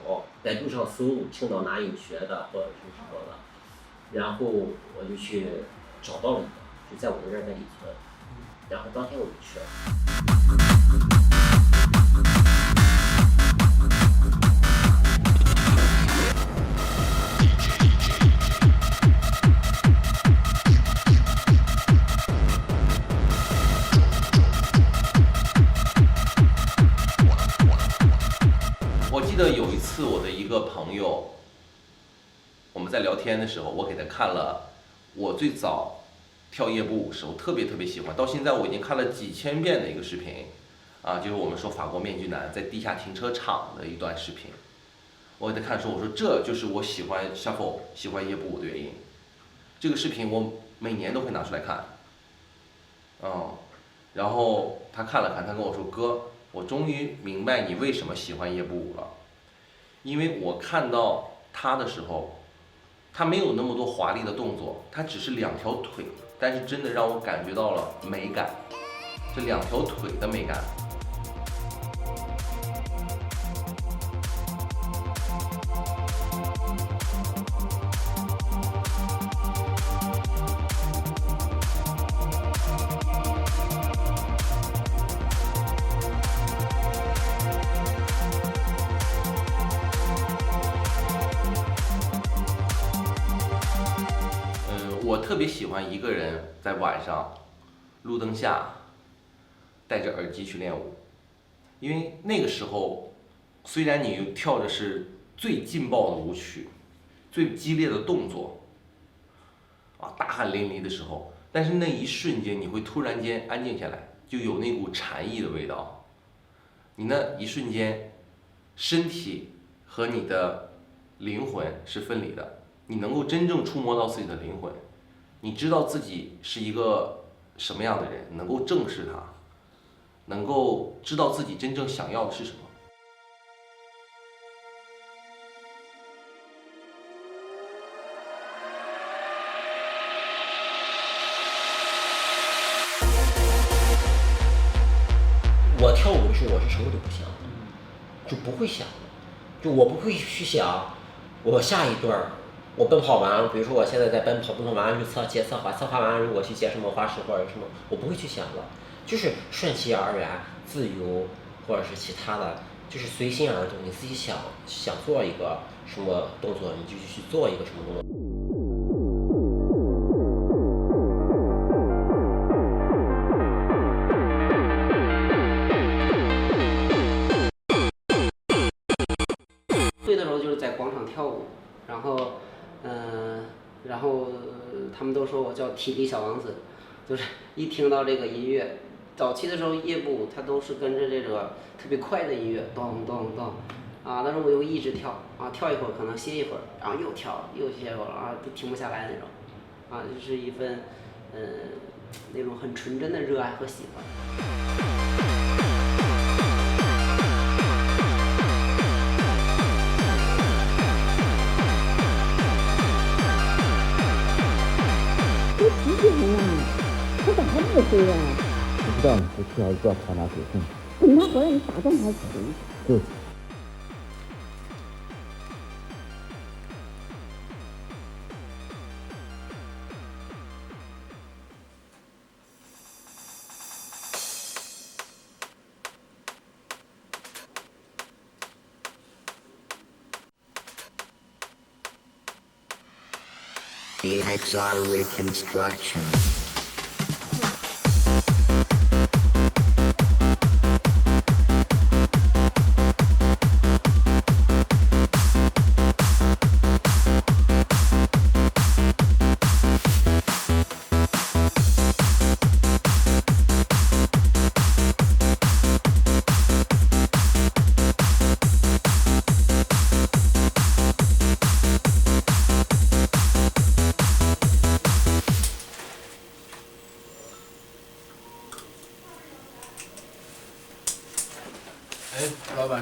百度上搜青岛哪有学的或者是什么的，然后我就去找到了一个，就在我们这儿在李村，然后当天我就去了。我记得有一次，我的一个朋友，我们在聊天的时候，我给他看了我最早跳夜步舞时候特别喜欢，到现在我已经看了几千遍的一个视频，就是我们说法国面具男在地下停车场的一段视频。我给他看说，我说这就是我喜欢 shuffle 喜欢夜步舞的原因。这个视频我每年都会拿出来看，然后他看了看，他跟我说哥。我终于明白你为什么喜欢夜步舞了，因为我看到他的时候，他没有那么多华丽的动作，他只是2条腿，但是真的让我感觉到了美感，这2条腿的美感。我特别喜欢一个人在晚上路灯下戴着耳机去练舞，因为那个时候虽然你跳的是最劲爆的舞曲，最激烈的动作，大汗淋漓的时候，但是那一瞬间你会突然间安静下来，就有那股禅意的味道。你那一瞬间，身体和你的灵魂是分离的，你能够真正触摸到自己的灵魂。你知道自己是一个什么样的人，能够正视它，能够知道自己真正想要的是什么。我跳舞的时候我是什么都不想的，就不会想的，就我不会去想我下一段我奔跑完，比如说我现在在奔跑完去接策划完如果去接什么花式或者什么，我不会去想了，就是顺其而然，自由或者是其他的，就是随心而动，你自己想做一个什么动作，你就去做一个什么动作。会的时候就是在广场跳舞，然后他们都说我叫体力小王子，就是一听到这个音乐，早期的时候夜步它都是跟着这个特别快的音乐，咚咚咚，啊，但是我又一直跳啊，跳一会儿可能歇一会儿，然后又跳又歇一会儿啊，都停不下来那种，啊，就是一份那种很纯真的热爱和喜欢。他咋还不回来？不知道呢，这去了不知道跑哪去。等他回来，你打断他走。就。EXR reconstruction.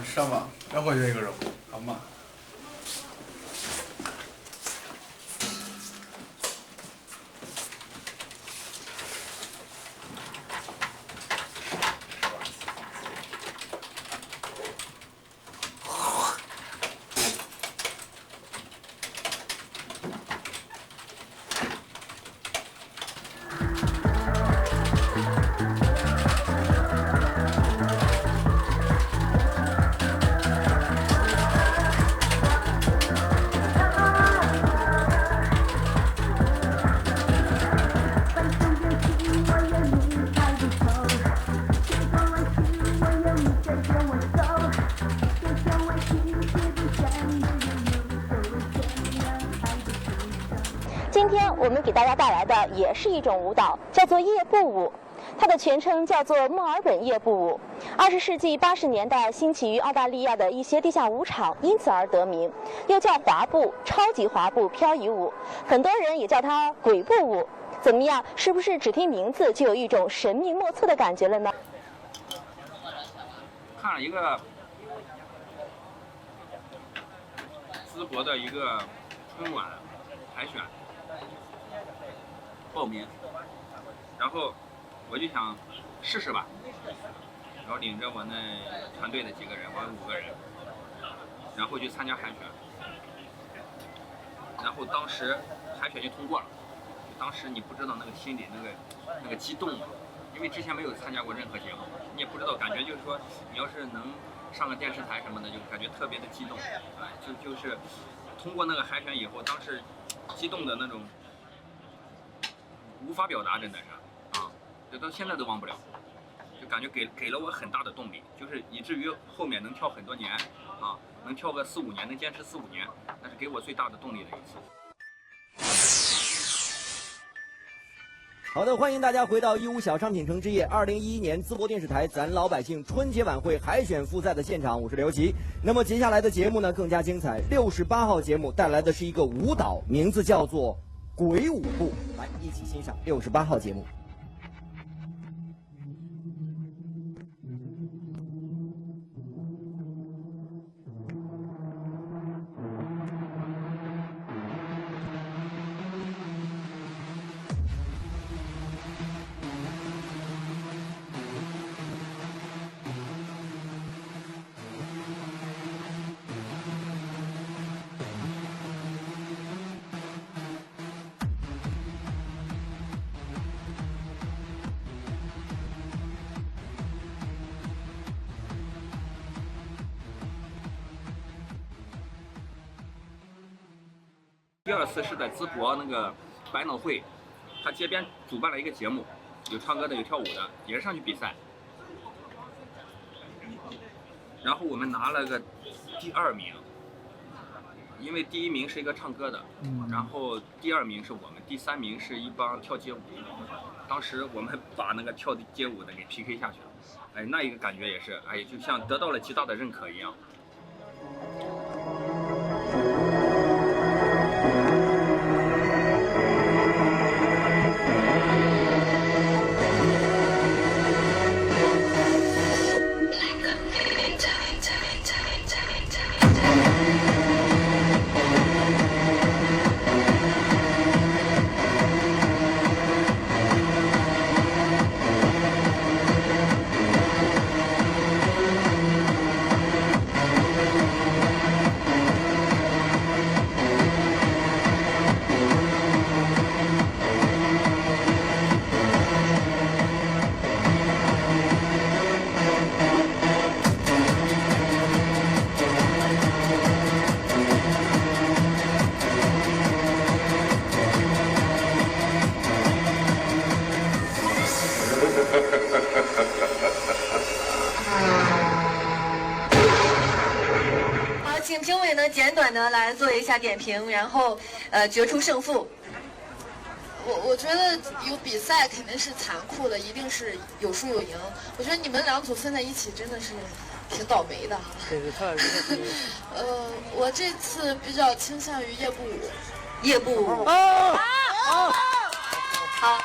上吧，再回去一个任务，好吗？今天我们给大家带来的也是一种舞蹈，叫做夜步舞。它的全称叫做墨尔本夜步舞。20世纪80年代兴起于澳大利亚的一些地下舞场因此而得名，又叫滑步、超级滑步、漂移舞，很多人也叫它鬼步舞。怎么样？是不是只听名字就有一种神秘莫测的感觉了呢？看了一个淄博的一个春晚海选报名，然后我就想试试吧，然后领着我那团队的几个人，我有5个人，然后去参加海选，然后当时海选就通过了，当时你不知道那个心里那个激动啊，因为之前没有参加过任何节目，你也不知道，感觉就是说你要是能上个电视台什么的，就感觉特别的激动，哎，就是通过那个海选以后，当时激动的那种无法表达，真的是啊，就到现在都忘不了，就感觉给了我很大的动力，就是以至于后面能跳很多年啊，能跳个4、5年，能坚持4、5年，那是给我最大的动力的一次。好的，欢迎大家回到义乌小商品城之夜2011年淄博电视台咱老百姓春节晚会海选复赛的现场，我是刘琦。那么接下来的节目呢更加精彩，68号节目带来的是一个舞蹈，名字叫做鬼舞步，来一起欣赏68号节目。第2次是在淄博那个百脑汇，他街边主办了一个节目，有唱歌的，有跳舞的，也是上去比赛。然后我们拿了个第2名，因为第1名是一个唱歌的，然后第2名是我们，第3名是一帮跳街舞的。当时我们把那个跳街舞的给 PK 下去了，哎，那一个感觉也是，哎，就像得到了极大的认可一样。请评委呢简短的来做一下点评，然后决出胜负。我觉得有比赛肯定是残酷的，一定是有输有赢。我觉得你们2组分在一起真的是挺倒霉的哈。我这次比较倾向于夜步舞。夜步舞。好。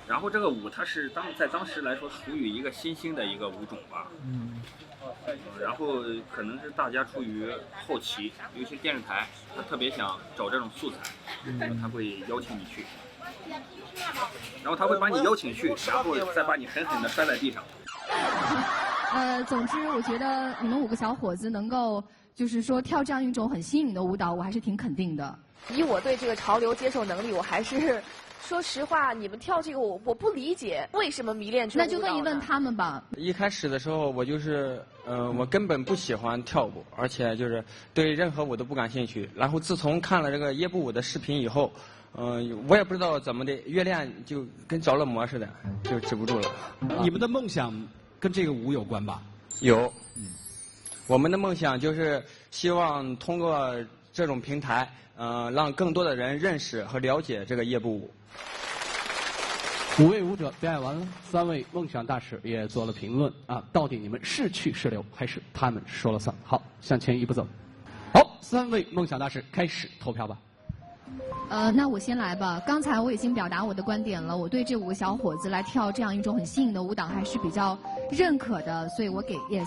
然后这个舞它是在当时来说属于一个新兴的一个舞种吧。然后可能是大家出于好奇，有些电视台他特别想找这种素材，他会邀请你去，然后他会把你邀请去，然后再把你狠狠地摔在地上。总之我觉得你们5个小伙子能够就是说跳这样一种很新颖的舞蹈，我还是挺肯定的。以我对这个潮流接受能力，我还是说实话，你们跳这个我不理解为什么迷恋这个舞蹈呢？那就问一问他们吧。一开始的时候，我就是我根本不喜欢跳舞，而且就是对任何舞都不感兴趣。然后自从看了这个夜步舞的视频以后，我也不知道怎么的，越练就跟着了魔似的，就止不住了。你们的梦想跟这个舞有关吧？有。我们的梦想就是希望通过这种平台，让更多的人认识和了解这个夜步舞。5位舞者表演完了，3位梦想大使也做了评论啊，到底你们是去是留，还是他们说了算？好，向前一步走。好，3位梦想大使开始投票吧。那我先来吧。刚才我已经表达我的观点了，我对这5个小伙子来跳这样一种很新颖的舞蹈还是比较认可的，所以我给 yes。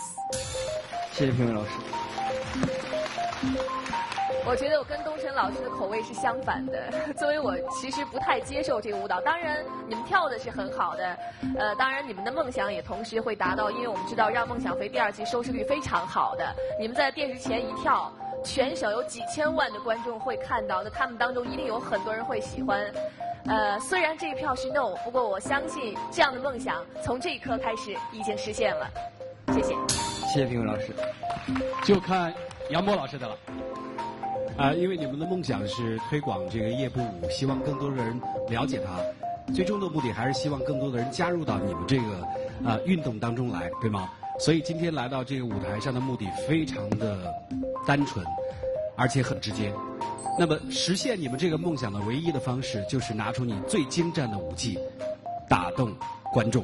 谢谢评委老师。我觉得我跟东辰老师的口味是相反的。作为我其实不太接受这个舞蹈，当然你们跳的是很好的，当然你们的梦想也同时会达到，因为我们知道《让梦想飞》第2季收视率非常好的，你们在电视前一跳，全省有几千万的观众会看到，那他们当中一定有很多人会喜欢。虽然这一票是 no， 不过我相信这样的梦想从这一刻开始已经实现了。谢谢。谢谢评委老师。就看杨波老师的了。因为你们的梦想是推广这个夜步舞，希望更多的人了解它，最终的目的还是希望更多的人加入到你们这个运动当中来，对吗？所以今天来到这个舞台上的目的非常的单纯，而且很直接。那么实现你们这个梦想的唯一的方式，就是拿出你最精湛的武技，打动观众。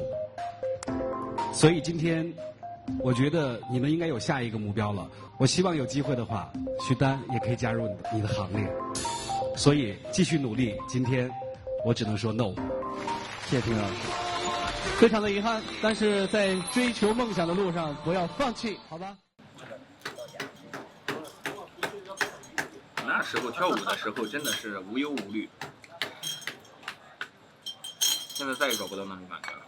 所以今天我觉得你们应该有下一个目标了。我希望有机会的话，徐丹也可以加入你的行列。所以继续努力。今天我只能说 no。谢谢评委老师。非常的遗憾，但是在追求梦想的路上不要放弃，好吧？那时候跳舞的时候真的是无忧无虑，现在再也找不到那种感觉了。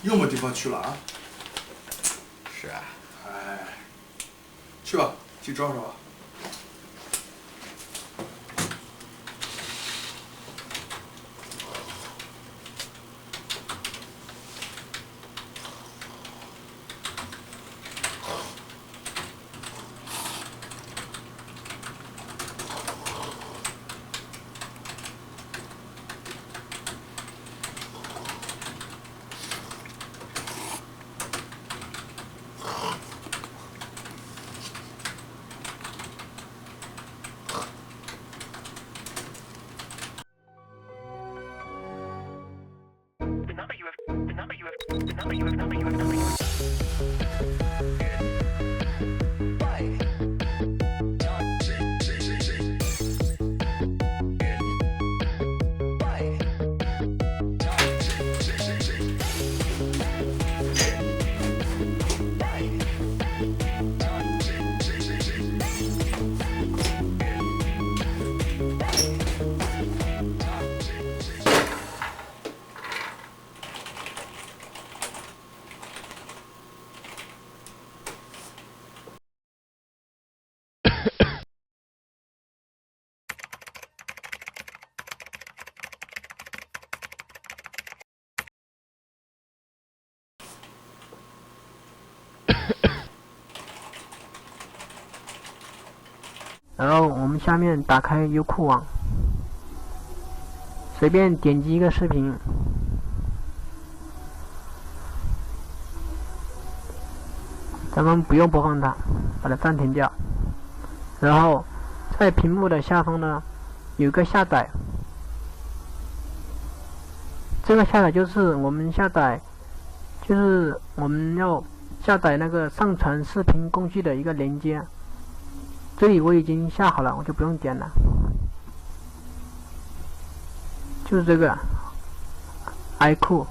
又没地方去了啊？是啊。哎，去吧，去找找吧。然后我们下面打开优酷网，随便点击一个视频，咱们不用播放它，把它暂停掉。然后在屏幕的下方呢，有个下载，这个下载就是我们下载，就是我们要下载那个上传视频工具的一个连接。这里我已经下好了，我就不用点了，就是这个 iQOO，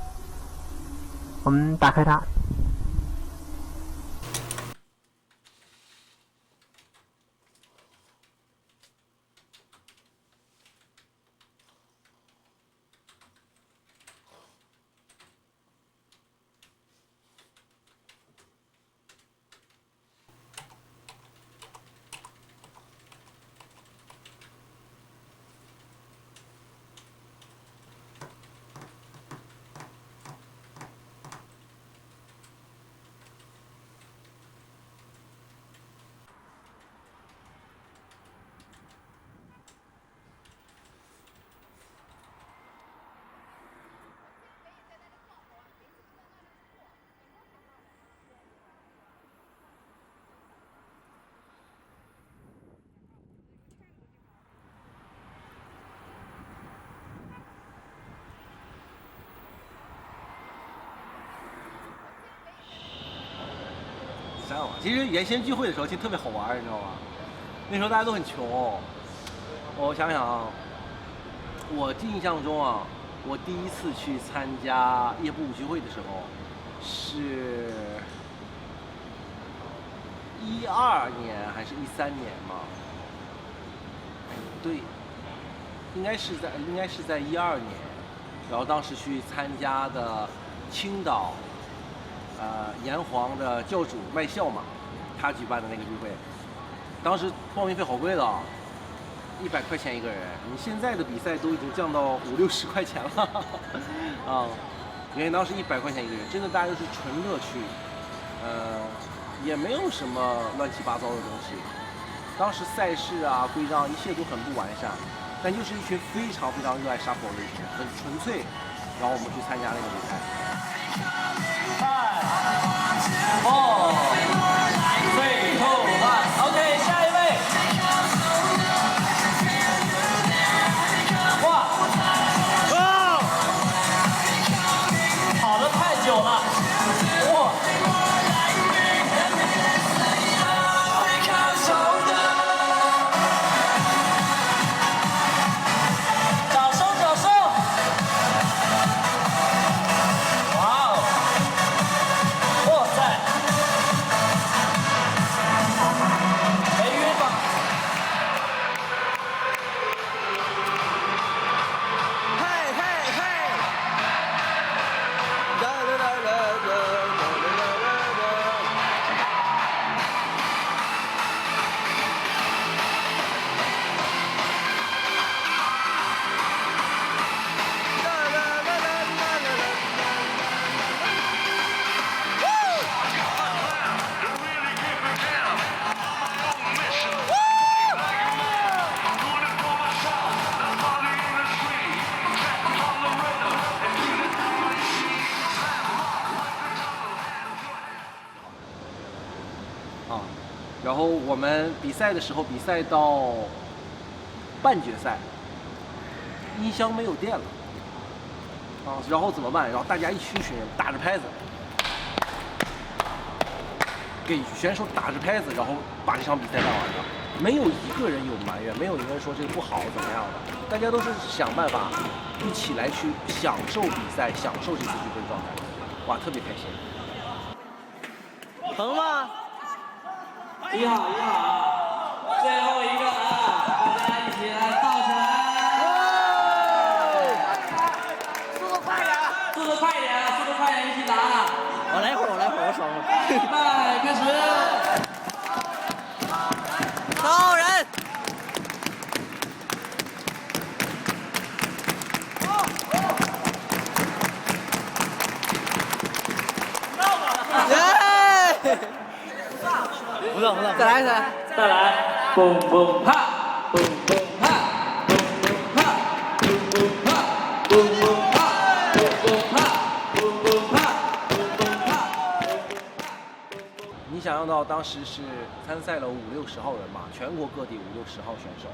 我们打开它。其实原先聚会的时候其实特别好玩，你知道吗？那时候大家都很穷。我想想啊，我印象中啊，我第一次去参加夜不舞聚会的时候，是12年还是13年嘛？对，应该是在12年。然后当时去参加的青岛。炎黄的教主卖笑嘛，他举办的那个聚会，当时报名费好贵的，100块钱一个人。你现在的比赛都已经降到50、60块钱了，啊，因为当时100块钱一个人，真的大家都是纯乐趣，也没有什么乱七八糟的东西。当时赛事啊、规章一切都很不完善，但就是一群非常非常热爱杀火的人，很纯粹。然后我们去参加那个比赛。5、4、2、1 ，OK， 下一位。哇，跑得太久了，哇！掌声！哇哦！然后我们比赛的时候，比赛到半决赛，音箱没有电了，啊，然后怎么办？然后大家一群打着拍子，给选手打着拍子，然后把这场比赛打完了。没有一个人有埋怨，没有一个人说这个不好怎么样的，大家都是想办法一起来去享受比赛，享受这次聚会状态，哇，特别开心。疼吗？一好，最后一个啊，大家一起来倒起来！速度快点，速度快点，一起打！我来一会儿，我爽了。预备，开始！招人！不错，再来一次，再来，嘣嘣啪，嘣嘣啪，嘣嘣啪，嘣嘣啪，嘣嘣啪，嘣嘣啪，嘣嘣啪，嘣嘣啪。你想象到当时是参赛了50-60号人嘛，全国各地50-60号选手，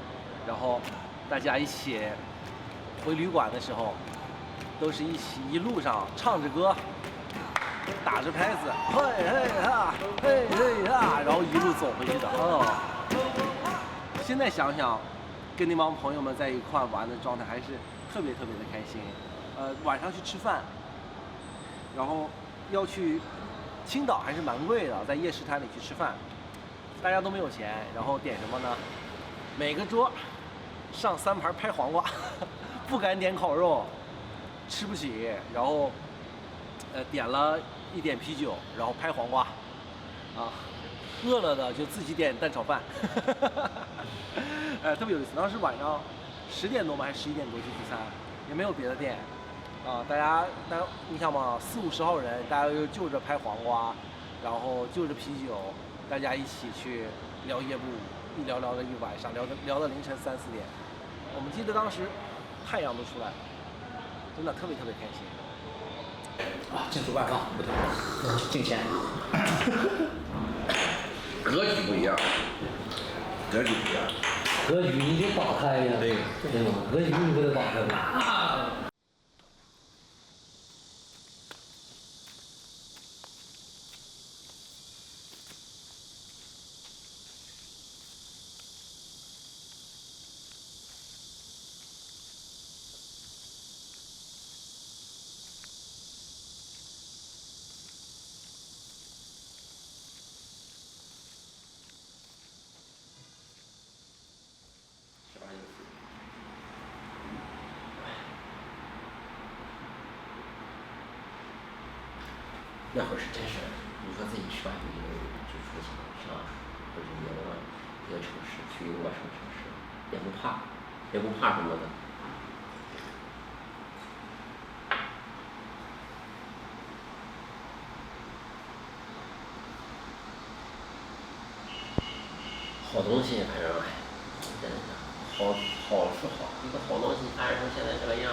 然后大家一起回旅馆的时候，都是一起一路上唱着歌。打着拍子，嘿嘿哈，嘿嘿哈，然后一路走回去的。哦，现在想想，跟那帮朋友们在一块玩的状态还是特别的开心。晚上去吃饭，然后要去青岛还是蛮贵的，在夜市摊里去吃饭，大家都没有钱，然后点什么呢？每个桌上3盘拍黄瓜，不敢点烤肉，吃不起，然后点了1点啤酒，然后拍黄瓜，啊，饿了的就自己点蛋炒饭，特别有意思。当时晚上10点多吗？还是11点多去聚餐，也没有别的店，啊，大家你想嘛，40-50号人，大家就着拍黄瓜，然后就着啤酒，大家一起去聊夜步舞，一聊了一晚上，聊到凌晨3-4点。我们记得当时太阳都出来了，真的特别开心。啊，进主办方不对，进钱。格局不一样，格局不一样。格局你得打开呀，对吧？格局你不得打开吗？那会儿是真是，你说自己吃完就出去上，或者一个城市，去一个陌生城市，也不怕什么的。好东西，反正真的好是好，一个好东西，发展成现在这个样。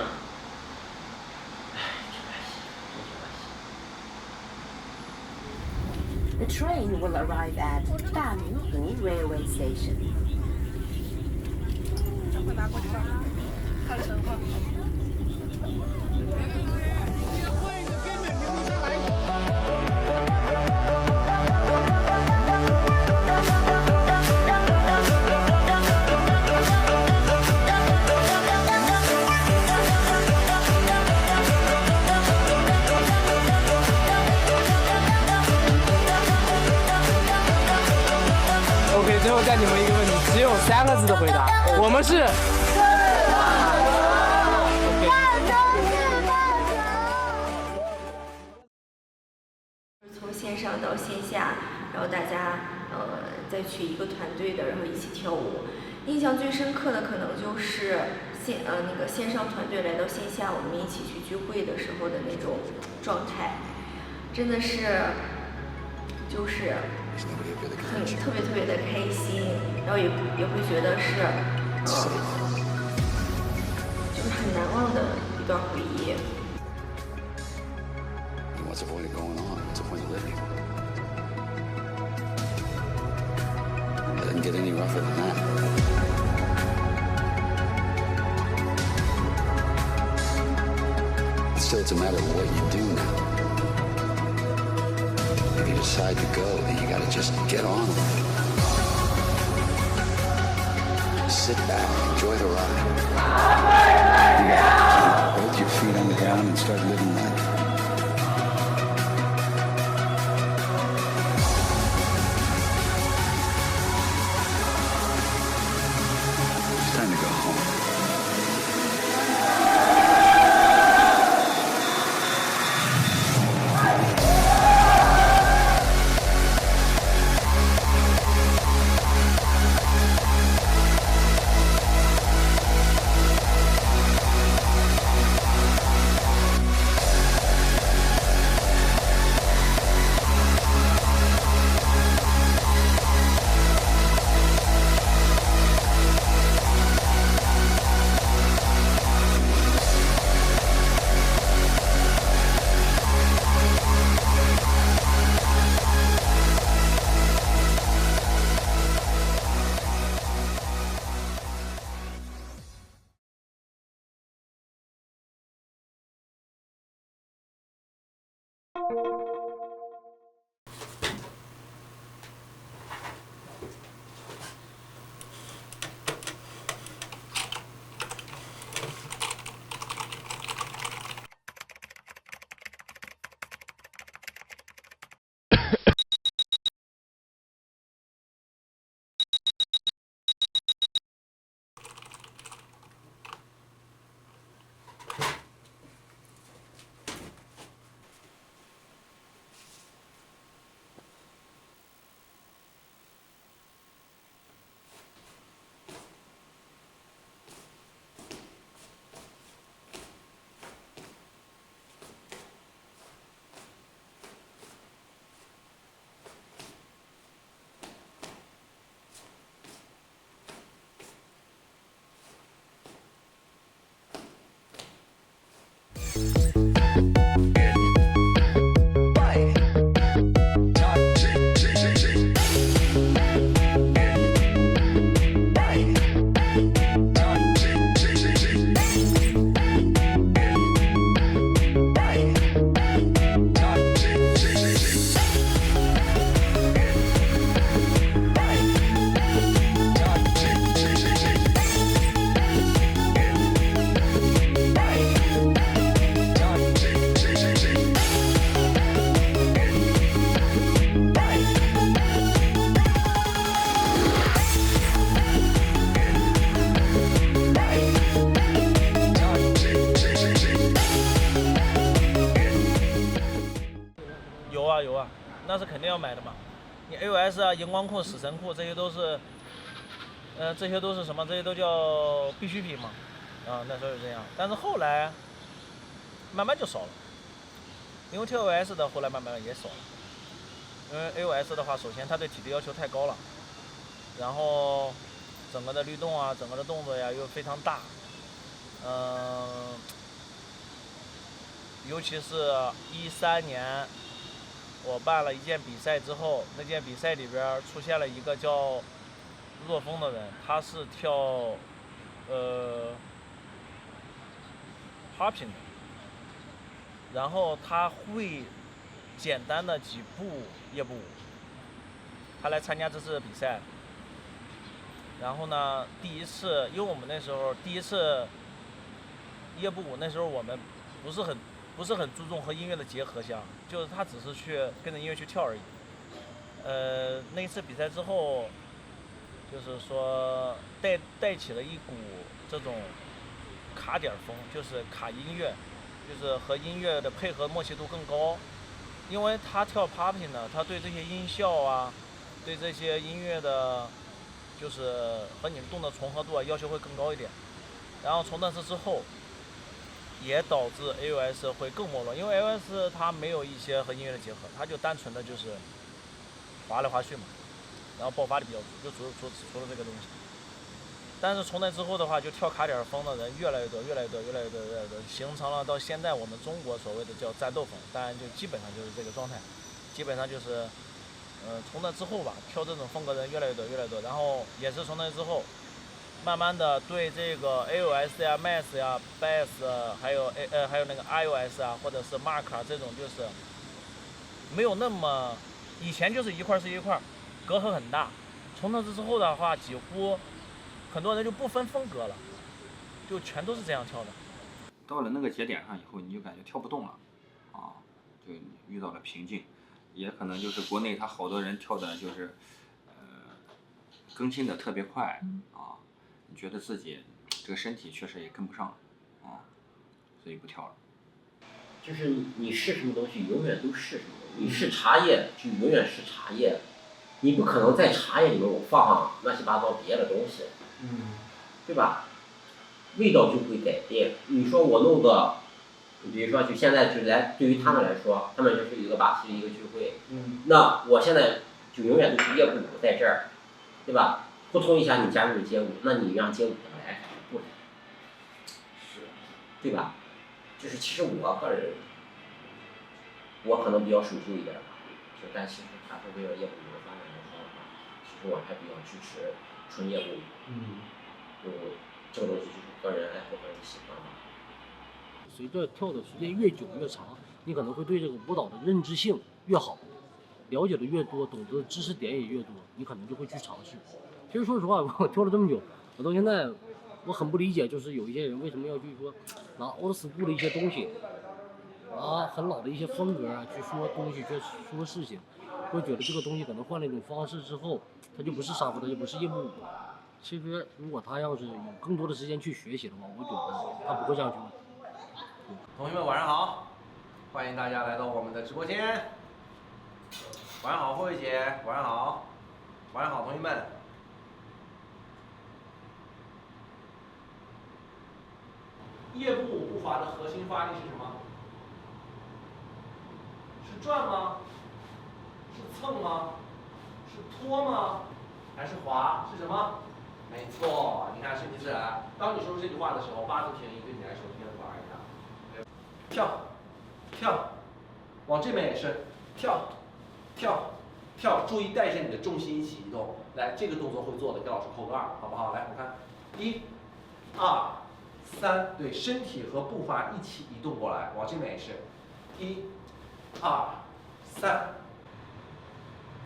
The train will arrive at Bamhu Railway Station. OK， 最后再你们一个问题，只有3个字的回答，我们是。从线上到线下，然后大家再去一个团队的，然后一起跳舞。印象最深刻的可能就是那个线上团队来到线下，我们一起去聚会的时候的那种状态，真的是就是特别的开心，然后也会觉得是就是很难忘的一段回忆。What's the point of going on? What's the point of living? Couldn't get any rougher than that. Still, it's a matter of what you do now. If you decide to go, then you gotta just get on with it. Sit back, enjoy the ride. You gotta keep both your feet on the ground and start living life. It's time to go home.那是肯定要买的嘛。你 AOS 啊、荧光库、死神库这些都是，这些都是什么？这些都叫必需品嘛。那时候就这样。但是后来慢慢就少了，因为 TOS 的后来慢慢也少了。因为 AOS 的话，首先它对体力要求太高了，然后整个的律动啊、整个的动作呀又非常大，尤其是13年。我办了一件比赛之后，那件比赛里边出现了一个叫若风的人，他是跳popping 的，然后他会简单的几步夜步舞，他来参加这次比赛。然后呢，第一次，因为我们那时候第一次夜步舞，那时候我们不是很注重和音乐的结合项，就是他只是去跟着音乐去跳而已。那一次比赛之后，就是说带起了一股这种卡点风，就是卡音乐，就是和音乐的配合默契度更高。因为他跳 popping 呢，他对这些音效啊，对这些音乐的，就是和你的动作重合度啊要求会更高一点。然后从那次之后。也导致 AOS 会更没落，因为 AOS 它没有一些和音乐的结合，它就单纯的就是滑来滑去嘛，然后爆发力比较足，就除了这个东西。但是从那之后的话，就跳卡点风的人越来越多，形成了到现在我们中国所谓的叫战斗风，当然就基本上就是这个状态，基本上就是从那之后吧，跳这种风格的人越来越多，然后也是从那之后，慢慢的对这个 AOS 呀、Max 呀、Bass 还有那个 iOS 啊，或者是 Mark 啊这种就是没有那么，以前就是一块是一块，隔阂很大。从那之后的话，几乎很多人就不分风格了，就全都是这样跳的。到了那个节点上以后，你就感觉跳不动了，啊，就遇到了瓶颈。也可能就是国内他好多人跳的就是，更新的特别快啊，你觉得自己这个身体确实也跟不上啊，所以不跳了。就是你是什么东西，永远都是什么东西。你是茶叶，就永远是茶叶，你不可能在茶叶里面我放上乱七八糟别的东西，对吧？味道就会改变。你说我弄个。比如说，就现在就对于他们来说，他们就是一个巴西一个聚会，那我现在就永远都是夜不舞在这儿，对吧？不同一下你加入街舞，那你让街舞来还是不来？是，对吧？就是其实我个人，我可能比较守旧一点吧，但其实他是为了夜舞的发展的话，其实我还比较支持纯夜舞，这个东西就是个人爱好个人喜欢吧。随着跳的时间越久越长，你可能会对这个舞蹈的认知性越好，了解的越多，懂得的知识点也越多，你可能就会去尝试。其实说实话，我跳了这么久，我到现在我很不理解，就是有一些人为什么要去说拿 old school 的一些东西，拿很老的一些风格啊去说东西，去说事情，会觉得这个东西可能换了一种方式之后，它就不是沙发，它就不是夜幕舞。其实如果他要是有更多的时间去学习的话，我觉得他不会这样去做。同学们晚上好，欢迎大家来到我们的直播间。晚上好，慧慧姐，晚上好，晚上好，同学们。夜步舞步伐的核心发力是什么？是转吗？是蹭吗？是拖吗？还是滑？是什么？没错，你看顺其自然。当你说出这句话的时候，八字平移对你来说天不二一样。跳，跳，往这边也是，跳，跳，跳，注意带着你的重心一起移动。来，这个动作会做的，给老师扣个2，好不好？来，我看，1、2、3，对，身体和步伐一起移动过来，往这边也是，1、2、3，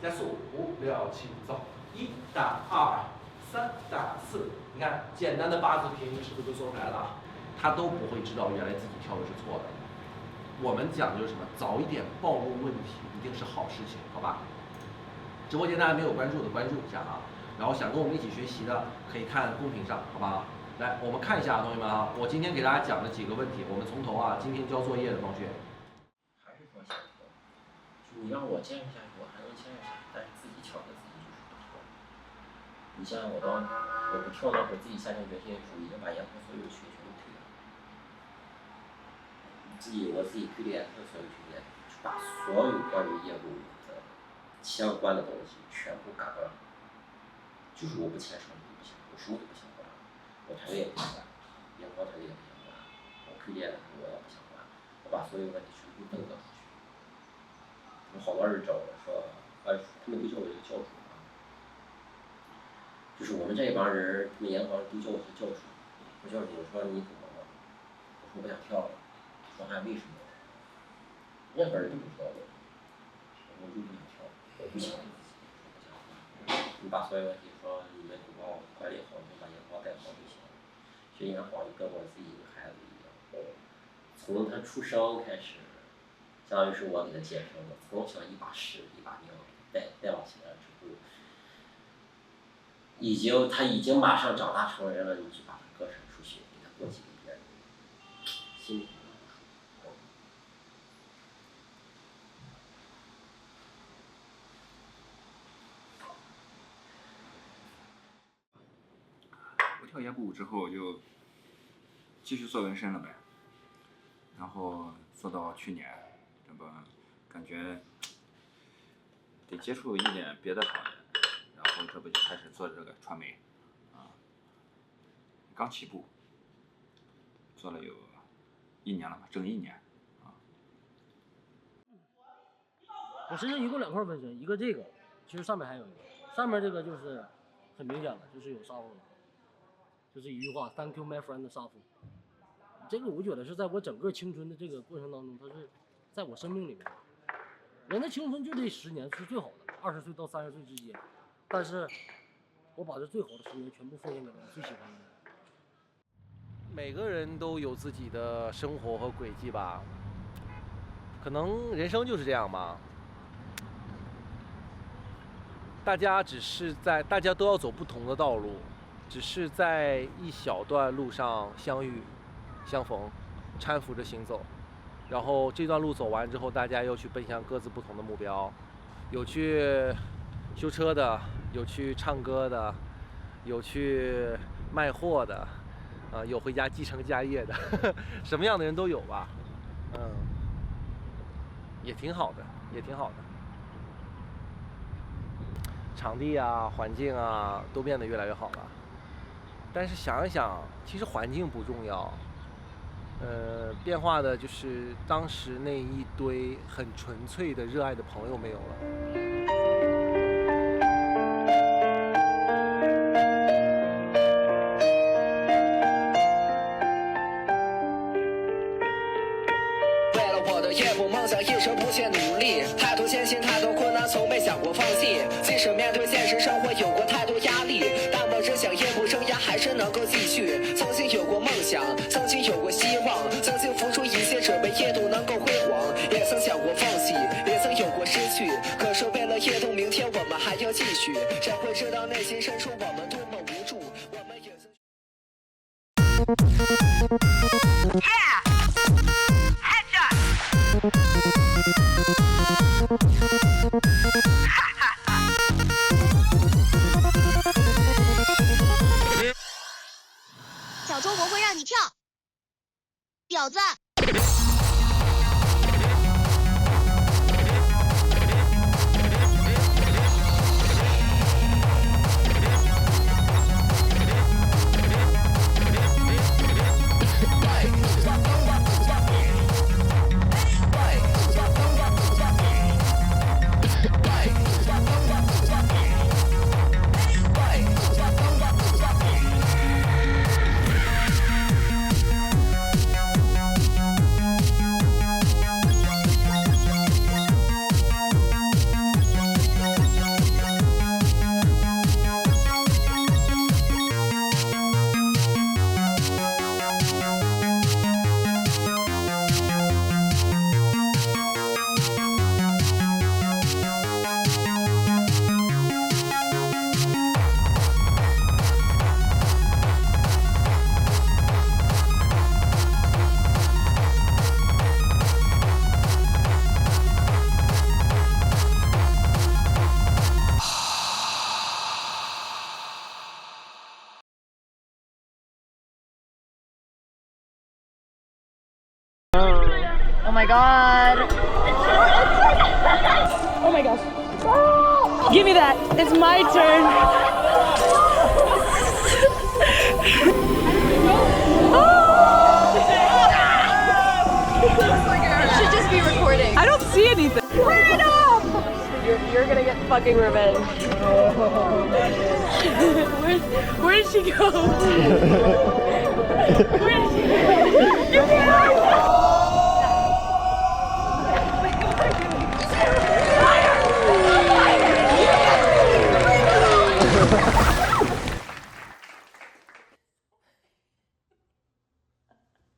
加速，5、6、7，走，1打2、3打4，你看，简单的八字平移是不是就做出来了？他都不会知道原来自己跳的是错的。我们讲的就是什么？早一点暴露问题，一定是好事情，好吧？直播间大家没有关注的关注一下啊，然后想跟我们一起学习的可以看公屏上，好不好？来，我们看一下同学们啊，我今天给大家讲的几个问题，我们从头啊，今天交作业的同学。还是说想跳，就你让我坚持下去，我还能坚持下去，但是自己跳的自己就是不跳。你像我不跳那会儿，自己下定决心，属于已经把烟花所有的学全都退了。我自己推荐，所有推荐，就把所有关于业务的相关的东西全部赶到，就是我不牵手，不行，我什么都不想管，我团队也不想管，烟花团队也不想管，我推荐我也不想管，我把所有问题全部扔到出去。有好多人找我说，他们都叫我这个教主啊，就是我们这一帮人，他们研行都叫我是教主。我教主说你怎么了？我说我不想跳了。说还为什么？任何人都不知道我，我就不想跳，我不想。你把所有问题说你们都帮我管理好，你把烟花带好就行了。学烟花就跟我自己一个孩子一样，从他出生开始，相当于是我给他接生的，从小一把屎一把尿带往起来之后，他已经马上长大成人了，你就把他割舍出去，给他过几个别人，心里。跳夜步之后就继续做纹身了呗，然后做到去年，这不感觉得接触一点别的行业，然后这不就开始做这个传媒，啊，刚起步，做了有1年了吧，整1年，啊。我身上一共2块纹身，一个这个，其实上面还有一个，上面这个就是很明显了，就是有杀夫了，就是一句话 ，Thank you my friend 的杀夫。这个我觉得是在我整个青春的这个过程当中，它是在我生命里面。人的青春就这10年是最好的，20岁到30岁之间。但是，我把这最好的10年全部奉献给了我最喜欢的人。每个人都有自己的生活和轨迹吧，可能人生就是这样吧。大家都要走不同的道路，只是在一小段路上相遇、相逢，搀扶着行走。然后这段路走完之后，大家又去奔向各自不同的目标，有去修车的，有去唱歌的，有去卖货的，有回家继承家业的，什么样的人都有吧。也挺好的，也挺好的。场地啊、环境啊都变得越来越好了。但是想一想，其实环境不重要。变化的就是当时那一堆很纯粹的热爱的朋友没有了。为了我的夜幕梦想，一生不懈努力，太多艰辛，太多困难，从没想过放弃。即使面对现实生活有过太多压力，但我只想夜幕生涯还是能够继续。曾经有过梦想，曾经有过希望，曾经付出一切只为夜度能够辉煌，也曾想过放弃，也曾有过失去。可是为了夜度，明天我们还要继续。谁会知道内心深处我们多么无助？我们也曾。小周我会让你跳，婊子。Oh my god. Oh my gosh. Oh! Give me that. It's my turn. It should just be recording. I don't see anything. Freedom! You're gonna get fucking revenge. Where did she go? Where did she go?